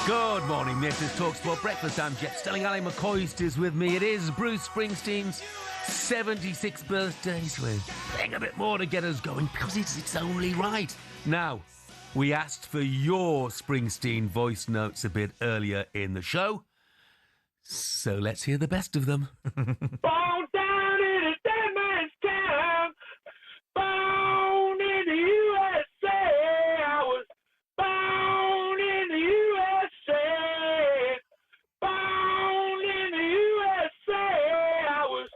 Good morning, this is talkSPORT Breakfast. I'm Jeff Stelling Ally McCoist is with me. It is Bruce Springsteen's 76th birthday, so we're playing a bit more to get us going because it's only right. Now, we asked for your Springsteen voice notes a bit earlier in the show, so let's hear the best of them. Born down in a dead man's town, born in the USA. I was born in the USA, born in the USA. I was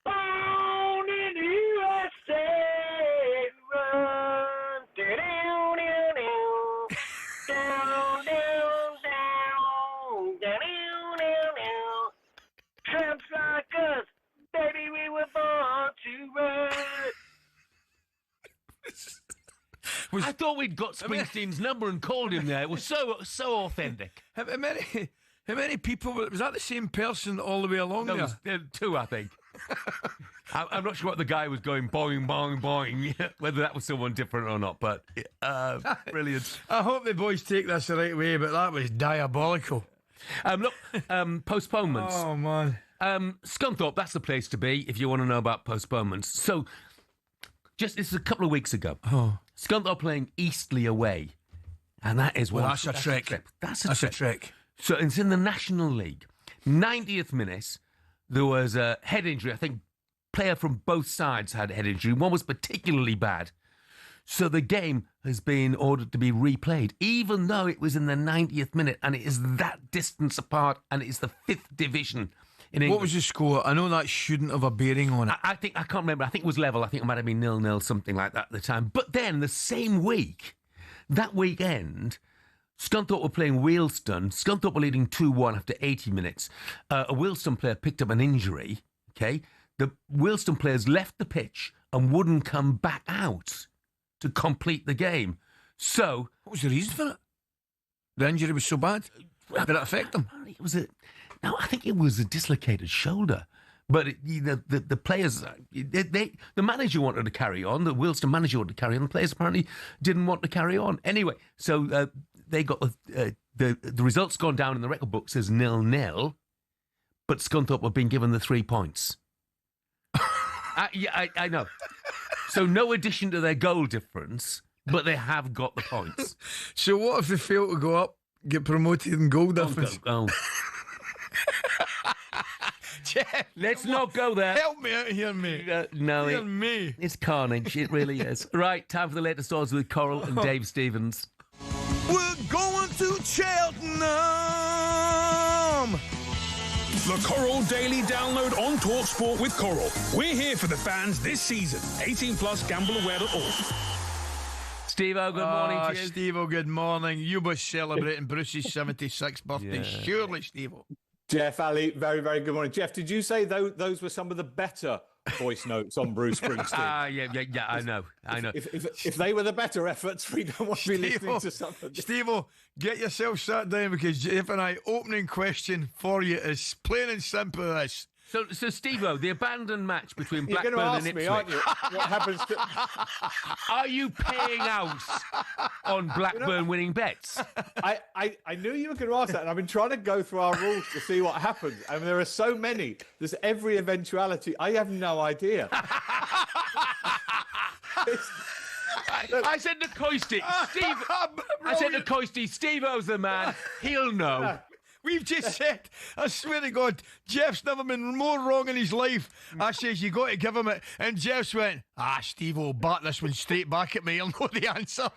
born in the USA. Run, down, down, down, down, down, down, down. Tramps like us, baby, we were born to run. I thought we'd got Springsteen's number and called him there. It was so authentic. How many people, was that the same person all the way along No, there? there were two, I think. I'm not sure what the guy was going boing, boing, boing, whether that was someone different or not, but brilliant. I hope the boys take this the right way, but that was diabolical. Look, postponements. Oh, man. Scunthorpe, that's the place to be if you want to know about postponements. So, this is a couple of weeks ago. Oh. Scunthorpe playing Eastleigh away. And that is one. That's a trick. That's a trick. So, it's in the National League. 90th minute, there was a head injury. I think player from both sides had a head injury. One was particularly bad. So the game has been ordered to be replayed, even though it was in the 90th minute, and it is that distance apart, and it is the 5th division in England. What was the score? I know that shouldn't have a bearing on it. I think, I can't remember. I think it was level. I think it might have been 0-0, something like that at the time. But then the same week, that weekend, Scunthorpe were playing Wealdstone. Scunthorpe were leading 2-1 after 80 minutes. A Wealdstone player picked up an injury. Okay, the Wealdstone players left the pitch and wouldn't come back out to complete the game. So, what was the reason for it? The injury was so bad. Did it affect them? I think it was a dislocated shoulder. But the players, the manager wanted to carry on. The Wealdstone manager wanted to carry on. The players apparently didn't want to carry on. Anyway, so they got the results gone down in the record book says 0-0, but Scunthorpe have been given the 3 points. I know. So no addition to their goal difference, but they have got the points. So what if they fail to go up, get promoted in goal difference? Jeff, let's not go there. Help me out here, mate. No, me. It's carnage. It really is. Right, time for the latest odds with Coral and Dave Stevens. We're going to Cheltenham. The Coral Daily Download on talkSPORT with Coral. We're here for the fans this season. 18 plus, gambleaware.org. Steve-O, good morning to you. Steve-O, good morning. You were celebrating Bruce's 76th birthday, surely, Steve-O. Jeff, Ali, very, very good morning. Jeff, did you say those were some of the better voice notes on Bruce Springsteen? Yeah, I know. If they were the better efforts, we don't want to be listening to something. Steve-O, get yourself sat down because Jeff and I, opening question for you is plain and simple as... So Steve-O, the abandoned match between Blackburn and Ipswich. You're going to ask me, aren't you? What happens to... Are you paying out on Blackburn winning bets? I knew you were going to ask that, and I've been trying to go through our rules to see what happens. I mean, there are so many. There's every eventuality. I have no idea. I said to Coisty, Steve-O's the man. He'll know. We've just said, I swear to God, Jeff's never been more wrong in his life. I says, you got to give him it. And Jeff's went, Steve will bat this one straight back at me. He'll know the answer.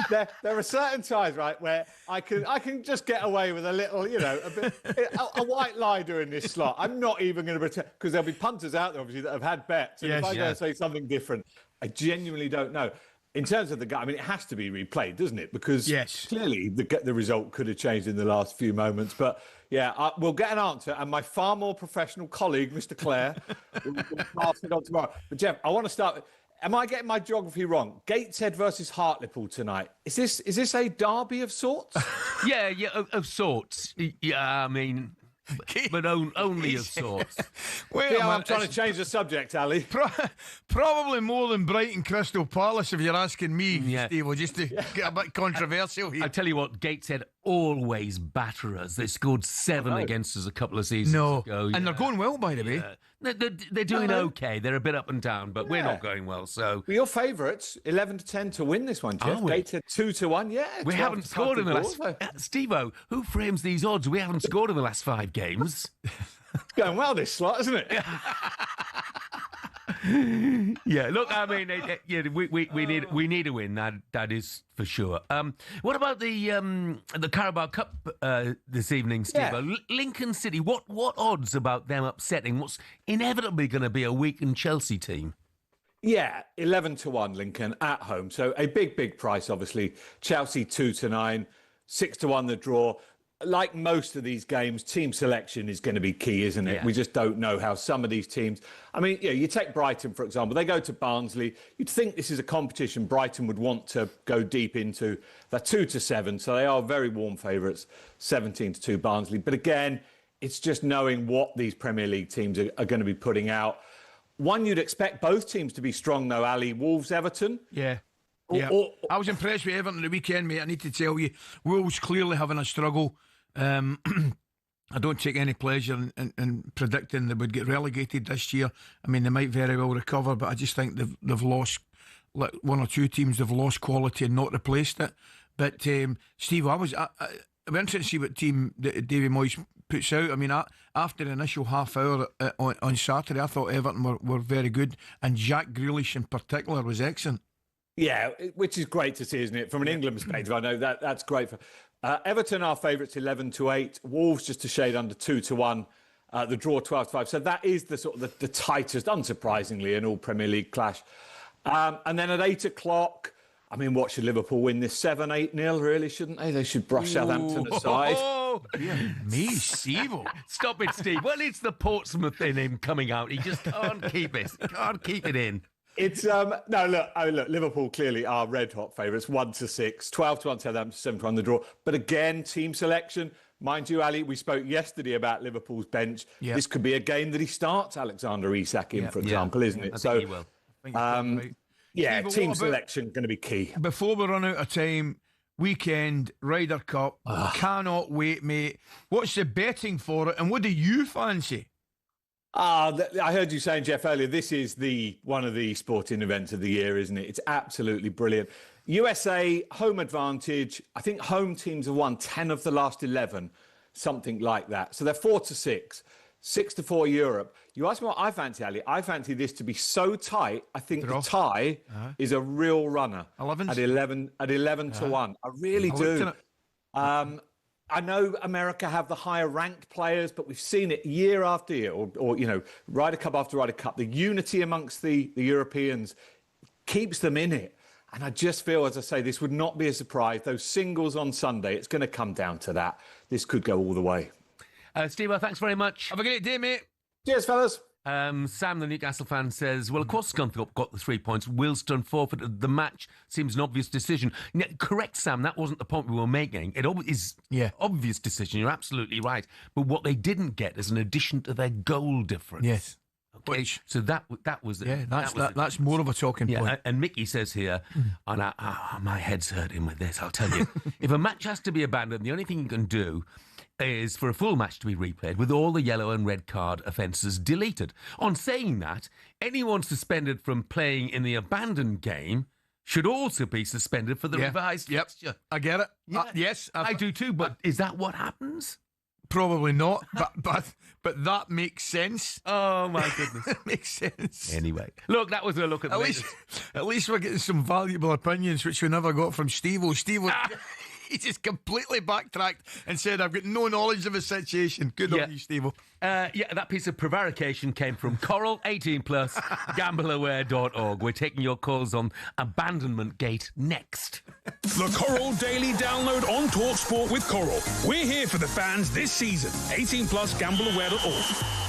There are certain times, right, where I can just get away with a little, a white lie during this slot. I'm not even going to pretend, because there'll be punters out there, obviously, that have had bets. And if I go and say something different, I genuinely don't know. In terms of the guy, I mean, it has to be replayed, doesn't it? Because clearly the result could have changed in the last few moments. But, we'll get an answer. And my far more professional colleague, Mr. Clare, will pass it on tomorrow. But, Jeff, I want to start... Am I getting my geography wrong? Gateshead versus Hartlepool tonight. Is this a derby of sorts? Yeah, of sorts. Yeah, I mean... but only of sorts. I'm trying to change the subject, Ali. Probably more than Brighton Crystal Palace, if you're asking me, Steve, just to get a bit controversial here. I tell you what, Gateshead always batter us. They scored 7 against us a couple of seasons ago. And they're going well, by the way. They're doing okay. They're a bit up and down, but we're not going well. So your favourites, 11-10 to win this one, Jeff. Gated 2-1. Yeah, we haven't scored in the last. Steve-O, who frames these odds? We haven't scored in the last 5 games. It's going well this slot, isn't it? Yeah, look, I mean, we need a win. That is for sure. What about the Carabao Cup this evening, Steve? Yeah. Lincoln City. What odds about them upsetting what's inevitably going to be a weakened Chelsea team? Yeah, 11-1 Lincoln at home. So a big price, obviously. Chelsea 2-9, 6-1 the draw. Like most of these games, team selection is going to be key, isn't it? Yeah. We just don't know how some of these teams... I mean, you take Brighton, for example. They go to Barnsley. You'd think this is a competition Brighton would want to go deep into. They're 2-7, so they are very warm favourites, 17-2 Barnsley. But again, it's just knowing what these Premier League teams are going to be putting out. One, you'd expect both teams to be strong, though, Ali. Wolves, Everton. Yeah. I was impressed with Everton the weekend, mate. I need to tell you, Wolves clearly having a struggle. I don't take any pleasure in predicting they would get relegated this year. I mean, they might very well recover, but I just think they've lost, like, 1 or 2 teams. They've lost quality and not replaced it. But Steve, I'm interested to see what team Davy Moyes puts out. I mean, after the initial half hour on Saturday, I thought Everton were very good, and Jack Grealish in particular was excellent. Yeah, which is great to see, isn't it? From an England perspective, I know that's great. Everton are favourites 11-8. Wolves just a shade under 2-1. The draw 12-5. So that is the sort of the tightest, unsurprisingly, in all Premier League clash. And then at 8 o'clock, I mean, what should Liverpool win this? 7-8-0, really, shouldn't they? They should brush Southampton aside. Me, Steve. Stop it, Steve. Well, it's the Portsmouth in him coming out. He just can't keep it. Can't keep it in. It's no, look, Liverpool clearly are red hot favourites, 1-6, 12-1 Southampton, 7-1 the draw. But again, team selection, mind you, Ali, we spoke yesterday about Liverpool's bench. Yep. This could be a game that he starts Alexander Isak in, for example, isn't it? I think he will. Yeah, Steve, team selection going to be key. Before we run out of time, weekend, Ryder Cup, cannot wait, mate. What's the betting for it, and what do you fancy? I heard you saying, Jeff, earlier, this is one of the sporting events of the year, isn't it? It's absolutely brilliant. USA, home advantage. I think home teams have won 10 of the last 11, something like that. So they're 4-6, 6-4 Europe. You ask me what I fancy, Ali. I fancy this to be so tight, I think the tie is a real runner. 11 to 1. I really do. I know America have the higher ranked players, but we've seen it year after year, or Ryder Cup after Ryder Cup. The unity amongst the Europeans keeps them in it. And I just feel, as I say, this would not be a surprise. Those singles on Sunday, it's going to come down to that. This could go all the way. Steve, thanks very much. Have a great day, mate. Cheers, fellas. Sam, the Newcastle fan, says, well, of course Scunthorpe got the 3 points. Wilston forfeited the match. Seems an obvious decision. Yeah, correct, Sam. That wasn't the point we were making. It is obvious decision. You're absolutely right. But what they didn't get is an addition to their goal difference. Yes. Okay. So that was it. Yeah, that's more of a talking point. And Mickey says here, and my head's hurting with this, I'll tell you. If a match has to be abandoned, the only thing you can do is for a full match to be replayed with all the yellow and red card offences deleted. On saying that, anyone suspended from playing in the abandoned game should also be suspended for the revised fixture. I get it. Yeah. Yes, I do too. But is that what happens? Probably not. but that makes sense. Oh my goodness, it makes sense. Anyway, look, that was a look at the latest. At least we're getting some valuable opinions, which we never got from Steve-O. He just completely backtracked and said, I've got no knowledge of the situation. Good on you, Steve-O. That piece of prevarication came from Coral, 18+, gambleaware.org. We're taking your calls on Abandonment Gate next. The Coral Daily Download on talkSPORT with Coral. We're here for the fans this season. 18+, gambleaware.org.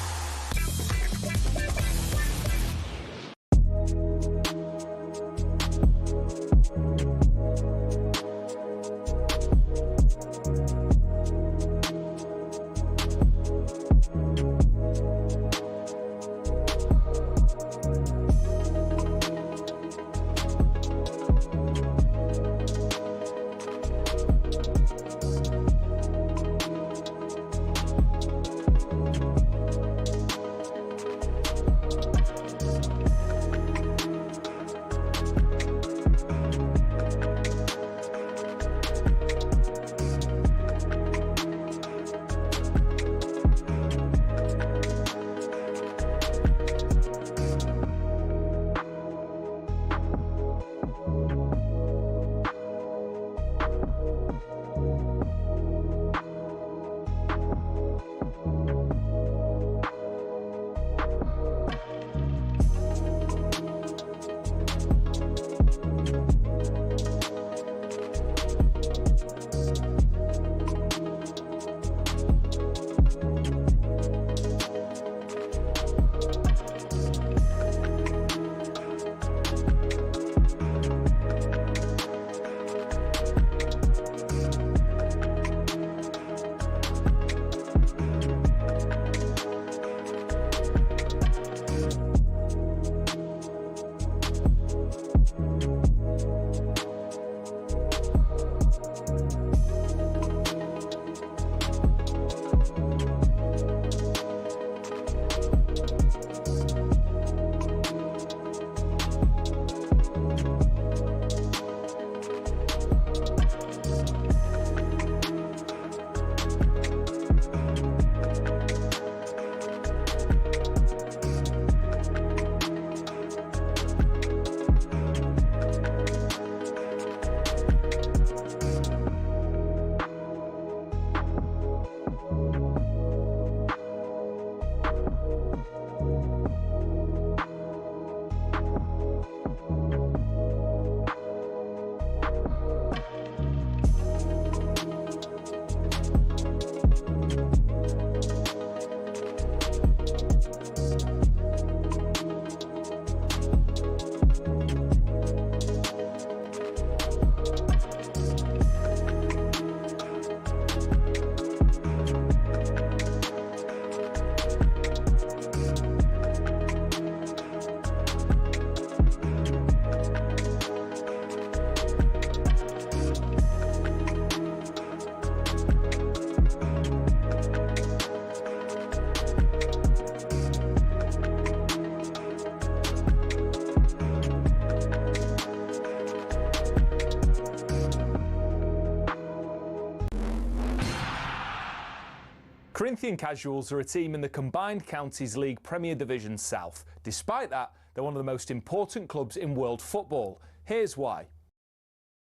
Corinthian Casuals are a team in the Combined Counties League Premier Division South. Despite that, they're one of the most important clubs in world football. Here's why.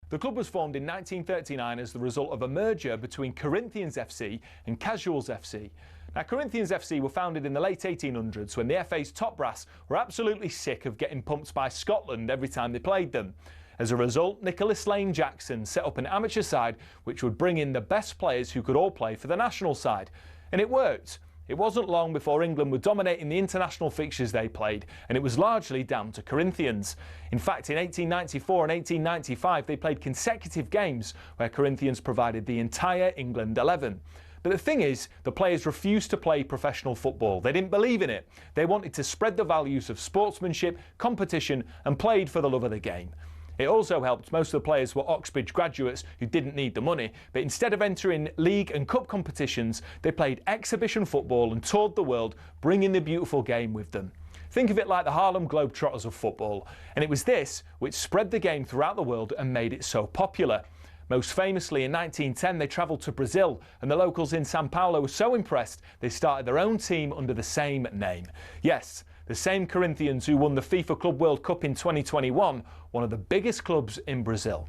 The club was formed in 1939 as the result of a merger between Corinthians FC and Casuals FC. Now, Corinthians FC were founded in the late 1800s when the FA's top brass were absolutely sick of getting pumped by Scotland every time they played them. As a result, Nicholas Lane Jackson set up an amateur side which would bring in the best players who could all play for the national side. And it worked. It wasn't long before England were dominating the international fixtures they played, and it was largely down to Corinthians. In fact, in 1894 and 1895, they played consecutive games where Corinthians provided the entire England 11. But the thing is, the players refused to play professional football. They didn't believe in it. They wanted to spread the values of sportsmanship, competition, and played for the love of the game. It also helped most of the players were Oxbridge graduates who didn't need the money, but instead of entering league and cup competitions, they played exhibition football and toured the world, bringing the beautiful game with them. Think of it like the Harlem Globetrotters of football, and it was this which spread the game throughout the world and made it so popular. Most famously, in 1910, they travelled to Brazil, and the locals in Sao Paulo were so impressed they started their own team under the same name. Yes, the same Corinthians who won the FIFA Club World Cup in 2021, one of the biggest clubs in Brazil.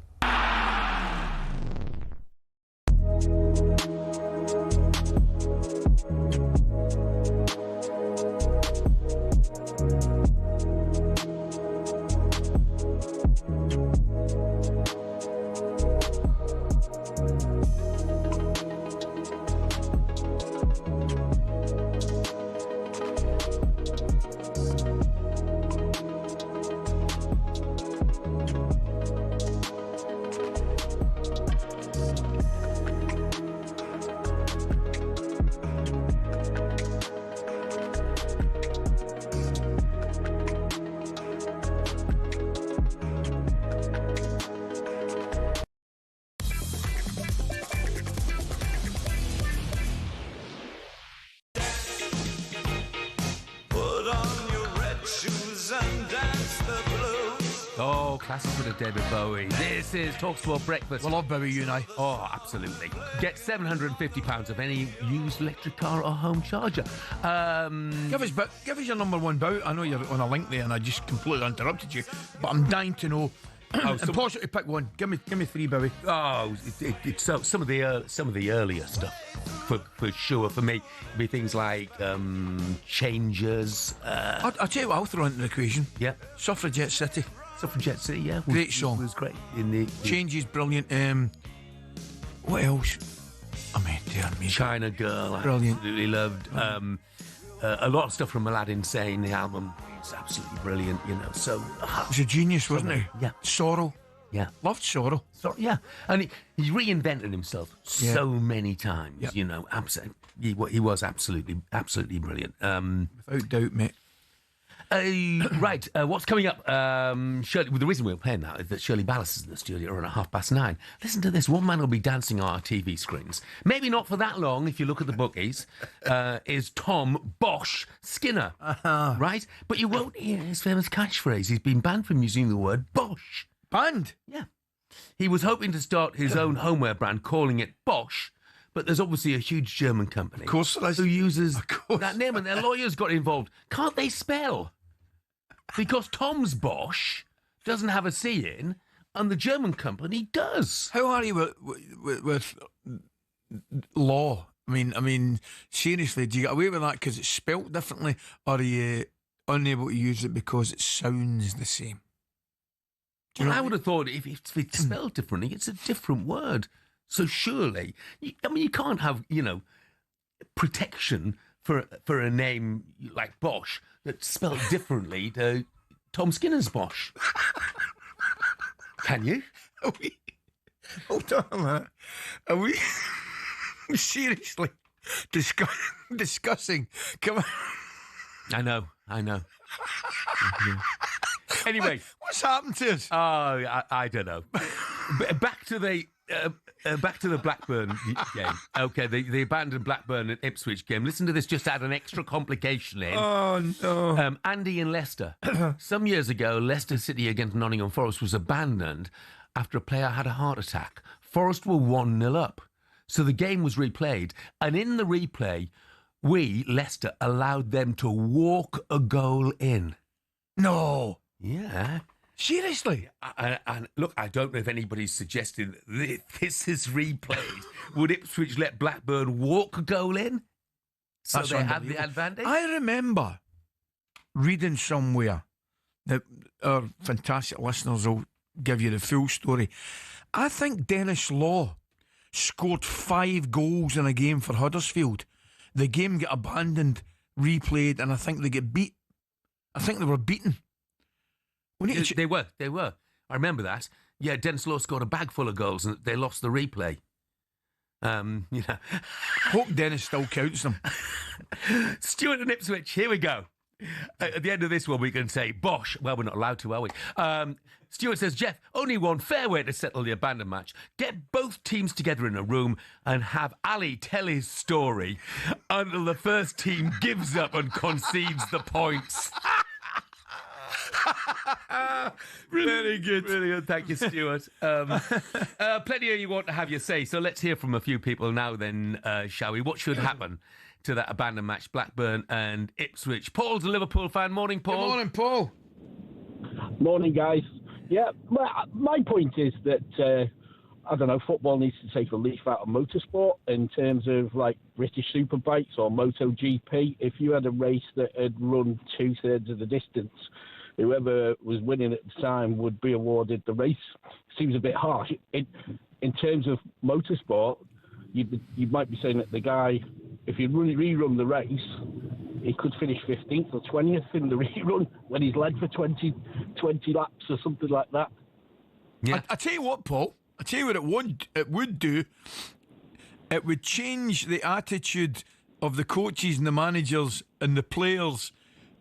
Classic with a David Bowie. This is talkSPORT Breakfast. We love Bowie, you and I. Oh, absolutely. Get £750 of any used electric car or home charger. Give us your number one bout. I know you're on a link there and I just completely interrupted you, but I'm dying to know. Impossible to pick one. Give me three, Bowie. Oh, so some of the earlier stuff for sure. For me, it'd be things like Changers. I'll tell you what. I'll throw into the equation. Yeah, Suffragette City. Suffragette City, yeah. Great song. It was great. In the Changes, brilliant. What else? I mean, dear me. China Girl, brilliant. I absolutely loved. A lot of stuff from Aladdin Sane, the album. It's absolutely brilliant, you know. So it was a genius, wasn't he? Yeah. Sorrow. Yeah. Loved Sorrow. Yeah. And he reinvented himself so many times, you know. He was absolutely brilliant. Without doubt, mate. Right, what's coming up? Shirley, well, the reason we're playing that is that Shirley Ballas is in the studio around 9:30. Listen to this. One man will be dancing on our TV screens. Maybe not for that long if you look at the bookies. Is Tom Bosh Skinner. Right? But you won't hear his famous catchphrase. He's been banned from using the word Bosh. Banned? Yeah. He was hoping to start his own homeware brand, calling it Bosch. But there's obviously a huge German company of course who uses that name, and their lawyers got involved. Can't they spell? Because Tom's Bosch doesn't have a C in, and the German company does. How are you with law? I mean, seriously, do you get away with that because it's spelt differently, or are you unable to use it because it sounds the same? Well, I would have thought if it's spelled differently, it's a different word. So surely, you can't have, protection for a name like Bosch that's spelled differently to Tom Skinner's Bosch. Can you? Hold on a minute. Are we seriously discussing? Come on. I know. Anyway, what's happened to us? Oh, I don't know. Back to the Blackburn game. Okay, the abandoned Blackburn and Ipswich game. Listen to this, just add an extra complication in. Oh, no. Andy and Leicester. Some years ago, Leicester City against Nottingham Forest was abandoned after a player had a heart attack. Forest were 1-0 up. So the game was replayed. And in the replay, we, Leicester, allowed them to walk a goal in. No. Yeah. Seriously? And look, I don't know if anybody's suggesting that this is replayed. Would Ipswich let Blackburn walk a goal in? So That's they had the advantage? I remember reading somewhere that our fantastic listeners will give you the full story. I think Dennis Law scored 5 goals in a game for Huddersfield. The game got abandoned, replayed, and I think they get beat. I think they were beaten. They were. I remember that. Yeah, Dennis Law scored a bag full of goals and they lost the replay. Hope Dennis still counts them. Stuart and Ipswich, here we go. At the end of this one, we can say, bosh. Well, we're not allowed to, are we? Stuart says, Jeff, only one fair way to settle the abandoned match. Get both teams together in a room and have Ali tell his story until the first team gives up and concedes the points. Very good. Brilliant. Thank you, Stuart. Plenty of you want to have your say, so let's hear from a few people now then, shall we? What should happen to that abandoned match, Blackburn and Ipswich? Paul's a Liverpool fan. Morning, Paul. Good morning, Paul. Morning, guys. Yeah, my point is that, I don't know, football needs to take a leaf out of motorsport in terms of, like, British Superbikes or MotoGP. If you had a race that had run 2/3 of the distance, whoever was winning at the time would be awarded the race. Seems a bit harsh. In terms of motorsport, you might be saying that the guy, if you rerun the race, he could finish 15th or 20th in the rerun when he's led for 20 laps or something like that. Yeah. I tell you what, Paul. I tell you what it would do. It would change the attitude of the coaches and the managers and the players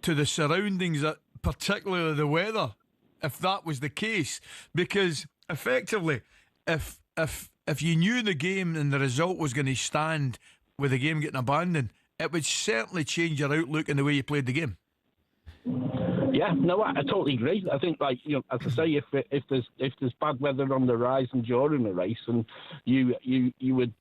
to the surroundings, particularly the weather, if that was the case. Because effectively, if you knew the game and the result was going to stand with the game getting abandoned, it would certainly change your outlook and the way you played the game. Yeah, no, I totally agree. I think, like, you know, as I say, if there's bad weather on the horizon during the race, and you would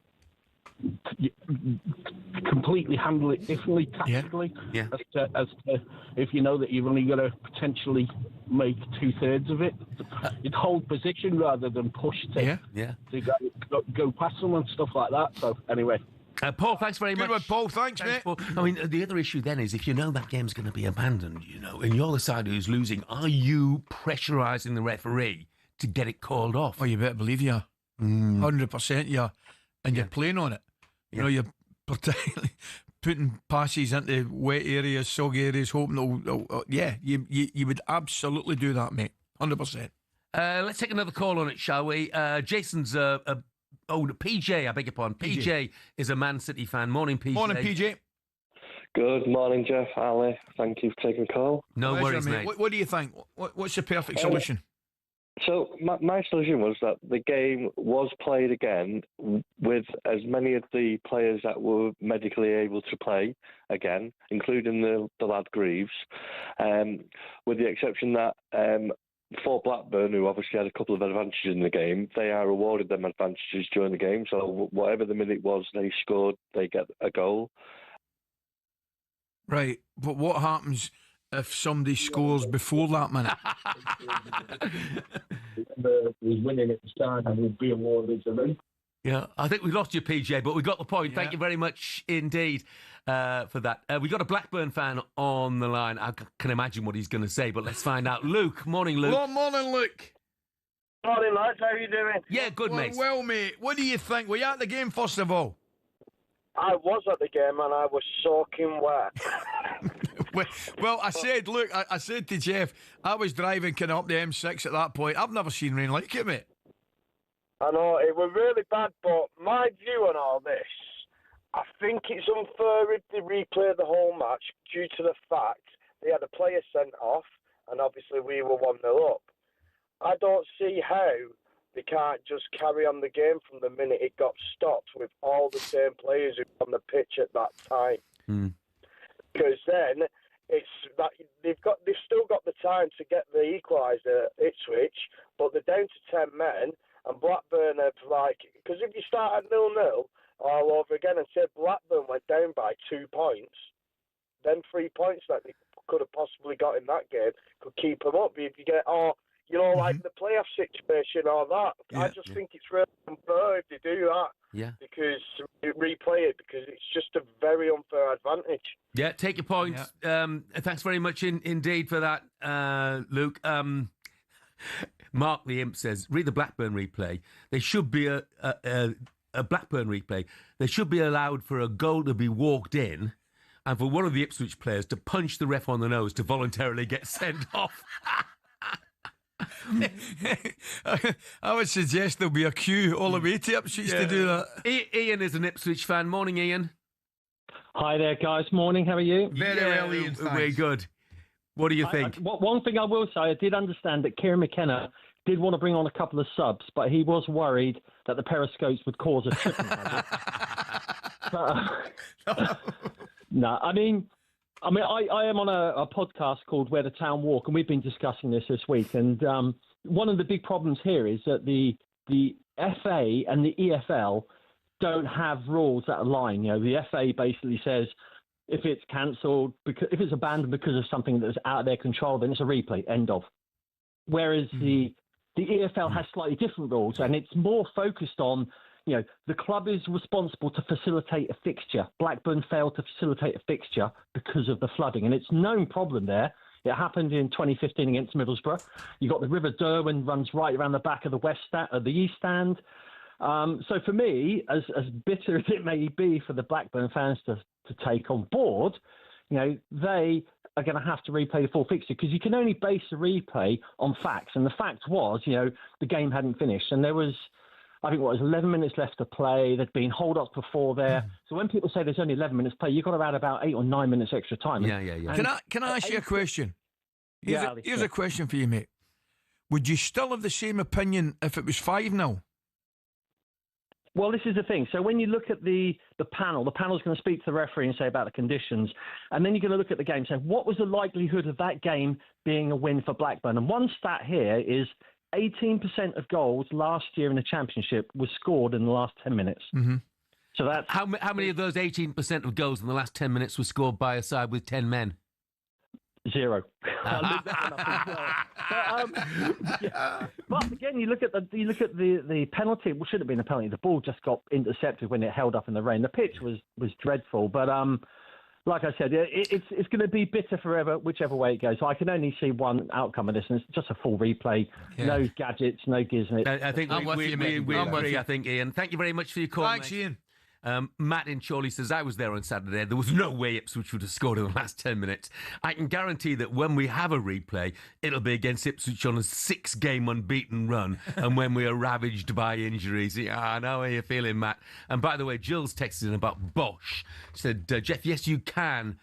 completely handle it differently tactically. Yeah. As to if you know that you've only got to potentially make 2/3 of it, you'd hold position rather than push to go past them and stuff like that. So anyway. Paul, thanks very much. Good one, Paul. Thanks, mate. Paul. I mean, the other issue then is if you know that game's going to be abandoned, you know, and you're the side who's losing, are you pressurising the referee to get it called off? Oh, you better believe you are. 100% you are. And you're playing on it. You know, you're particularly putting passes into wet areas, soggy areas, hoping you would absolutely do that, mate. 100%. Let's take another call on it, shall we? Jason's PJ, I beg your pardon. PJ is a Man City fan. Morning, PJ. Morning, PJ. Good morning, Jeff, Ali. Thank you for taking the call. No worries, mate. What do you think? What's the perfect solution? So my solution was that the game was played again with as many of the players that were medically able to play again, including the lad Greaves, with the exception that for Blackburn, who obviously had a couple of advantages in the game, they are awarded them advantages during the game. So whatever the minute was they scored, they get a goal. Right, but what happens if somebody scores before that minute? Whoever was winning at the start and would be awarded the race. Yeah, I think we lost you, PJ, but we got the point. Thank you very much indeed for that. We got a Blackburn fan on the line. I can imagine what he's going to say, but let's find out. Luke, morning, Luke. Good morning, Luke. Morning, lads. How are you doing? Yeah, good, mate. Well, mate, what do you think? Were you at the game, first of all? I was at the game and I was soaking wet. Well, I said, look, I said to Jeff, I was driving kind of up the M6 at that point. I've never seen rain like it, mate. I know, it was really bad, but my view on all this, I think it's unfair if they replay the whole match due to the fact they had a player sent off and obviously we were 1-0 up. I don't see how they can't just carry on the game from the minute it got stopped with all the same players who were on the pitch at that time. Because then it's that they've still got the time to get the equaliser at Ipswich, but they're down to 10 men, and Blackburn have because if you start at 0-0 all over again. And say Blackburn went down by 2 points, then 3 points that they could have possibly got in that game could keep them up. If you get, like the playoff situation or that, I just think it's really unfair if they do that. Yeah. Because replay it, because it's just a very unfair advantage. Yeah, take your point. Thanks very much indeed for that, Luke. Mark the Imp says, read the Blackburn replay. There should be a Blackburn replay. They should be allowed for a goal to be walked in and for one of the Ipswich players to punch the ref on the nose to voluntarily get sent off. I would suggest there'll be a queue all the way to Ipswich to do that. Ian is an Ipswich fan. Morning, Ian. Hi there, guys. Morning. How are you? Very good. What do you think? One thing I will say, I did understand that Kieran McKenna did want to bring on a couple of subs, but he was worried that the periscopes would cause a tripping hazard. No, I am on a podcast called Where the Town Walk, and we've been discussing this week. And one of the big problems here is that the FA and the EFL don't have rules that align. The FA basically says if it's cancelled, if it's abandoned because of something that's out of their control, then it's a replay, end of. Whereas the EFL has slightly different rules, and it's more focused on, the club is responsible to facilitate a fixture. Blackburn failed to facilitate a fixture because of the flooding, and it's a known problem there. It happened in 2015 against Middlesbrough. You got the River Derwent runs right around the back of the East Stand. So for me, as bitter as it may be for the Blackburn fans to take on board, they are going to have to replay the full fixture because you can only base a replay on facts. And the fact was, the game hadn't finished. And there was, I think, 11 minutes left to play. There'd been hold-ups before there. So when people say there's only 11 minutes to play, you've got to add about 8 or 9 minutes extra time. Yeah. Can I ask you a question? Here's a question for you, mate. Would you still have the same opinion if it was 5-0? Well, this is the thing. So when you look at the panel's going to speak to the referee and say about the conditions, and then you're going to look at the game and say, what was the likelihood of that game being a win for Blackburn? And one stat here is 18% of goals last year in the Championship was scored in the last 10 minutes. Mm-hmm. So that's how many of those 18% of goals in the last 10 minutes were scored by a side with 10 men? 0. But again, you look at the penalty. It should have been a penalty. The ball just got intercepted when it held up in the rain. The pitch was dreadful. But like I said, it's going to be bitter forever, whichever way it goes. So I can only see one outcome of this, and it's just a full replay. Yeah. No gadgets, no giznit. I think we agree. I think, Ian. Thank you very much for your call. Thanks, mate. Ian. Matt in Chorley says, I was there on Saturday. There was no way Ipswich would have scored in the last 10 minutes. I can guarantee that when we have a replay, it'll be against Ipswich on a 6-game unbeaten run and when we are ravaged by injuries. Yeah, I know how you're feeling, Matt. And by the way, Jill's texted in about Bosch. She said, Jeff, yes, you can.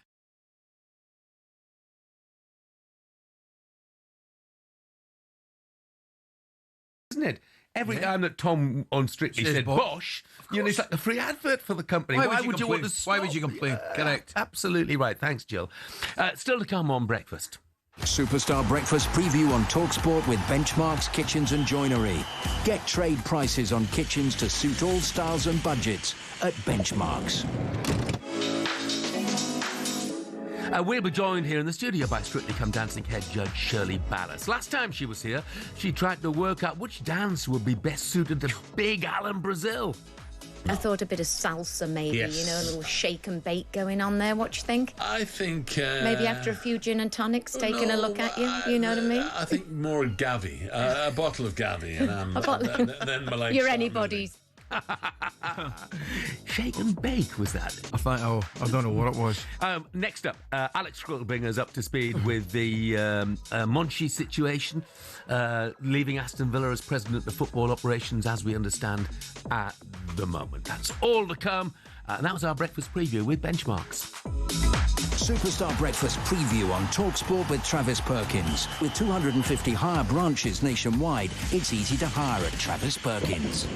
Isn't it? Every time that Tom on Strictly said Bosch, it's like a free advert for the company. Why would you want to stop? Why would you complain? Correct. Absolutely right. Thanks, Jill. Still to come on breakfast. Superstar Breakfast preview on talkSPORT with Benchmarks Kitchens and Joinery. Get trade prices on kitchens to suit all styles and budgets at Benchmarks. We'll be joined here in the studio by Strictly Come Dancing head judge Shirley Ballas. Last time she was here, she tried to work out which dance would be best suited to Big Alan Brazil. I thought a bit of salsa maybe, Yes. a little shake and bake going on there. What do you think? I think... Maybe after a few gin and tonics, taking a look at you, you know what I mean? I think more Gavi, a bottle of Gavi, and A bottle- then my legs You're start anybody's. Shake and bake, was that? I don't know what it was. Next up, Alex Scrittlebinger's up to speed with the Monchi situation, leaving Aston Villa as president of football operations, as we understand at the moment. That's all to come. And that was our breakfast preview with Benchmarks. Superstar Breakfast preview on talkSPORT with Travis Perkins. With 250 hire branches nationwide, it's easy to hire at Travis Perkins.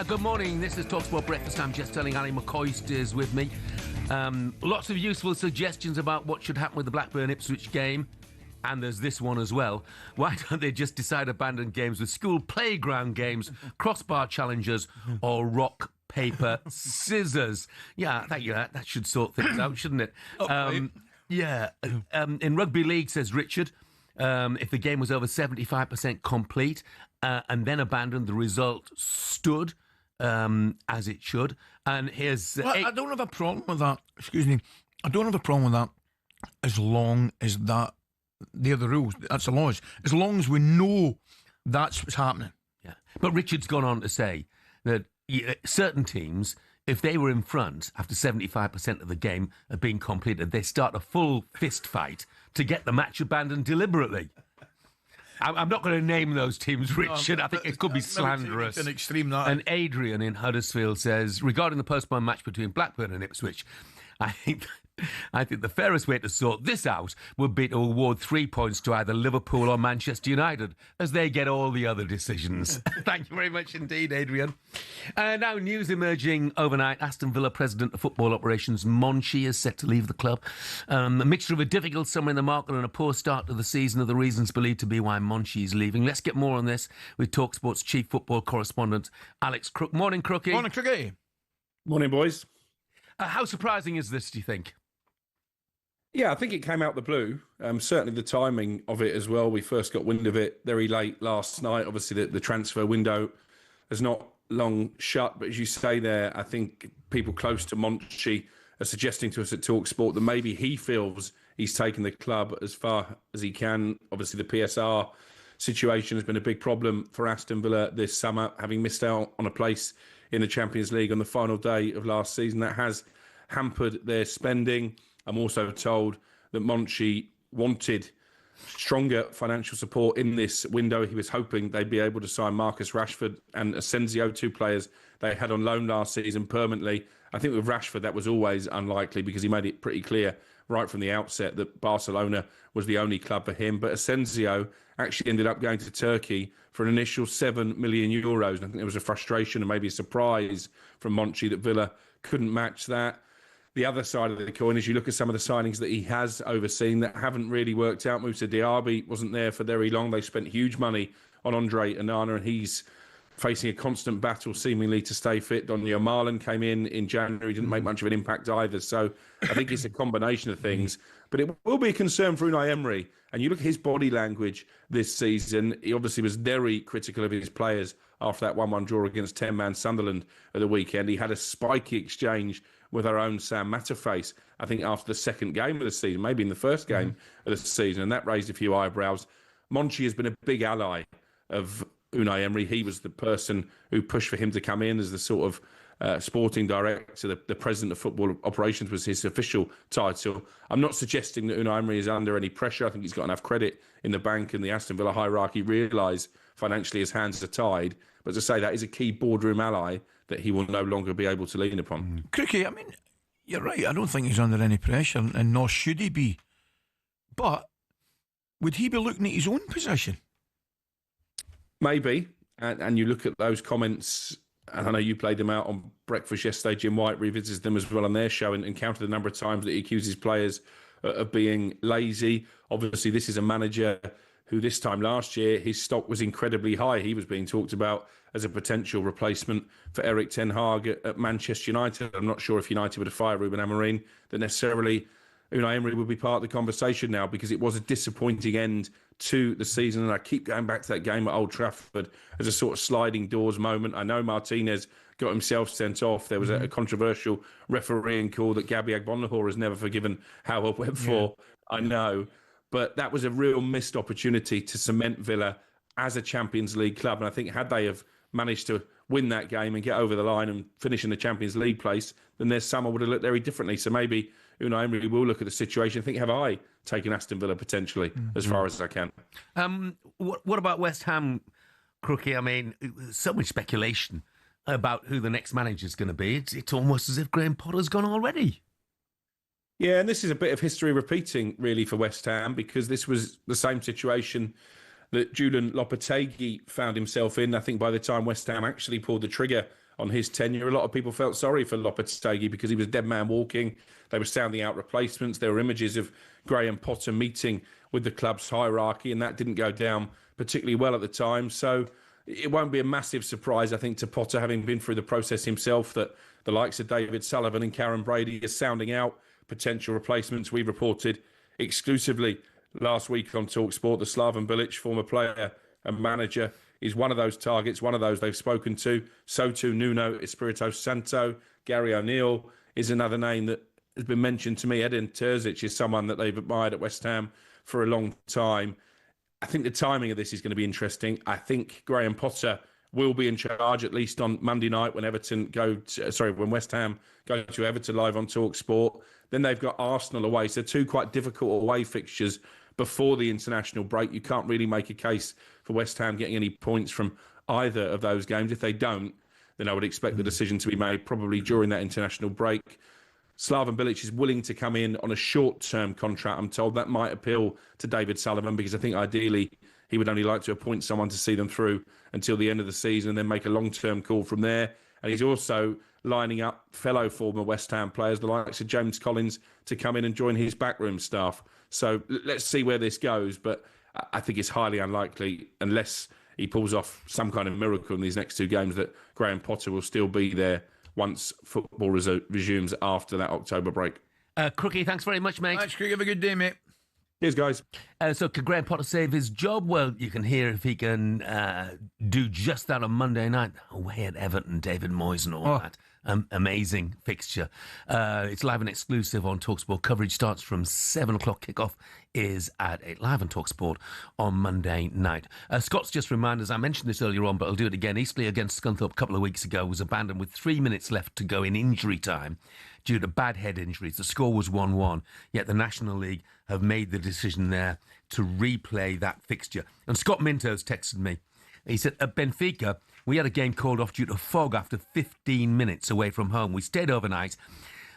Good morning, this is talkSPORT Breakfast. I'm Jeff Stelling Ally McCoist is with me. Lots of useful suggestions about what should happen with the Blackburn-Ipswich game. And there's this one as well. Why don't they just decide to abandon games with school playground games, crossbar challenges, or rock, paper, scissors? Yeah, that should sort things out, shouldn't it? In rugby league, says Richard, if the game was over 75% complete and then abandoned, the result stood as it should. And here's... I don't have a problem with that. Excuse me. I don't have a problem with that as long as that... They're the rules. That's the laws. As long as we know that's what's happening. Yeah. But Richard's gone on to say that certain teams, if they were in front after 75% of the game had been completed, they start a full fist fight to get the match abandoned deliberately. I'm not going to name those teams, Richard. No, I think it could be slanderous. It's an extreme, that. And Adrian in Huddersfield says, regarding the postponed match between Blackburn and Ipswich, I think I think the fairest way to sort this out would be to award 3 points to either Liverpool or Manchester United, as they get all the other decisions. Thank you very much indeed, Adrian. Now, news emerging overnight. Aston Villa President of Football Operations Monchi is set to leave the club. A mixture of a difficult summer in the market and a poor start to the season are the reasons believed to be why Monchi is leaving. Let's get more on this with talkSPORT's chief football correspondent, Alex Crook. Morning, Crookie. Morning, Crookie. Morning, boys. How surprising is this, do you think? Yeah, I think it came out the blue. Certainly the timing of it as well. We first got wind of it very late last night. Obviously, the transfer window has not long shut. But as you say there, I think people close to Monchi are suggesting to us at talkSPORT that maybe he feels he's taken the club as far as he can. Obviously, the PSR situation has been a big problem for Aston Villa this summer, having missed out on a place in the Champions League on the final day of last season. That has hampered their spending. I'm also told that Monchi wanted stronger financial support in this window. He was hoping they'd be able to sign Marcus Rashford and Asensio, 2 players they had on loan last season permanently. I think with Rashford, that was always unlikely because he made it pretty clear right from the outset that Barcelona was the only club for him. But Asensio actually ended up going to Turkey for an initial €7 million. And I think there was a frustration and maybe a surprise from Monchi that Villa couldn't match that. The other side of the coin is you look at some of the signings that he has overseen that haven't really worked out. Moussa Diaby wasn't there for very long. They spent huge money on Andre Onana, and he's facing a constant battle seemingly to stay fit. Donyell Marlon came in January, didn't make much of an impact either. So I think it's a combination of things. But it will be a concern for Unai Emery. And you look at his body language this season, he obviously was very critical of his players after that 1-1 draw against 10-man Sunderland at the weekend. He had a spiky exchange with our own Sam Matterface, I think after the second game of the season, maybe in the first game of the season, and that raised a few eyebrows. Monchi has been a big ally of Unai Emery. He was the person who pushed for him to come in as the sort of sporting director. The president of football operations was his official title. I'm not suggesting that Unai Emery is under any pressure. I think he's got enough credit in the bank and the Aston Villa hierarchy realise financially his hands are tied. But to say that is a key boardroom ally that he will no longer be able to lean upon. Crookie, I mean, you're right. I don't think he's under any pressure, and nor should he be. But would he be looking at his own position? Maybe. And you look at those comments, and I know you played them out on Breakfast yesterday. Jim White revisited them as well on their show and counted the number of times that he accuses players of being lazy. Obviously, this is a manager who this time last year, his stock was incredibly high. He was being talked about as a potential replacement for Erik ten Hag at Manchester United. I'm not sure if United were to fire Ruben Amorim, that necessarily Unai Emery would be part of the conversation now, because it was a disappointing end to the season. And I keep going back to that game at Old Trafford as a sort of sliding doors moment. I know Martinez got himself sent off. There was a controversial refereeing call that Gabby Agbonlahor has never forgiven Howard Webb for. Yeah. I know. But that was a real missed opportunity to cement Villa as a Champions League club. And I think had they have managed to win that game and get over the line and finish in the Champions League place, then their summer would have looked very differently. So maybe Unai Emery will look at the situation and think, have I taken Aston Villa potentially as far as I can? What about West Ham, Crookie? I mean, so much speculation about who the next manager is going to be. It's almost as if Graham Potter's gone already. Yeah, and this is a bit of history repeating, really, for West Ham, because this was the same situation that Julian Lopetegui found himself in. I think by the time West Ham actually pulled the trigger on his tenure, a lot of people felt sorry for Lopetegui because he was a dead man walking. They were sounding out replacements. There were images of Graham Potter meeting with the club's hierarchy, and that didn't go down particularly well at the time. So it won't be a massive surprise, I think, to Potter, having been through the process himself, that the likes of David Sullivan and Karen Brady are sounding out potential replacements. We reported exclusively last week on talkSPORT that Slaven Bilic, former player and manager, is one of those targets, one of those they've spoken to. So too Nuno Espirito Santo. Gary O'Neill is another name that has been mentioned to me. Edin Terzic is someone that they've admired at West Ham for a long time. I think the timing of this is going to be interesting. I think Graham Potter will be in charge, at least on Monday night when when West Ham go to Everton live on talkSPORT. Then they've got Arsenal away. So 2 quite difficult away fixtures before the international break. You can't really make a case for West Ham getting any points from either of those games. If they don't, then I would expect the decision to be made probably during that international break. Slaven Bilic is willing to come in on a short-term contract. I'm told that might appeal to David Sullivan, because I think ideally he would only like to appoint someone to see them through until the end of the season and then make a long-term call from there. And he's also lining up fellow former West Ham players, the likes of James Collins, to come in and join his backroom staff. So let's see where this goes. But I think it's highly unlikely, unless he pulls off some kind of miracle in these next 2 games, that Graham Potter will still be there once football resumes after that October break. Crookie, thanks very much, mate. Thanks, Crookie. Have a good day, mate. Cheers, guys. So can Graham Potter save his job? Well, you can hear if he can do just that on Monday night. Away at Everton, David Moyes and all that. Amazing fixture. It's live and exclusive on talkSPORT. Coverage starts from 7 o'clock. Kickoff is at 8, live on talkSPORT on Monday night. Scott's just reminded us, I mentioned this earlier on, but I'll do it again. Eastleigh against Scunthorpe a couple of weeks ago was abandoned with 3 minutes left to go in injury time due to bad head injuries. The score was 1-1, yet the National League have made the decision there to replay that fixture. And Scott Mintos texted me. He said, at Benfica, we had a game called off due to fog after 15 minutes away from home. We stayed overnight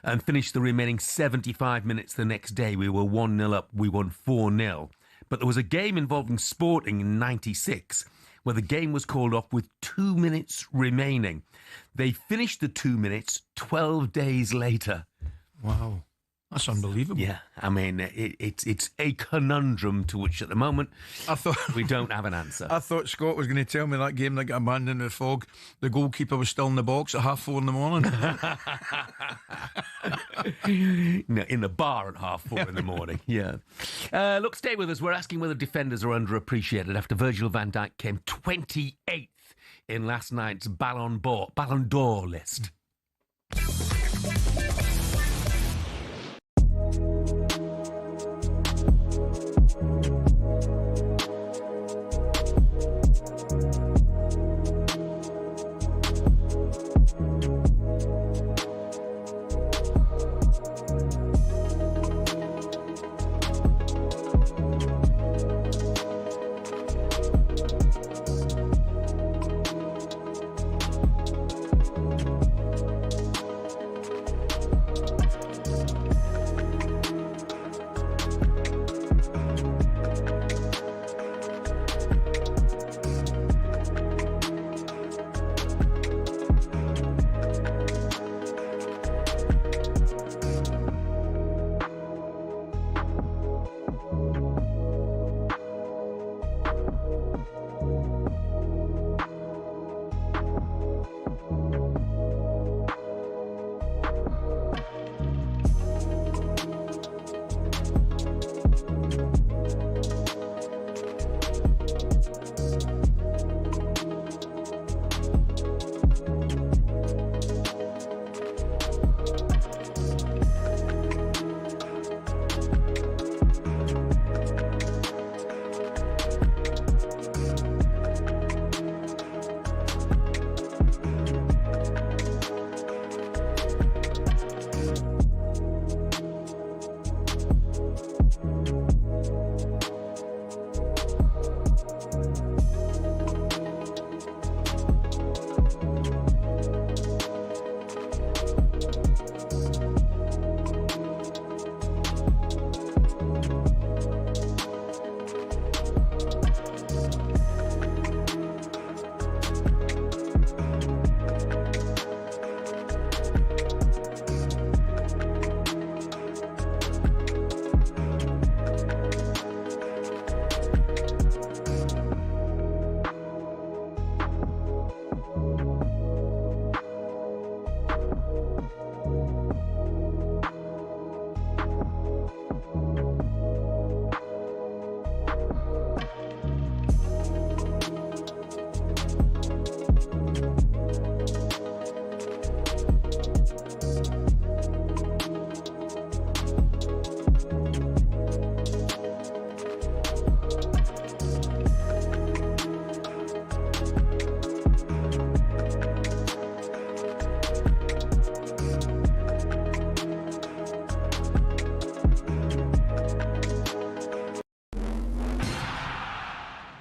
and finished the remaining 75 minutes the next day. We were 1-0 up. We won 4-0. But there was a game involving Sporting in 96 where the game was called off with 2 minutes remaining. They finished the 2 minutes 12 days later. Wow. That's unbelievable. Yeah, I mean, it's a conundrum to which at the moment we don't have an answer. I thought Scott was going to tell me that game that got abandoned in the fog, the goalkeeper was still in the box at 4:30 in the morning. No, in the bar at 4:30 in the morning, yeah. Look, stay with us. We're asking whether defenders are underappreciated after Virgil van Dijk came 28th in last night's Ballon d'Or list.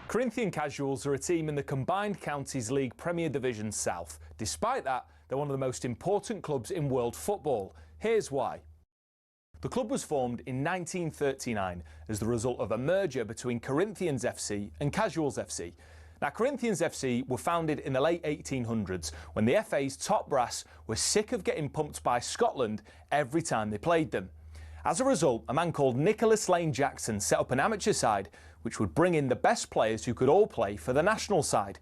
Corinthian Casuals are a team in the Combined Counties League Premier Division South. Despite that, they're one of the most important clubs in world football. Here's why. The club was formed in 1939 as the result of a merger between Corinthians FC and Casuals FC. Now, Corinthians FC were founded in the late 1800s when the FA's top brass were sick of getting pumped by Scotland every time they played them. As a result, a man called Nicholas Lane Jackson set up an amateur side which would bring in the best players who could all play for the national side.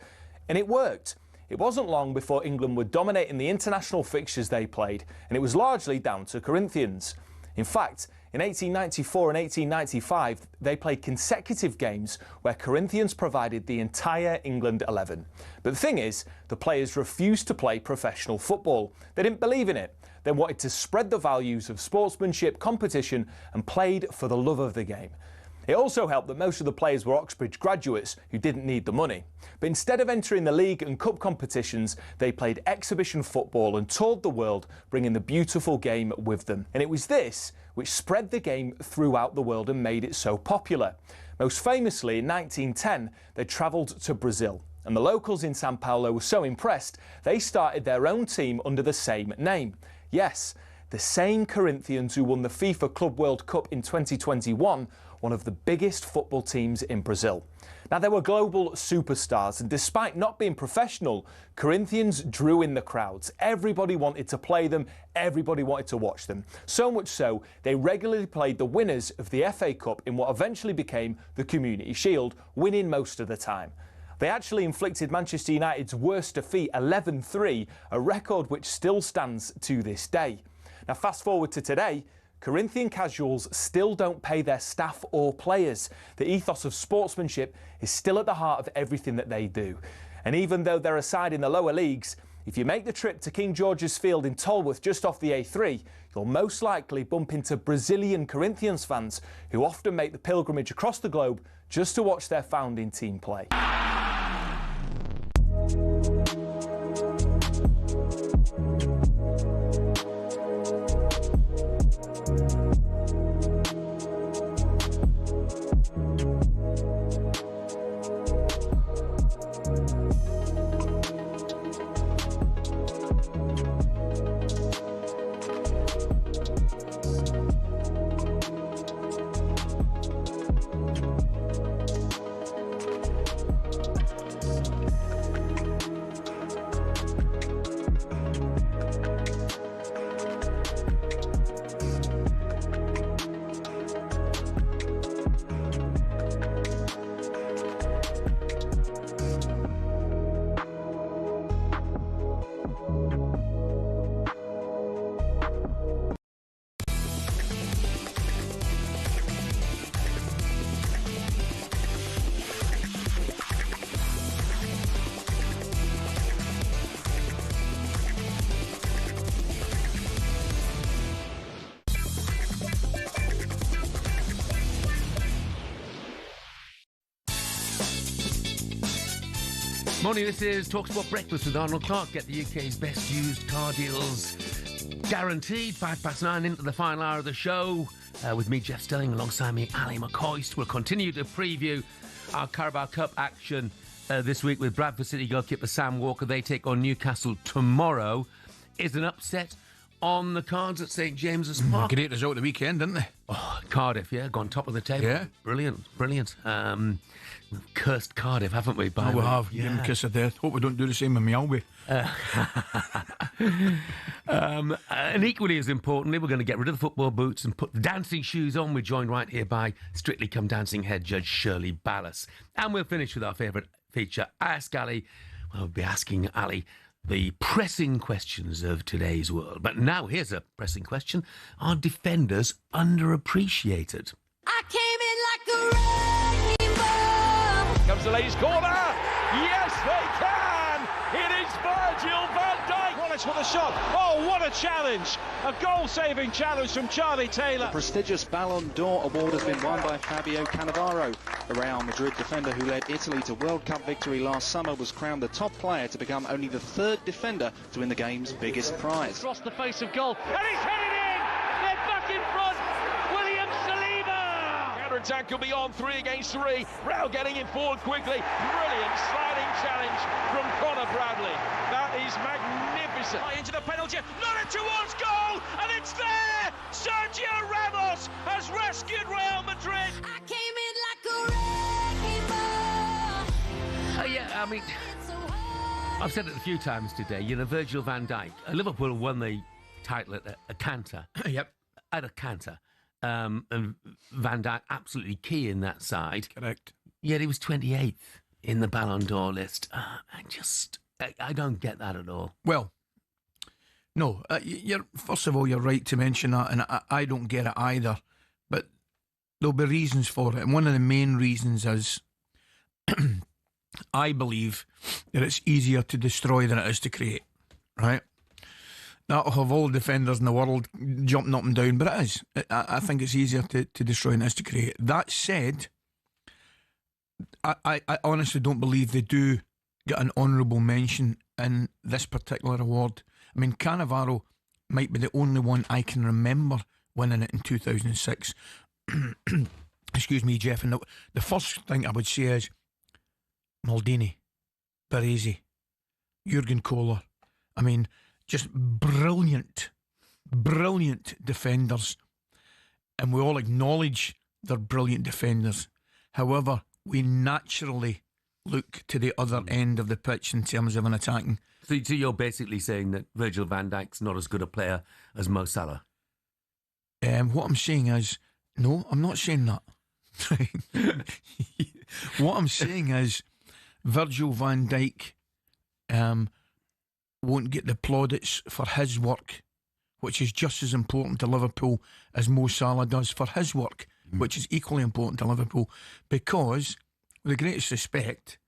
And it worked. It wasn't long before England were dominating the international fixtures they played, and it was largely down to Corinthians. In fact, in 1894 and 1895, they played consecutive games where Corinthians provided the entire England 11. But the thing is, the players refused to play professional football. They didn't believe in it. They wanted to spread the values of sportsmanship, competition, and played for the love of the game. It also helped that most of the players were Oxbridge graduates who didn't need the money. But instead of entering the league and cup competitions, they played exhibition football and toured the world, bringing the beautiful game with them. And it was this which spread the game throughout the world and made it so popular. Most famously, in 1910, they travelled to Brazil. And the locals in Sao Paulo were so impressed, they started their own team under the same name. Yes, the same Corinthians who won the FIFA Club World Cup in 2021, one of the biggest football teams in Brazil. Now, they were global superstars, and despite not being professional, Corinthians drew in the crowds. Everybody wanted to play them, everybody wanted to watch them. So much so, they regularly played the winners of the FA Cup in what eventually became the Community Shield, winning most of the time. They actually inflicted Manchester United's worst defeat, 11-3, a record which still stands to this day. Now, fast forward to today, Corinthian Casuals still don't pay their staff or players. The ethos of sportsmanship is still at the heart of everything that they do. And even though they're a side in the lower leagues, if you make the trip to King George's Field in Tolworth just off the A3, you'll most likely bump into Brazilian Corinthians fans who often make the pilgrimage across the globe just to watch their founding team play. Morning, this is talkSPORT Breakfast with Arnold Clark. Get the UK's best used car deals guaranteed. 9:05 into the final hour of the show. With me, Jeff Stelling, alongside me, Ally McCoist. We'll continue to preview our Carabao Cup action this week with Bradford City goalkeeper Sam Walker. They take on Newcastle tomorrow. Is an upset on the cards at St James's Park? Great result the weekend, didn't they? Oh, Cardiff, yeah, gone top of the table. Yeah. Brilliant. We've cursed Cardiff, haven't we? Oh, we have. Give them a kiss of death. Hope we don't do the same with Mjolby. And equally as importantly, we're going to get rid of the football boots and put the dancing shoes on. We're joined right here by Strictly Come Dancing head judge Shirley Ballas. And we'll finish with our favourite feature, Ask Ali. We'll be asking Ali the pressing questions of today's world. But now here's a pressing question. Are defenders underappreciated? I came in like a wrecking ball. Comes the ladies' corner. Yes, they can. It is Virgil van Dijk. Wallace with a shot. Oh, what a challenge. A goal-saving challenge from Charlie Taylor. The prestigious Ballon d'Or award has been won by Fabio Cannavaro. The Real Madrid defender who led Italy to World Cup victory last summer was crowned the top player to become only the third defender to win the game's biggest prize. Across the face of goal. And he's headed in. They're back in front. William Saliba. Counter-attack could be on 3 against 3. Real getting in forward quickly. Brilliant sliding challenge from Conor Bradley. That is magnificent. Into the penalty. Not towards goal. And it's there. I mean, I've said it a few times today. You know, Virgil van Dijk. Liverpool won the title at a canter. Yep. At a canter. And Van Dijk absolutely key in that side. Correct. Yet he was 28th in the Ballon d'Or list. I don't get that at all. Well, no. First of all, you're right to mention that, and I don't get it either. But there'll be reasons for it. And one of the main reasons is I believe that it's easier to destroy than it is to create, right? That'll have all the defenders in the world jumping up and down, but it is. I think it's easier to destroy than it is to create. That said, I honestly don't believe they do get an honourable mention in this particular award. I mean, Cannavaro might be the only one I can remember winning it in 2006. Excuse me, Jeff. And the first thing I would say is Maldini, Baresi, Jurgen Kohler. I mean, just brilliant defenders. And we all acknowledge they're brilliant defenders. However, we naturally look to the other end of the pitch in terms of an attacking. So you're basically saying that Virgil van Dijk's not as good a player as Mo Salah? What I'm saying is, no, I'm not saying that. What I'm saying is, Virgil van Dijk won't get the plaudits for his work, which is just as important to Liverpool as Mo Salah does for his work, which is equally important to Liverpool, because, with the greatest respect,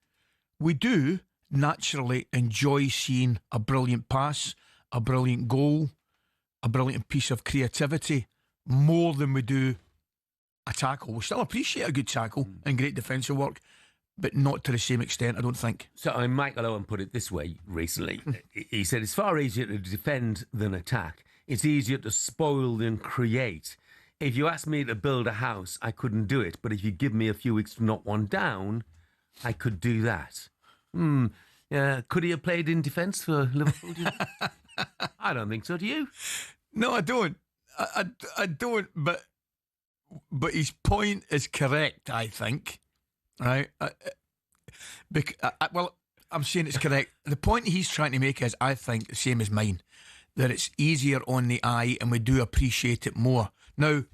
we do naturally enjoy seeing a brilliant pass, a brilliant goal, a brilliant piece of creativity, more than we do a tackle. We still appreciate a good tackle and great defensive work, but not to the same extent, I don't think. So Michael Owen put it this way recently. He said, it's far easier to defend than attack. It's easier to spoil than create. If you asked me to build a house, I couldn't do it. But if you give me a few weeks to knock one down, I could do that. Could he have played in defence for Liverpool? I don't think so. Do you? No, I don't. I don't, but his point is correct, I think. Right? Well, I'm saying it's correct. The point he's trying to make is, I think, the same as mine, that it's easier on the eye and we do appreciate it more. Now,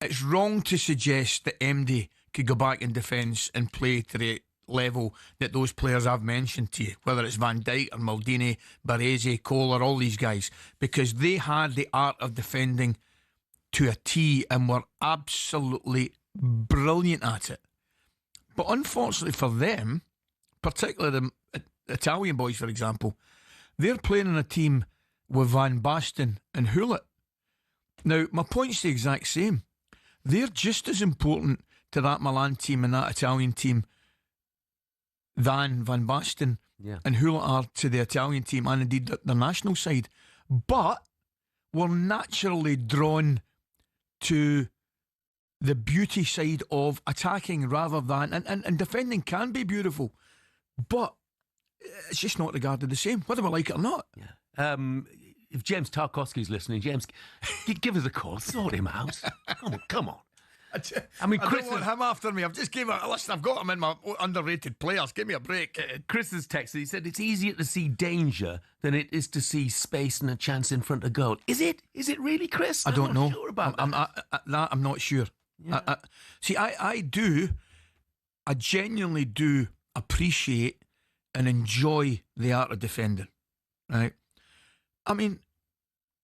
it's wrong to suggest that MD could go back in defence and play to the level that those players I've mentioned to you, whether it's Van Dijk or Maldini, Baresi, Kohler, all these guys, because they had the art of defending to a T and were absolutely brilliant at it. But unfortunately for them, particularly the Italian boys, for example, they're playing in a team with Van Basten and Hullet. Now, my point's the exact same. They're just as important to that Milan team and that Italian team than Van Basten and Hullet are to the Italian team and indeed the national side. But we're naturally drawn to the beauty side of attacking rather than... And defending can be beautiful, but it's just not regarded the same, whether we like it or not. Yeah. If James Tarkowski's listening, James, give us a call. Sort him out. Come on. I mean, Chris, don't want him after me. I've just gave a list. I've got him in my underrated players. Give me a break. Chris has texted. He said it's easier to see danger than it is to see space and a chance in front of goal. Is it? Is it really, Chris? I don't know. Sure about I'm not sure. Yeah. I genuinely do appreciate and enjoy the art of defending. Right? I mean,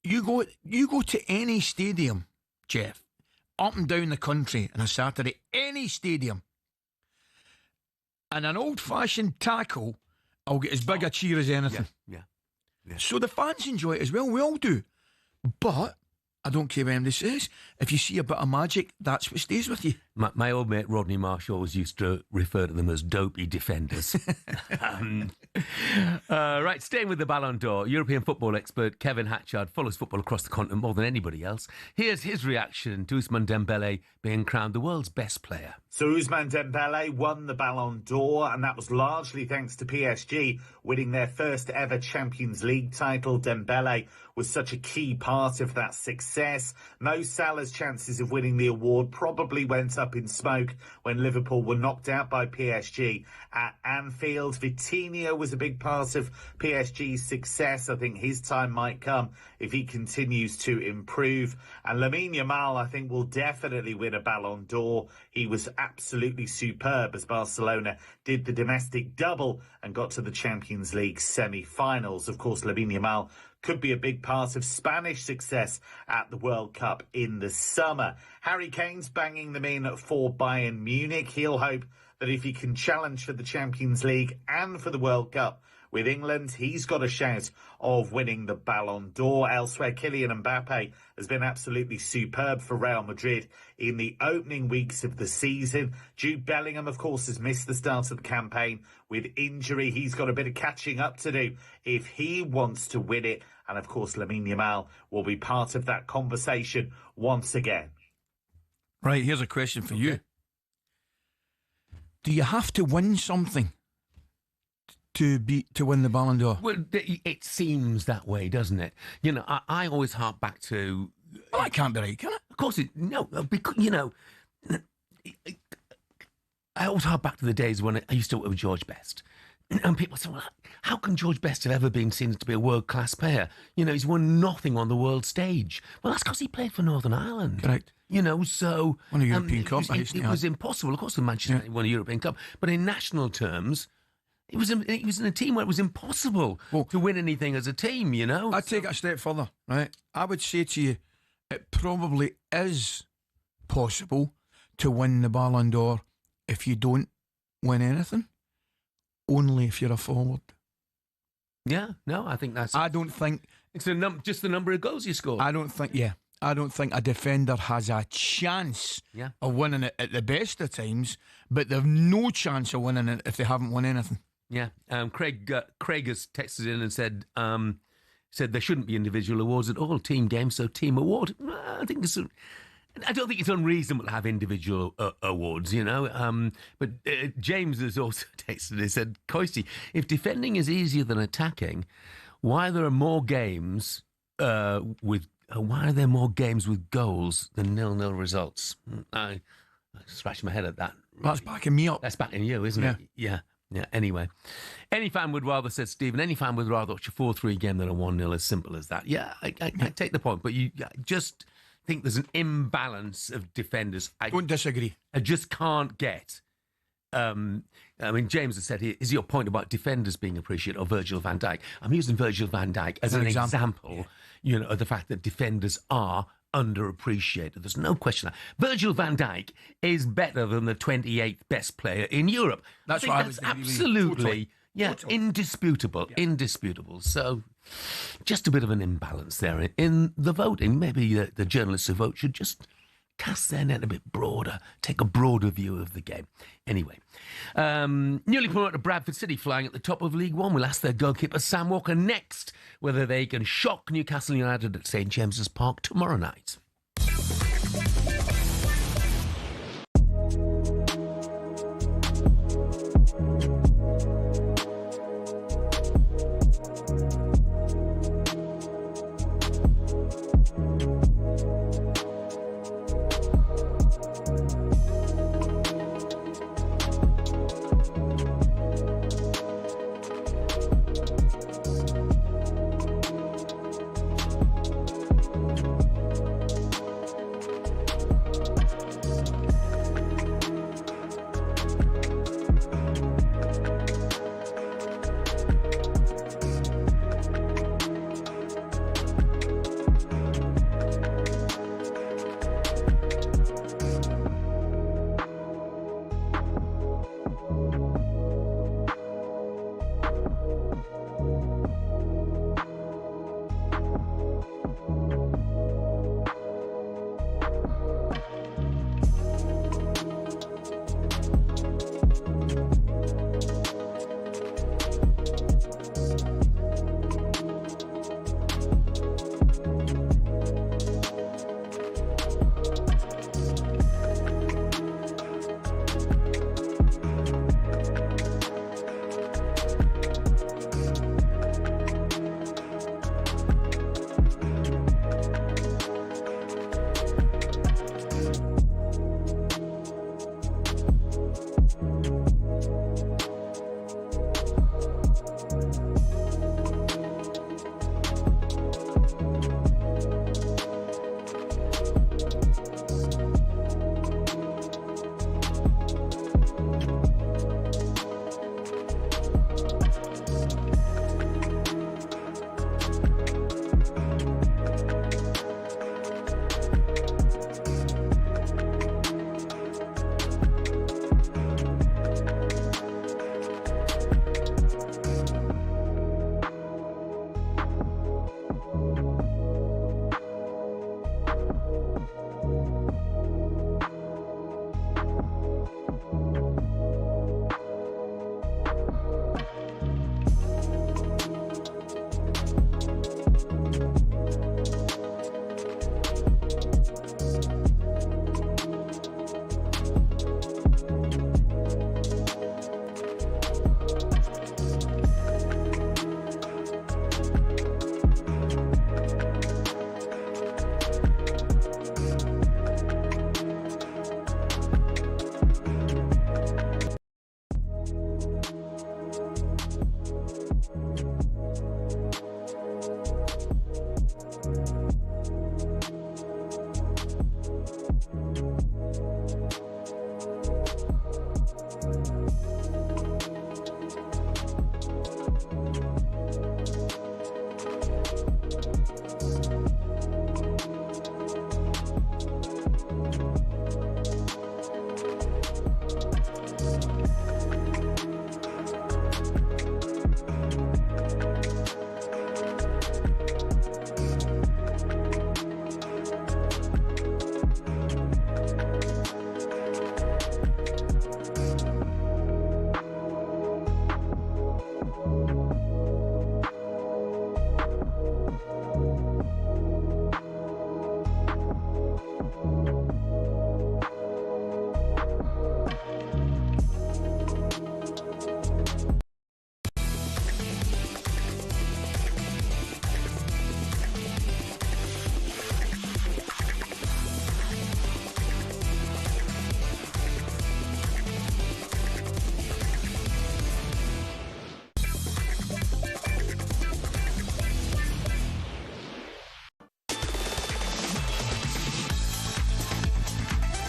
you go to any stadium, Jeff, up and down the country on a Saturday, any stadium, and an old-fashioned tackle, I'll get as big a cheer as anything. Yeah. So the fans enjoy it as well. We all do. But I don't care what anybody says. If you see a bit of magic, that's what stays with you. My old mate Rodney Marsh always used to refer to them as dopey defenders. Right, staying with the Ballon d'Or, European football expert Kevin Hatchard follows football across the continent more than anybody else. Here's his reaction to Ousmane Dembele being crowned the world's best player. So Ousmane Dembele won the Ballon d'Or, and that was largely thanks to PSG winning their first ever Champions League title. Dembele was such a key part of that success. success. Mo Salah's chances of winning the award probably went up in smoke when Liverpool were knocked out by PSG at Anfield. Vitinha was a big part of PSG's success. I think his time might come if he continues to improve. And Lamine Yamal, I think, will definitely win a Ballon d'Or. He was absolutely superb as Barcelona did the domestic double and got to the Champions League semi-finals. Of course, Lamine Yamal could be a big part of Spanish success at the World Cup in the summer. Harry Kane's banging them in for Bayern Munich. He'll hope that if he can challenge for the Champions League and for the World Cup with England, he's got a shout of winning the Ballon d'Or. Elsewhere, Kylian Mbappe has been absolutely superb for Real Madrid in the opening weeks of the season. Jude Bellingham, of course, has missed the start of the campaign with injury. He's got a bit of catching up to do if he wants to win it. And, of course, Lamine Yamal will be part of that conversation once again. Right, here's a question for you. Do you have to win something to win the Ballon d'Or? Well, it seems that way, doesn't it? You know, I always hark back to... Well, that can't be right, can it? Of course it... No, because, you know... I always hark back to the days when I used to work with George Best. And people say, well, how can George Best have ever been seen to be a world-class player? You know, he's won nothing on the world stage. Well, that's because he played for Northern Ireland. Correct. You know, so... Won a European Cup. It was impossible. Of course, the Manchester United won a European Cup. But in national terms... He was in a team where it was impossible to win anything as a team, you know? I'd take it a step further, right? I would say to you, it probably is possible to win the Ballon d'Or if you don't win anything, only if you're a forward. Yeah, no, I think that's... I don't think... It's just the number of goals you score. I don't think a defender has a chance of winning it at the best of times, but they've no chance of winning it if they haven't won anything. Yeah, Craig has texted in and said there shouldn't be individual awards at all. Team game, so team award. I don't think it's unreasonable to have individual awards, you know. But James has also texted and said, Coisty, if defending is easier than attacking, why are there more games with goals than 0-0 results? I scratched my head at that. That's backing me up. That's backing you, isn't it? Yeah. Anyway, any fan would rather, said Stephen, any fan would rather watch a 4-3 game than a 1-0, as simple as that. Yeah, I take the point, but you just think there's an imbalance of defenders. I don't disagree. I just can't get. I mean, James has said, is your point about defenders being appreciated or Virgil van Dijk? I'm using Virgil van Dijk as an example, you know, of the fact that defenders are underappreciated. There's no question that Virgil van Dijk is better than the 28th best player in Europe. That's absolutely, indisputable. So, just a bit of an imbalance there in the voting. Maybe the journalists who vote should just cast their net a bit broader, take a broader view of the game. Anyway, newly promoted Bradford City flying at the top of League One. We'll ask their goalkeeper Sam Walker next whether they can shock Newcastle United at St James's Park tomorrow night.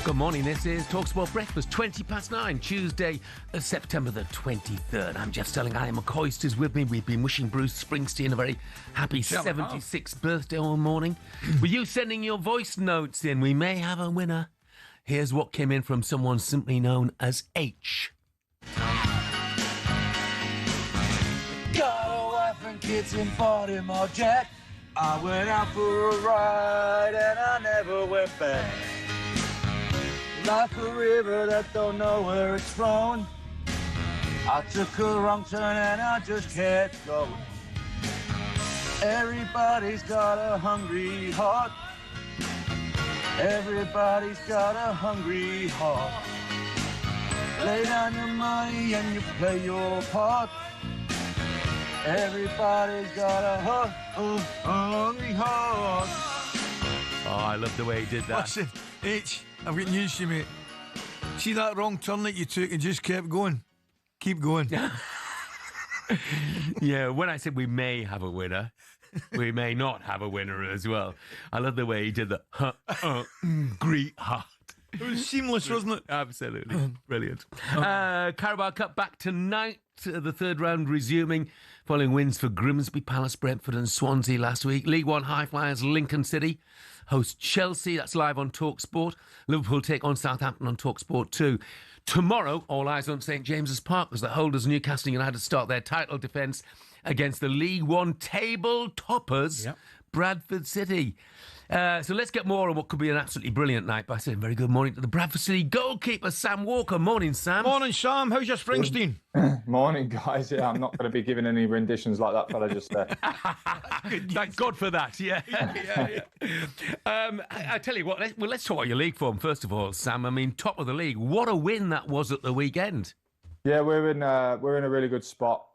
Good morning, this is talkSPORT Breakfast, 9:20, Tuesday, September the 23rd. I'm Jeff Stelling Ally McCoist is with me. We've been wishing Bruce Springsteen a very happy 76th birthday all morning. With you sending your voice notes in, we may have a winner. Here's what came in from someone simply known as H. Got a wife and kids in Baltimore, Jack. I went out for a ride and I never went back. Like a river that don't know where it's flowing. I took a wrong turn and I just kept going. Everybody's got a hungry heart. Everybody's got a hungry heart. Lay down your money and you play your part. Everybody's got a hungry heart. Oh, I love the way he did that. Listen, H, I've got news to you, mate. See that wrong turn that you took and just kept going? Keep going. Yeah, when I said we may have a winner, we may not have a winner as well. I love the way he did the great heart. It was seamless, wasn't it? Absolutely. Brilliant. Carabao Cup back tonight. The third round resuming following wins for Grimsby, Palace, Brentford and Swansea last week. League One high flyers Lincoln City host Chelsea. That's live on talkSPORT. Liverpool take on Southampton on talkSPORT 2. Tomorrow, all eyes on St James's Park as the holders Newcastle United start their title defence against the League One table toppers, Bradford City. So let's get more on what could be an absolutely brilliant night by saying very good morning to the Bradford City goalkeeper, Sam Walker. Morning, Sam. Morning, Sam. How's your Springsteen? Morning, guys. Yeah, I'm not going to be giving any renditions like that fella just there. Thank God for that. Yeah. I tell you what, let's talk about your league form first of all, Sam. I mean, top of the league. What a win that was at the weekend. Yeah, we're in a really good spot.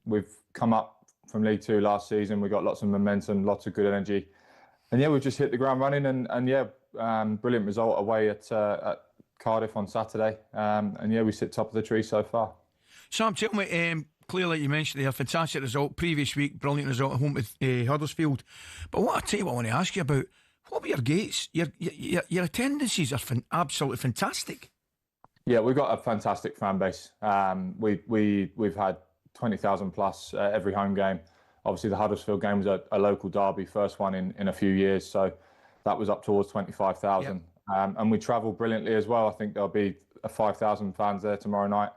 We've come up from League Two last season. We've got lots of momentum, lots of good energy. And yeah, we've just hit the ground running and brilliant result away at Cardiff on Saturday. And yeah, we sit top of the tree so far. Sam, tell me, clearly you mentioned a fantastic result previous week, brilliant result at home with Huddersfield. But what I tell you what I want to ask you about, what were your gates? Your attendances are absolutely fantastic. Yeah, we've got a fantastic fan base. We've had 20,000 plus every home game. Obviously, the Huddersfield game was a local derby, first one in a few years. So that was up towards 25,000. Yep. And we travel brilliantly as well. I think there'll be 5,000 fans there tomorrow night.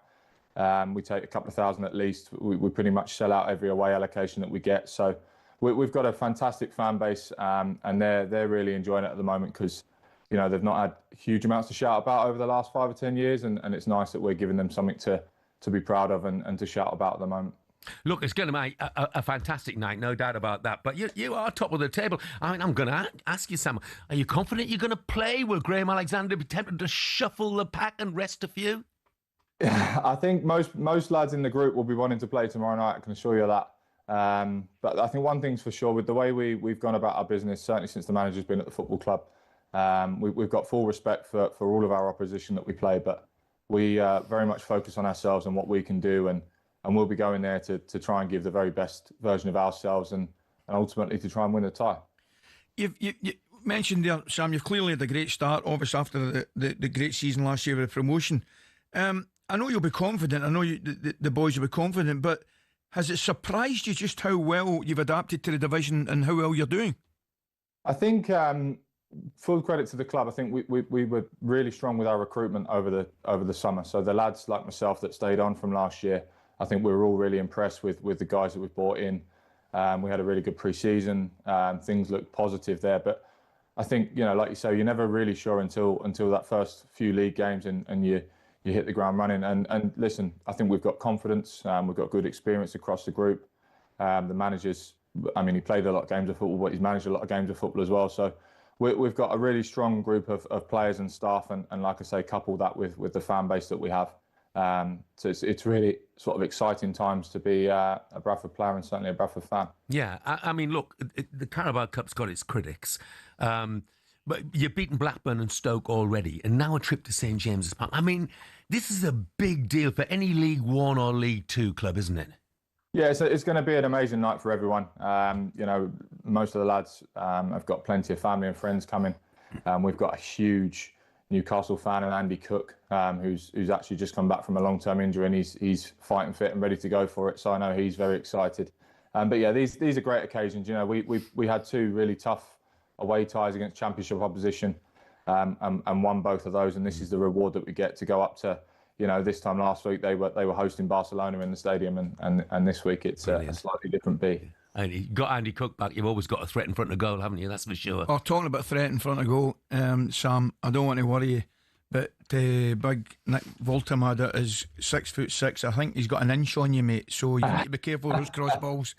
We take a couple of thousand at least. We pretty much sell out every away allocation that we get. So we've got a fantastic fan base, and they're really enjoying it at the moment because, you know, they've not had huge amounts to shout about over the last 5 or 10 years. And it's nice that we're giving them something to be proud of and to shout about at the moment. Look, it's going to be a fantastic night, no doubt about that. But you are top of the table. I mean, I'm going to ask you, Sam, are you confident you're going to play? Will Graham Alexander be tempted to shuffle the pack and rest a few? Yeah, I think most lads in the group will be wanting to play tomorrow night, I can assure you that. But I think one thing's for sure, with the way we've gone about our business, certainly since the manager's been at the football club, we've got full respect for all of our opposition that we play, but we very much focus on ourselves and what we can do, and we'll be going there to try and give the very best version of ourselves and ultimately to try and win the tie. You mentioned there, Sam, you've clearly had a great start, obviously after the great season last year with the promotion. I know you'll be confident, I know the boys will be confident, but has it surprised you just how well you've adapted to the division and how well you're doing? I think full credit to the club. I think we were really strong with our recruitment over the summer. So the lads like myself that stayed on from last year, I think we were all really impressed with the guys that we've brought in. We had a really good pre-season. Things looked positive there. But I think, you know, like you say, you're never really sure until that first few league games and you hit the ground running. And listen, I think we've got confidence. We've got good experience across the group. The managers, I mean, he played a lot of games of football, but he's managed a lot of games of football as well. So we've got a really strong group of players and staff. And like I say, couple that with the fan base that we have. So it's really sort of exciting times to be a Bradford player and certainly a Bradford fan. Yeah, I mean, look, the Carabao Cup's got its critics, but you've beaten Blackburn and Stoke already, and now a trip to St James's Park. I mean, this is a big deal for any League One or League Two club, isn't it? Yeah, it's going to be an amazing night for everyone. You know, most of the lads have got plenty of family and friends coming. We've got a huge Newcastle fan, and Andy Cook, who's actually just come back from a long-term injury, and he's fighting fit and ready to go for it. So I know he's very excited. But yeah, these are great occasions. You know, we had 2 really tough away ties against Championship opposition, and won both of those. And this is the reward that we get to go up to. You know, this time last week they were hosting Barcelona in the stadium, and this week it's a slightly different beat. And you got Andy Cook back. You've always got a threat in front of goal, haven't you? That's for sure. Oh, talking about threat in front of goal, Sam, I don't want to worry you, but big Nick Voltamada is 6'6". I think he's got an inch on you, mate. So you need to be careful of those cross balls.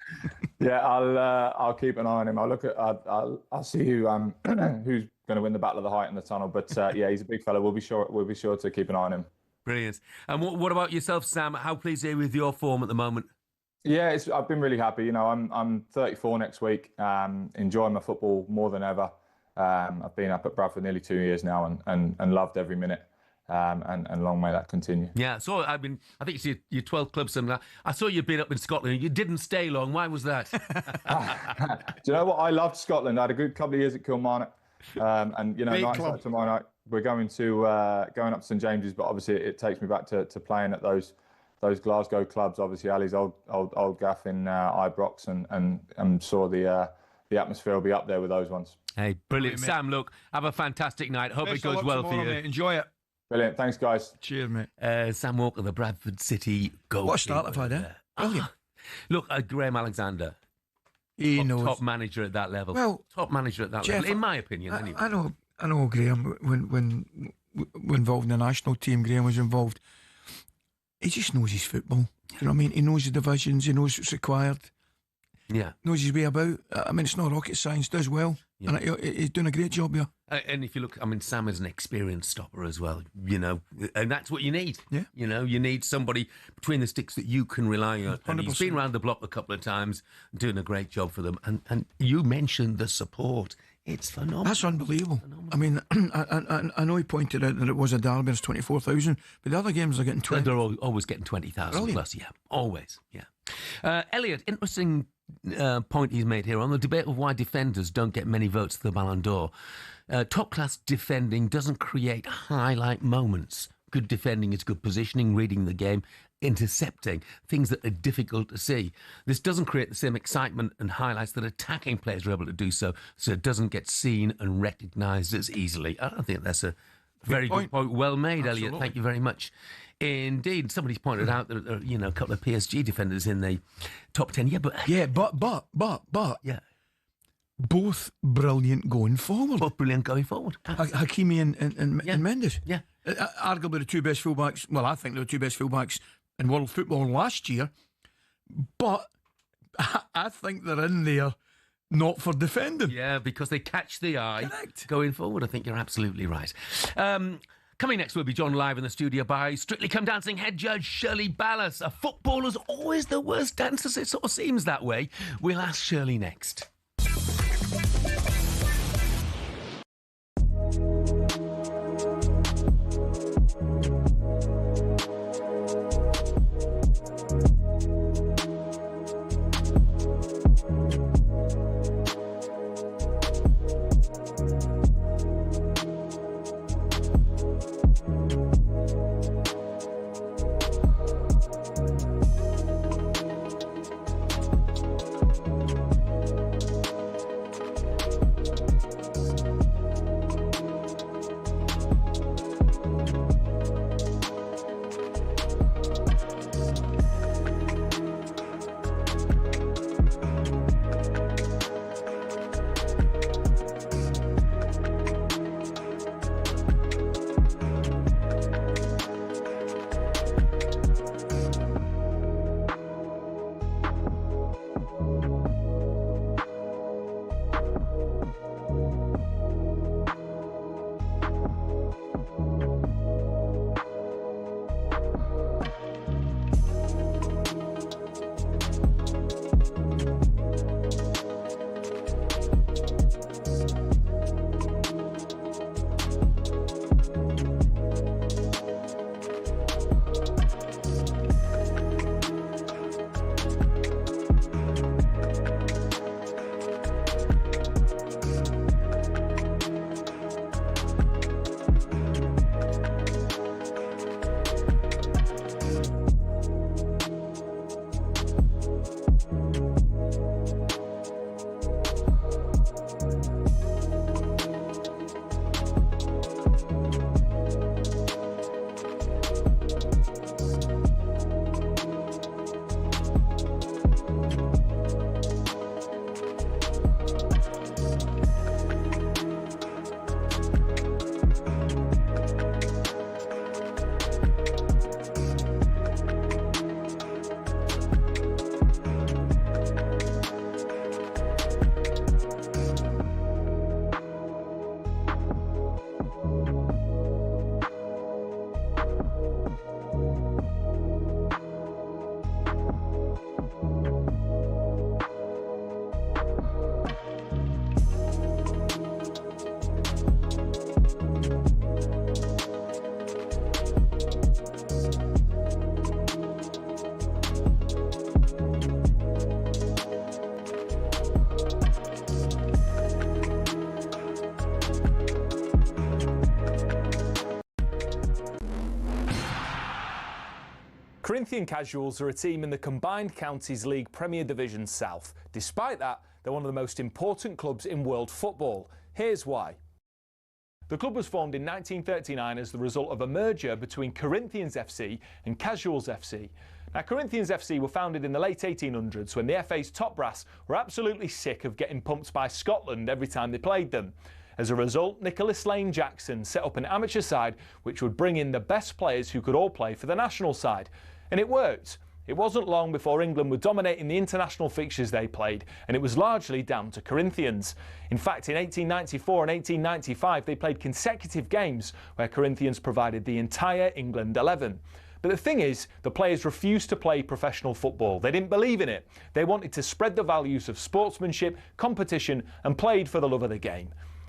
Yeah, I'll keep an eye on him. I'll see who's going to win the battle of the height in the tunnel. But yeah, he's a big fella. We'll be sure to keep an eye on him. Brilliant. And what about yourself, Sam? How pleased are you with your form at the moment? Yeah, I've been really happy. You know, I'm 34 next week. Enjoying my football more than ever. I've been up at Bradford nearly 2 years now, and loved every minute. And long may that continue. Yeah, so I think it's your 12 clubs. And I saw you'd been up in Scotland. You didn't stay long. Why was that? Do you know what? I loved Scotland. I had a good couple of years at Kilmarnock, and you know, nights like tomorrow night we're going up to St James's, but obviously it takes me back to playing at those Glasgow clubs. Obviously, Ali's old gaff in Ibrox, and saw the atmosphere will be up there with those ones. Hey, brilliant, Sam. Look, have a fantastic night. Hope it goes well for you. Mate. Enjoy it. Brilliant. Thanks, guys. Cheers, mate. Sam Walker, the Bradford City goalkeeper. What a start I've had, eh? Brilliant. Look, Graham Alexander. He knows. Top manager at that level. Well, top manager at that Jeff, level, in my opinion, anyway. I know Graham, when involved in the national team, Graham was involved. He just knows his football. You know what I mean? He knows the divisions, he knows what's required. Yeah. Knows his way about. I mean, it's not rocket science, does well. Yeah. And he's doing a great job here. And if you look, I mean, Sam is an experienced stopper as well, you know, and that's what you need. Yeah. You know, you need somebody between the sticks that you can rely on. 100%. And he's been around the block a couple of times, doing a great job for them. And you mentioned the support. It's phenomenal. That's unbelievable. I mean, I know he pointed out that it was a derby, it's 24,000, but the other games are getting 20. They're always getting 20,000 plus, yeah. Always, yeah. Elliot, interesting point he's made here on the debate of why defenders don't get many votes to the Ballon d'Or. Top-class defending doesn't create highlight moments. Good defending is good positioning, reading the game, intercepting, things that are difficult to see. This doesn't create the same excitement and highlights that attacking players are able to do so it doesn't get seen and recognised as easily. I don't think that's a very good point. Well made, Absolutely. Elliot. Thank you very much. Indeed, somebody's pointed out that there are, a couple of PSG defenders in the top 10. But yeah, both brilliant going forward. Hakimi and Mendes. Yeah. Arguably the two best fullbacks. Well, I think they're the two best fullbacks in world football last year. But I think they're in there not for defending. Yeah, because they catch the eye. Correct. Going forward. I think you're absolutely right. Coming next, we'll be joined live in the studio by Strictly Come Dancing head judge Shirley Ballas. A footballer's always the worst dancers. It sort of seems that way. We'll ask Shirley next. Corinthian Casuals are a team in the Combined Counties League Premier Division South. Despite that, they're one of the most important clubs in world football. Here's why. The club was formed in 1939 as the result of a merger between Corinthians FC and Casuals FC. Now, Corinthians FC were founded in the late 1800s when the FA's top brass were absolutely sick of getting pumped by Scotland every time they played them. As a result, Nicholas Lane Jackson set up an amateur side which would bring in the best players who could all play for the national side. And it worked. It wasn't long before England were dominating the international fixtures they played, and it was largely down to Corinthians. In fact, in 1894 and 1895, they played consecutive games where Corinthians provided the entire England 11. But the thing is, the players refused to play professional football. They didn't believe in it. They wanted to spread the values of sportsmanship, competition, and played for the love of the game.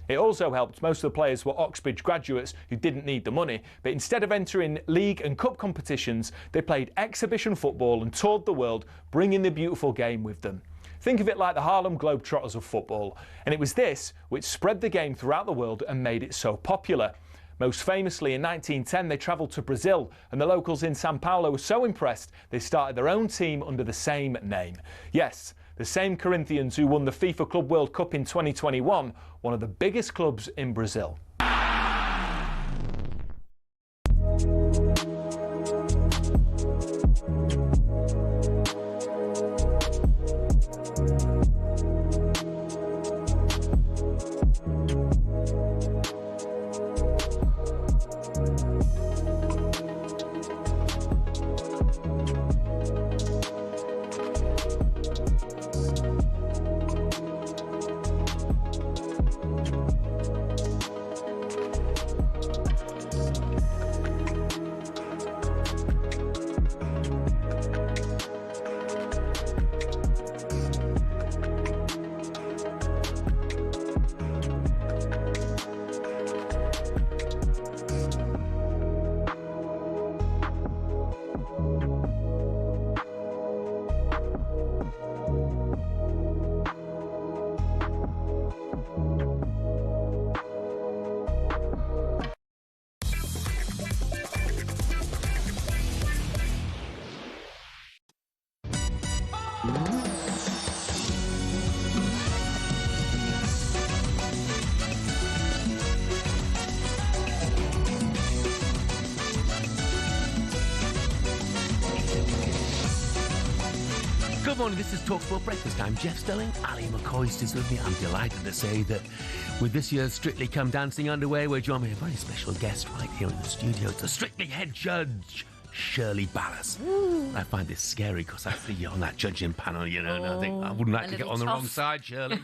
It also helped most of the players were Oxbridge graduates who didn't need the money, but instead of entering league and cup competitions, they played exhibition football and toured the world, bringing the beautiful game with them. Think of it like the Harlem Globetrotters of football, and it was this which spread the game throughout the world and made it so popular. Most famously, in 1910, they travelled to Brazil, and the locals in Sao Paulo were so impressed they started their own team under the same name. Yes, the same Corinthians who won the FIFA Club World Cup in 2021, one of the biggest clubs in Brazil. Good morning, this is talkSPORT Breakfast. I'm Jeff Stelling Ally McCoist is with me. I'm delighted to say that with this year's Strictly Come Dancing underway, we're joined by a very special guest right here in the studio. It's the Strictly head judge, Shirley Ballas. I find this scary because I see you on that judging panel, you know, and I think I wouldn't like to get on the wrong side, Shirley.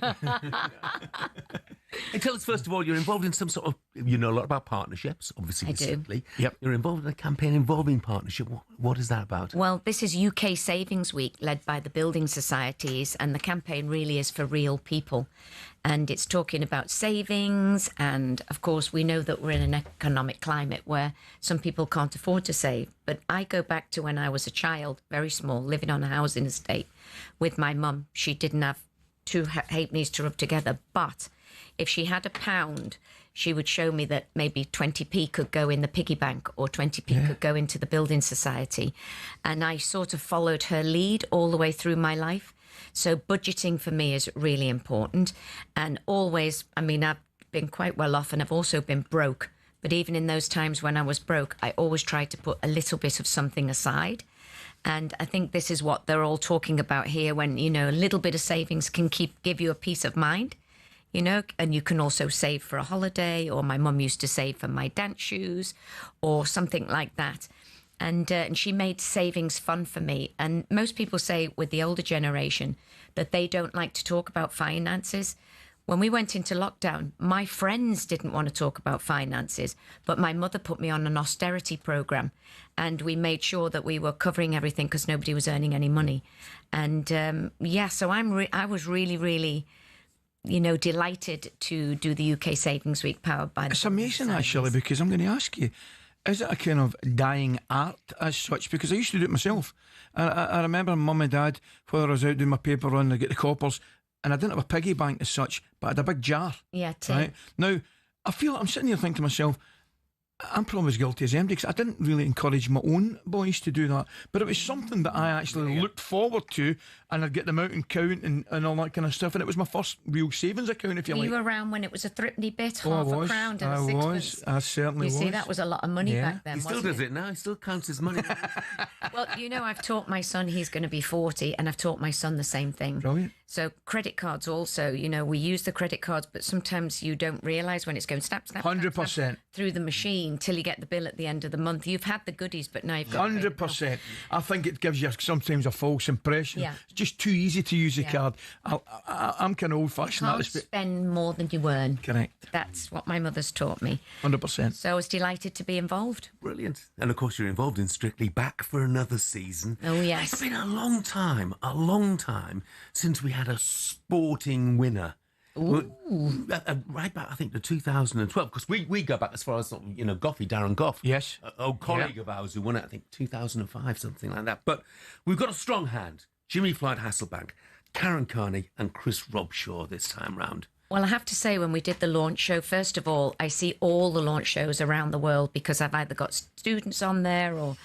And tell us, first of all, you're involved in some sort of, you know a lot about partnerships, obviously. I do. Strictly. Yep. You're involved in a campaign involving partnership. What is that about? Well, this is UK Savings Week, led by the building societies, and the campaign really is for real people. And it's talking about savings, and of course we know that we're in an economic climate where some people can't afford to save. But I go back to when I was a child, very small, living on a housing estate with my mum. She didn't have two halfpennies to rub together, but if she had £1, she would show me that maybe 20p could go in the piggy bank or 20p could go into the building society. And I sort of followed her lead all the way through my life. So budgeting for me is really important. And always, I mean, I've been quite well off and I've also been broke. But even in those times when I was broke, I always tried to put a little bit of something aside. And I think this is what they're all talking about here when, you know, a little bit of savings can give you a peace of mind. You know, and you can also save for a holiday, or my mum used to save for my dance shoes or something like that. And she made savings fun for me. And most people say with the older generation that they don't like to talk about finances. when we went into lockdown, my friends didn't want to talk about finances, but my mother put me on an austerity program, and we made sure that we were covering everything because nobody was earning any money. And so I was really, really, delighted to do the UK Savings Week powered by. It's amazing actually, because I'm going to ask you, is it a kind of dying art as such? Because I used to do it myself. I remember Mum and Dad, whether I was out doing my paper run, I get the coppers, and I didn't have a piggy bank as such, but I had a big jar. Yeah, tin. Right? Now, I feel I'm sitting here thinking to myself, I'm probably as guilty as MD, because I didn't really encourage my own boys to do that. But it was something that I actually looked forward to, and I'd get them out and count and all that kind of stuff. And it was my first real savings account, if you like. Were you around when it was a threepenny bit, half a crown and a sixpence? I certainly was. You see, that was a lot of money back then, He still does it now. He still counts his money. Well, I've taught my son, he's going to be 40, and I've taught my son the same thing. Brilliant. So credit cards also, we use the credit cards, but sometimes you don't realise when it's going snap, 100% through the machine till you get the bill at the end of the month. You've had the goodies, but now you've got 100%. I think it gives you sometimes a false impression. Yeah. It's just too easy to use a card. I'm kind of old-fashioned. You can't spend more than you earn. Correct. That's what my mother's taught me. 100%. So I was delighted to be involved. Brilliant. And of course, you're involved in Strictly back for another season. Oh, yes. It's been a long time since we had a sporting winner. Ooh. Right back, I think, to 2012, because we go back as far as, Darren Goff. Yes. An old colleague of ours who won it, I think, 2005, something like that. But we've got a strong hand. Jimmy Floyd Hasselbank, Karen Carney and Chris Robshaw this time round. Well, I have to say, when we did the launch show, first of all, I see all the launch shows around the world because I've either got students on there or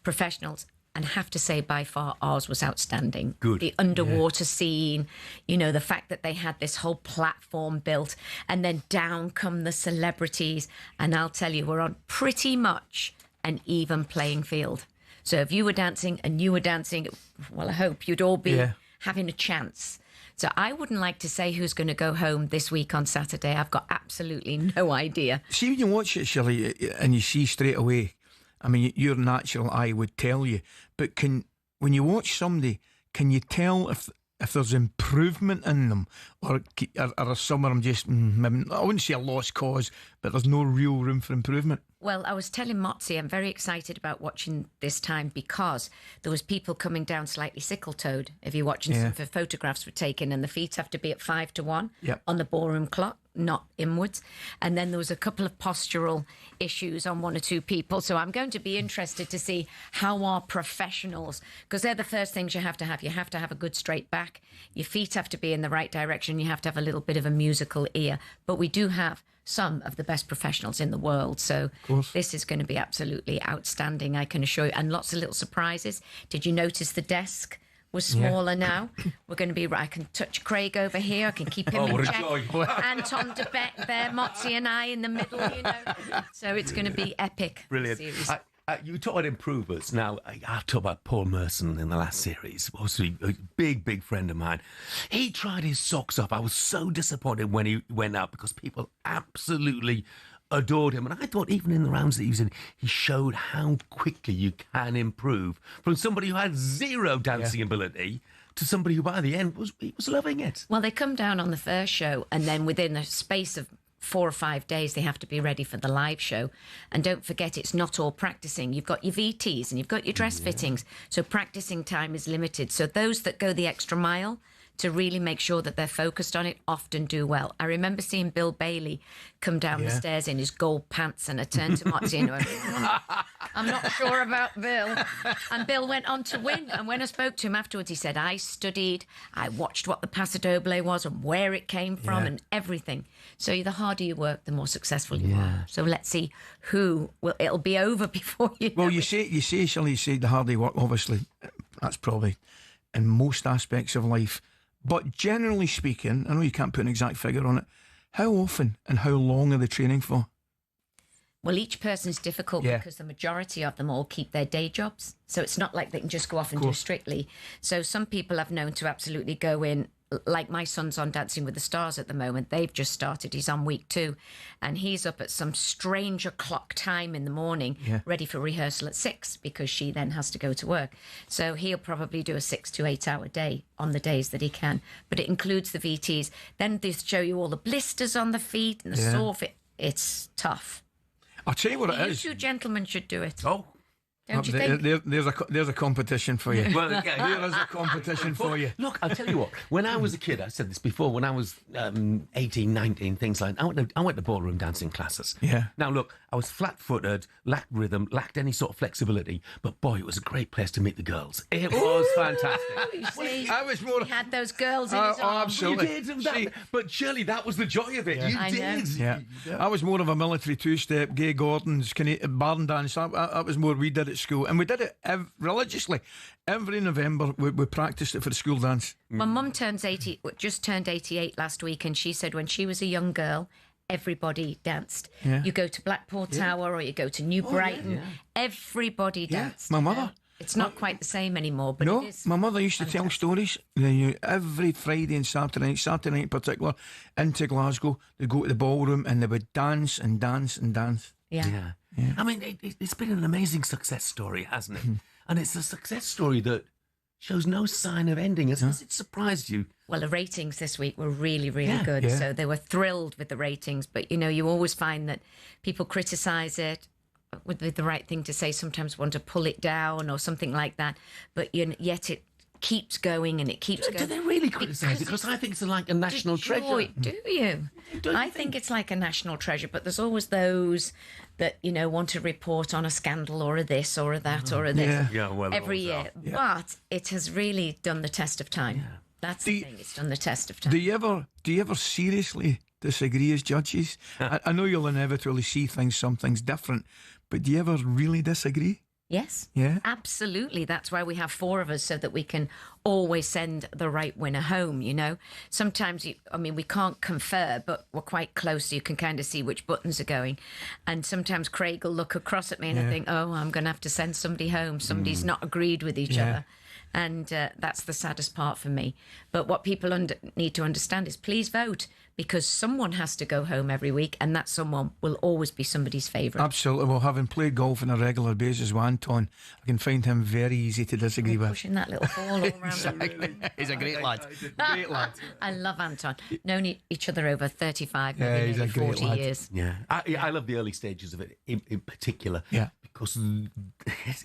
professionals. And I have to say, by far, ours was outstanding. Good. The underwater scene, the fact that they had this whole platform built, and then down come the celebrities. And I'll tell you, we're on pretty much an even playing field. So if you were dancing and you were dancing, well, I hope you'd all be having a chance. So I wouldn't like to say who's going to go home this week on Saturday. I've got absolutely no idea. See, when you watch it, Shirley, and you see straight away, I mean, your natural eye would tell you. But when you watch somebody, can you tell if there's improvement in them, or some of them just, I wouldn't say a lost cause, but there's no real room for improvement? Well, I was telling Motzi, I'm very excited about watching this time because there was people coming down slightly sickle-toed. If you're watching, some of the photographs were taken, and the feet have to be at 5-1 on the ballroom clock, not inwards. And then there was a couple of postural issues on one or two people. So I'm going to be interested to see how our professionals, because they're the first things you have to have. You have to have a good straight back. Your feet have to be in the right direction. You have to have a little bit of a musical ear. But we do have some of the best professionals in the world. So this is going to be absolutely outstanding, I can assure you. And lots of little surprises. Did you notice the desk was smaller now? We're going to be, I can touch Craig over here. I can keep him in check. Anton de Beck there, Motzi and I in the middle, So it's going to be epic. Brilliant. You talk about improvers. Now, I talked about Paul Merson in the last series. Obviously, a big friend of mine. He tried his socks off. I was so disappointed when he went out because people absolutely adored him. And I thought even in the rounds that he was in, he showed how quickly you can improve from somebody who had zero dancing ability to somebody who by the end was loving it. Well, they come down on the first show, and then within a space of 4 or 5 days, they have to be ready for the live show. And don't forget, it's not all practicing. You've got your VTs and you've got your dress fittings. So practicing time is limited. So those that go the extra mile to really make sure that they're focused on it often do well. I remember seeing Bill Bailey come down the stairs in his gold pants, and I turned to Motzi and went, I'm not sure about Bill. And Bill went on to win. And when I spoke to him afterwards, he said, I studied, I watched what the Paso Doble was and where it came from and everything. So the harder you work, the more successful you are. So let's see it'll be over before you know you say, Shirley, you say the harder you work, obviously, that's probably in most aspects of life. But generally speaking, I know you can't put an exact figure on it, how often and how long are they training for? Well, each person's difficult because the majority of them all keep their day jobs. So it's not like they can just go off and do Strictly. So some people I've known to absolutely go in like my son's on Dancing with the Stars at the moment. They've just started. He's on week 2, and he's up at some strange o'clock time in the morning, ready for rehearsal at 6, because she then has to go to work. So he'll probably do a 6 to 8 hour day on the days that he can. But it includes the VTs. Then they show you all the blisters on the feet and the sore feet. It's tough. I'll tell you what it is. You two gentlemen should do it. Oh. Don't you think? There's a competition for you. Well, yeah, there is a competition for you. Look, I'll tell you what. When I was a kid, I said this before, when I was 18, 19, things like that, I went to ballroom dancing classes. Yeah. Now, look, I was flat-footed, lacked rhythm, lacked any sort of flexibility, but boy, it was a great place to meet the girls. It was fantastic. You see, I was more... he had those girls in his arms. Absolutely. You did, but surely that was the joy of it. Yeah. You I did. Yeah. I was more of a military two-step, Gay Gordon's, barn dance. That was more we did at school. And we did it religiously. Every November, we practiced it for the school dance. My mum just turned 88 last week, and she said when she was a young girl, everybody danced. Yeah. You go to Blackpool Tower or you go to New Brighton, everybody danced. My mother. It's not quite the same anymore, but No, it is. my mother used to tell stories. Every Friday and Saturday night in particular, into Glasgow, they'd go to the ballroom and they would dance and dance and dance. Yeah. I mean, it's been an amazing success story, hasn't it? And it's a success story that shows no sign of ending. Has it surprised you? Well, the ratings this week were really, really good. So they were thrilled with the ratings. But, you always find that people criticise it with the right thing to say, sometimes want to pull it down or something like that. But yet it keeps going and it keeps going. Do they really criticise it? Because I think it's like a national treasure. Do you? I think it's like a national treasure, but there's always those that, want to report on a scandal or a this or a that or a this every year. But it has really done the test of time. That's the thing, it's done the test of time. Do you ever seriously disagree as judges? I know you'll inevitably see some things different, but do you ever really disagree? Yes. Yeah. Absolutely. That's why we have 4 of us, so that we can always send the right winner home, Sometimes, we can't confer, but we're quite close, so you can kind of see which buttons are going. And sometimes Craig will look across at me and I think, oh, I'm going to have to send somebody home. Somebody's not agreed with each other. And that's the saddest part for me. But what people need to understand is please vote, because someone has to go home every week, and that someone will always be somebody's favourite. Absolutely. Well, having played golf on a regular basis with Anton, I can find him very easy to disagree with. Pushing that little ball all around the room. He's a great lad. Great lad. I love Anton. Known each other over 35, Yeah, maybe he's a great 40 lad. years. Yeah. I love the early stages of it in particular. Yeah. Because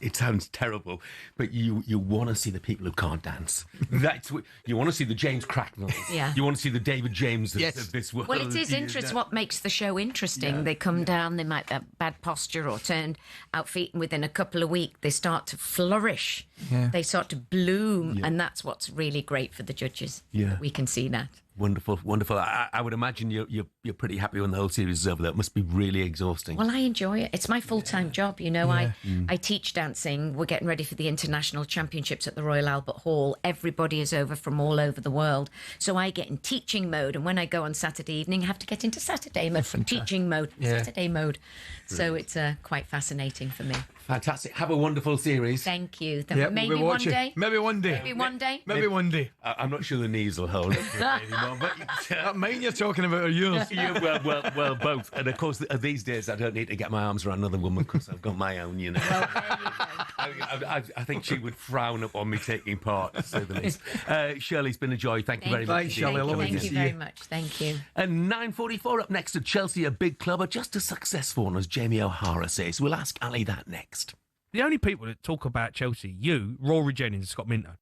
it sounds terrible, but you want to see the people who can't dance. That's what you want to see, the James Cracknells. Yeah. You want to see the David James of this world. Well, it is interesting. What makes the show interesting? They come down, they might have bad posture or turned out feet, and within a couple of weeks they start to flourish. Yeah. They start to bloom, and that's what's really great for the judges. Yeah. We can see that. Wonderful, wonderful. I would imagine you're pretty happy when the whole series is over. That must be really exhausting. Well, I enjoy it. It's my full-time job, I teach dancing. We're getting ready for the International Championships at the Royal Albert Hall. Everybody is over from all over the world. So I get in teaching mode, and when I go on Saturday evening, I have to get into Saturday mode, teaching mode, Saturday mode. So it's quite fascinating for me. Fantastic. Have a wonderful series. Thank you. Maybe one day. Maybe one day. Maybe one day. Maybe one day. I'm not sure the knees will hold it anymore. But that mine you're talking about are yours. well, both. And of course, these days I don't need to get my arms around another woman because I've got my own. Well, there you go. I think she would frown up on me taking part, to say the least. Shirley, it's been a joy. Thank you very much. Thanks, Shirley. Thank you very much. Thank you. And 9:44 up next to Chelsea, a big club, or just as successful, as Jamie O'Hara says. We'll ask Ali that next. The only people that talk about Chelsea, you, Rory Jennings, Scott Minto.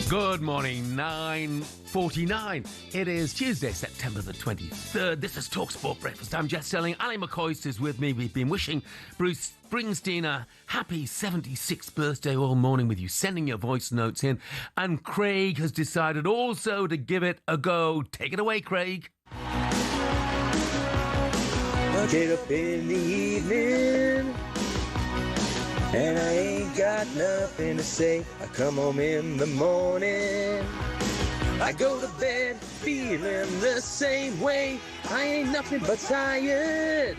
Good morning, 9:49. It is Tuesday, September the 23rd. This is talkSPORT Breakfast. I'm Jeff Stelling. Ally McCoist is with me. We've been wishing Bruce Springsteen a happy 76th birthday all morning with you, sending your voice notes in. And Craig has decided also to give it a go. Take it away, Craig. I get up in the evening and I ain't got nothing to say. I come home in the morning, I go to bed feeling the same way. I ain't nothing but tired,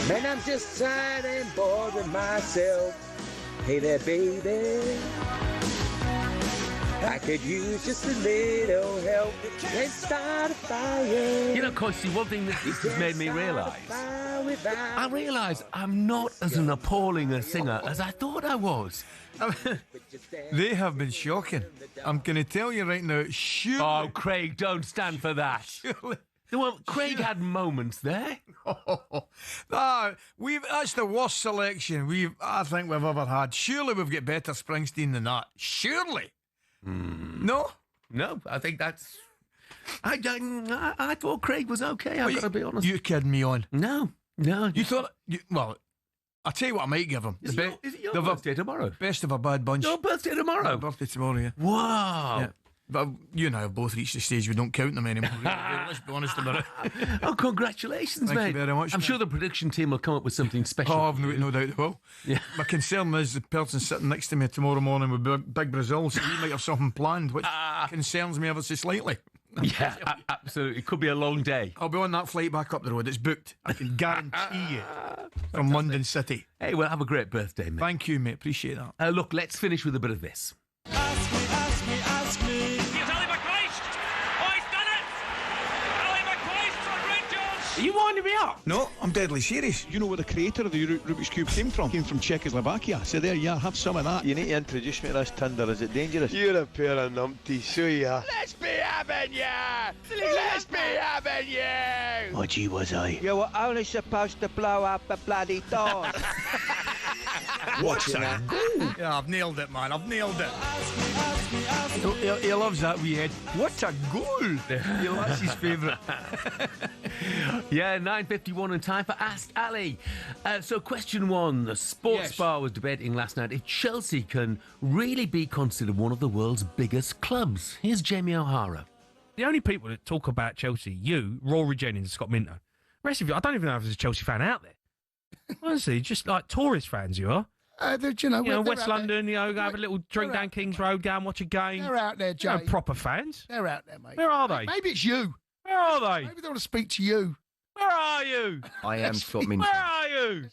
man, I'm just tired and bored with myself. Hey there, baby, I could use just a little help. Let's start a fire. You know, Coisty, one thing that this has made me realise, I realise I'm not as an appalling a singer as I thought I was. They have been shocking. I'm going to tell you right now, surely... Oh, Craig, don't stand for that. Well, Craig had moments there. That's the worst selection I think we've ever had. Surely we've got better Springsteen than that. Surely. No, I think that's. I thought Craig was okay. I've got to be honest. You're kidding me on? No. You thought? Well, I'll tell you what I might give him. Is it your birthday tomorrow? Best of a bad bunch. Your birthday tomorrow. My birthday tomorrow. Yeah. Wow. Yeah. But you and I have both reached the stage we don't count them anymore. Let's be honest about it. Oh, congratulations, Thank mate. you very much. I'm sure the production team will come up with something special. Oh, I've no doubt they will. Yeah. My concern is the person sitting next to me tomorrow morning with Big Brazil, so he might have something planned, which concerns me ever so slightly. Yeah, absolutely. It could be a long day. I'll be on that flight back up the road. It's booked. I can guarantee you. From London City. Hey, well, have a great birthday, mate. Thank you, mate. Appreciate that. Look, let's finish with a bit of this. Ask me. Here's Ally McCoist. Oh, he's done it. Ally McCoist from Rangers. Are you winding me up? No, I'm deadly serious. You know where the creator of the Rubik's Cube came from? Came from Czechoslovakia. So there you are, have some of that. You need to introduce me to this Tinder. Is it dangerous? You're a pair of numpties, so you are. Let's be having you. Let's be having you. Oh, gee, was I? You were only supposed to blow up a bloody dog. What's that? Yeah, I've nailed it, man. I've nailed it. He loves that wee head. What a goal! That's his favourite. Yeah, 9:51 and time for Ask Ali. So question one, the Sports Bar was debating last night if Chelsea can really be considered one of the world's biggest clubs. Here's Jamie O'Hara. The only people that talk about Chelsea, you, Rory Jennings and Scott Minto. The rest of you, I don't even know if there's a Chelsea fan out there. Honestly, just like tourist fans you are. West London, go have a little drink down King's Road, go and watch a game. They're out there, Jay. Proper fans. They're out there, mate. Where are they? Maybe it's you. Where are they? Maybe they want to speak to you. Where are you? I am Scott Minto. Where are you?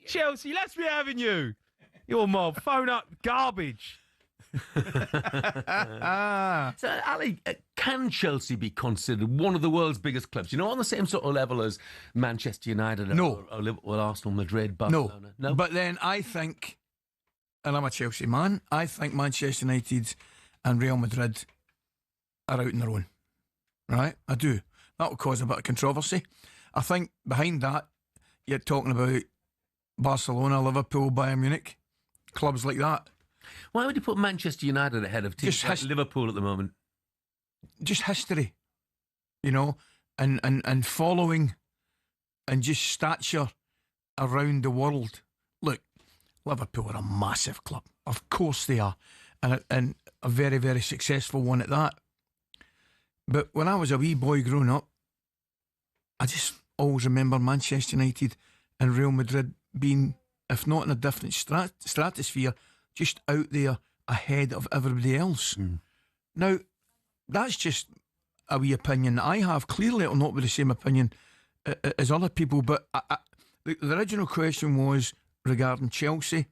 Chelsea, let's be having you. Your mob, phone up, garbage. So, Ali, can Chelsea be considered one of the world's biggest clubs? On the same sort of level as Manchester United or Liverpool, Arsenal, Madrid, Barcelona? No. But then I think, and I'm a Chelsea man, I think Manchester United and Real Madrid are out on their own. Right? I do. That will cause a bit of controversy. I think behind that, you're talking about Barcelona, Liverpool, Bayern Munich, clubs like that. Why would you put Manchester United ahead of teams like Liverpool at the moment? Just history, and following and just stature around the world. Look, Liverpool are a massive club. Of course they are. And a very, very successful one at that. But when I was a wee boy growing up, I just always remember Manchester United and Real Madrid being, if not in a different stratosphere, just out there ahead of everybody else. Now, that's just a wee opinion that I have. Clearly, it'll not be the same opinion as other people, but the original question was regarding Chelsea.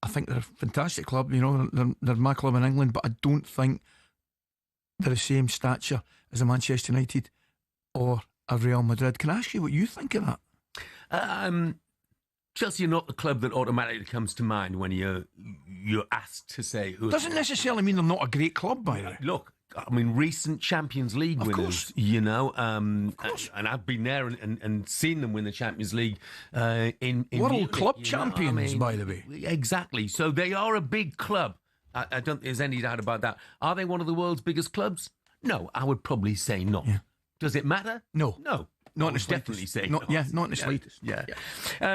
I think they're a fantastic club, they're my club in England, but I don't think they're the same stature as a Manchester United or a Real Madrid. Can I ask you what you think of that? Chelsea are not the club that automatically comes to mind when you're asked to say who. Doesn't necessarily mean they're not a great club, by the way. Look, I mean, recent Champions League winners, and I've been there and seen them win the Champions League in World Munich, Club champions, by the way. Exactly. So they are a big club. I don't think there's any doubt about that. Are they one of the world's biggest clubs? No, I would probably say not. Yeah. Does it matter? No. No. Not in the definitely slightest. say Not in the slightest. Yeah.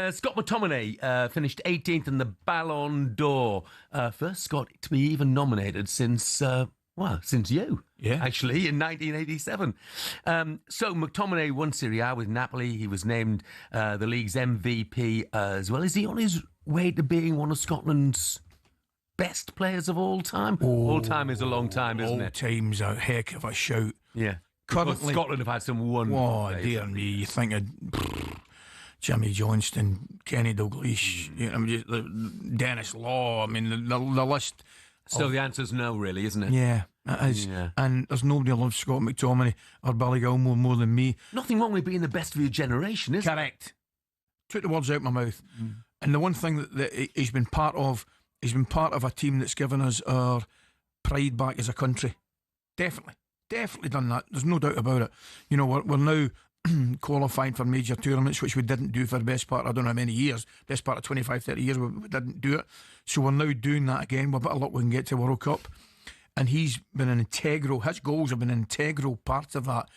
Scott McTominay finished 18th in the Ballon d'Or. First Scot to be even nominated since, since you. Yeah. Actually, in 1987. So McTominay won Serie A with Napoli. He was named the league's MVP as well. Is he on his way to being one of Scotland's best players of all time? All time is a long time, isn't it? All time's a heck of a shout. Yeah. Currently, Scotland have had some wonderful players. Dear me, you think of Jimmy Johnston, Kenny Dalglish, Dennis Law. I mean, the list. So the answer's no, really, isn't it? Yeah, it is. Yeah. And there's nobody who loves Scott McTominay or Billy Gilmore more than me. Nothing wrong with being the best of your generation, is Correct. Took the words out of my mouth. And the one thing that he's been part of a team that's given us our pride back as a country. Definitely done that. There's no doubt about it. You know, we're now qualifying for major tournaments, which we didn't do for the best part, I don't know how many years, best part of 25, 30 years, we didn't do it. So we're now doing that again. With a bit of luck, we can get to World Cup. And he's been his goals have been an integral part of that.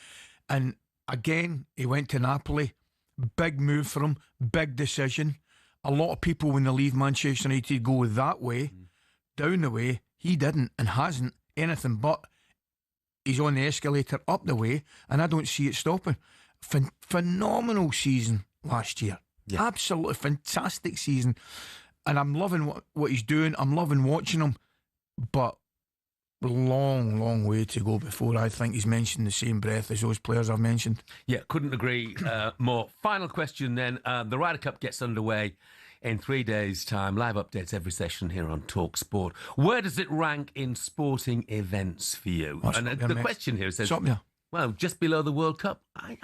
And again, he went to Napoli. Big move for him, big decision. A lot of people, when they leave Manchester United, go that way, down the way. He didn't and hasn't anything but. He's on the escalator up the way, and I don't see it stopping. Phenomenal season last year. Yeah. Absolutely fantastic season. And I'm loving what he's doing. I'm loving watching him. But long way to go before I think he's mentioned the same breath as those players I've mentioned. Yeah, couldn't agree more. Final question then. The Ryder Cup gets underway in 3 days' time. Live updates every session here on talkSPORT. Where does it rank in sporting events for you? And the question here says, well, just below the World Cup. I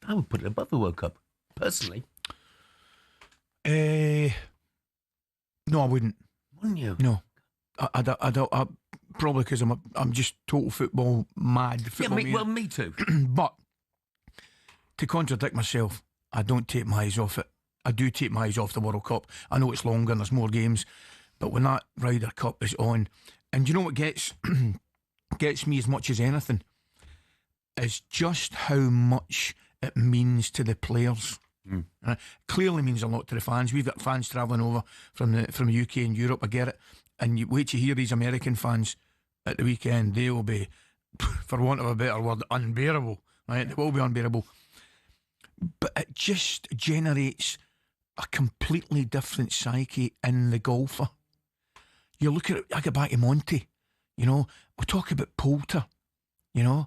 would put it above the World Cup, personally. No, I wouldn't. Wouldn't you? No. I don't. Probably because I'm just total football mad. Me too. But to contradict myself, I don't take my eyes off it. I do take my eyes off the World Cup. I know it's longer and there's more games, but when that Ryder Cup is on, and you know what gets me as much as anything is just how much it means to the players. It clearly means a lot to the fans. We've got fans travelling over from the UK and Europe. I get it. And you wait to hear these American fans at the weekend. They will be, for want of a better word, unbearable. Right? They will be unbearable. But it just generates a completely different psyche in the golfer. You look at it, I get back to Monty, you know, we talk about Poulter, you know,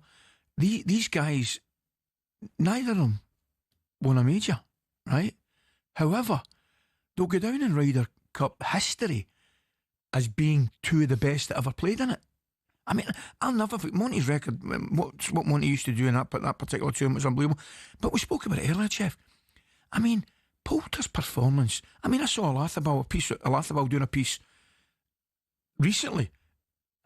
these guys, neither of them won a major, right? However, they'll go down in Ryder Cup history as being two of the best that ever played in it. I mean, I'll never forget Monty's record, what Monty used to do in that particular tournament was unbelievable. But we spoke about it earlier, Jeff. I mean, Poulter's performance. I mean, I saw Lathable doing a piece recently,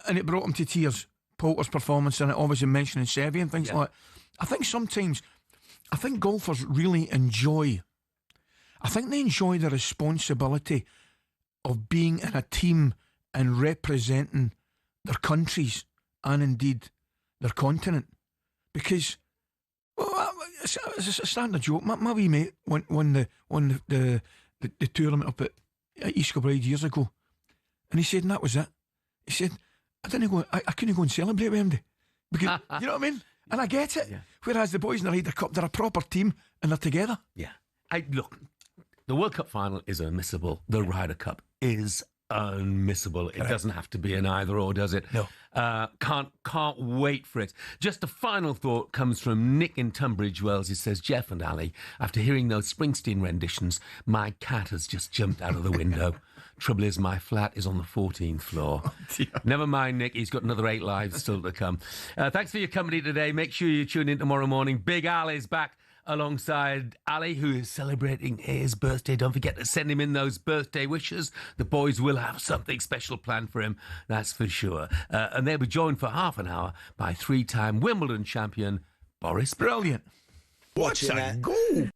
and it brought him to tears. Poulter's performance, and it obviously mentioning Seve and things like that. I think golfers really enjoy. I think they enjoy the responsibility of being in a team and representing their countries and indeed their continent, because it's a standard joke. My wee mate won the tournament up at East Kilbride years ago, and he said, and that was it. He said, I couldn't go and celebrate with him, because you know what I mean. And I get it. Yeah. Whereas the boys in the Ryder Cup, they're a proper team and they're together. Yeah. Look, the World Cup final is unmissable. The Ryder Cup is unmissable. It doesn't have to be an either or, does it? No. Can't wait for it. Just a final thought comes from Nick in Tunbridge Wells. He says, Jeff and Ali, after hearing those Springsteen renditions, my cat has just jumped out of the window. Trouble is, my flat is on the 14th floor. Oh, never mind, Nick. He's got another 8 lives still to come. Thanks for your company today. Make sure you tune in tomorrow morning. Big Ali's back alongside Ali, who is celebrating his birthday. Don't forget to send him in those birthday wishes. The boys will have something special planned for him, that's for sure. And they'll be joined for half an hour by 3-time Wimbledon champion Boris. Brilliant. What's a goal?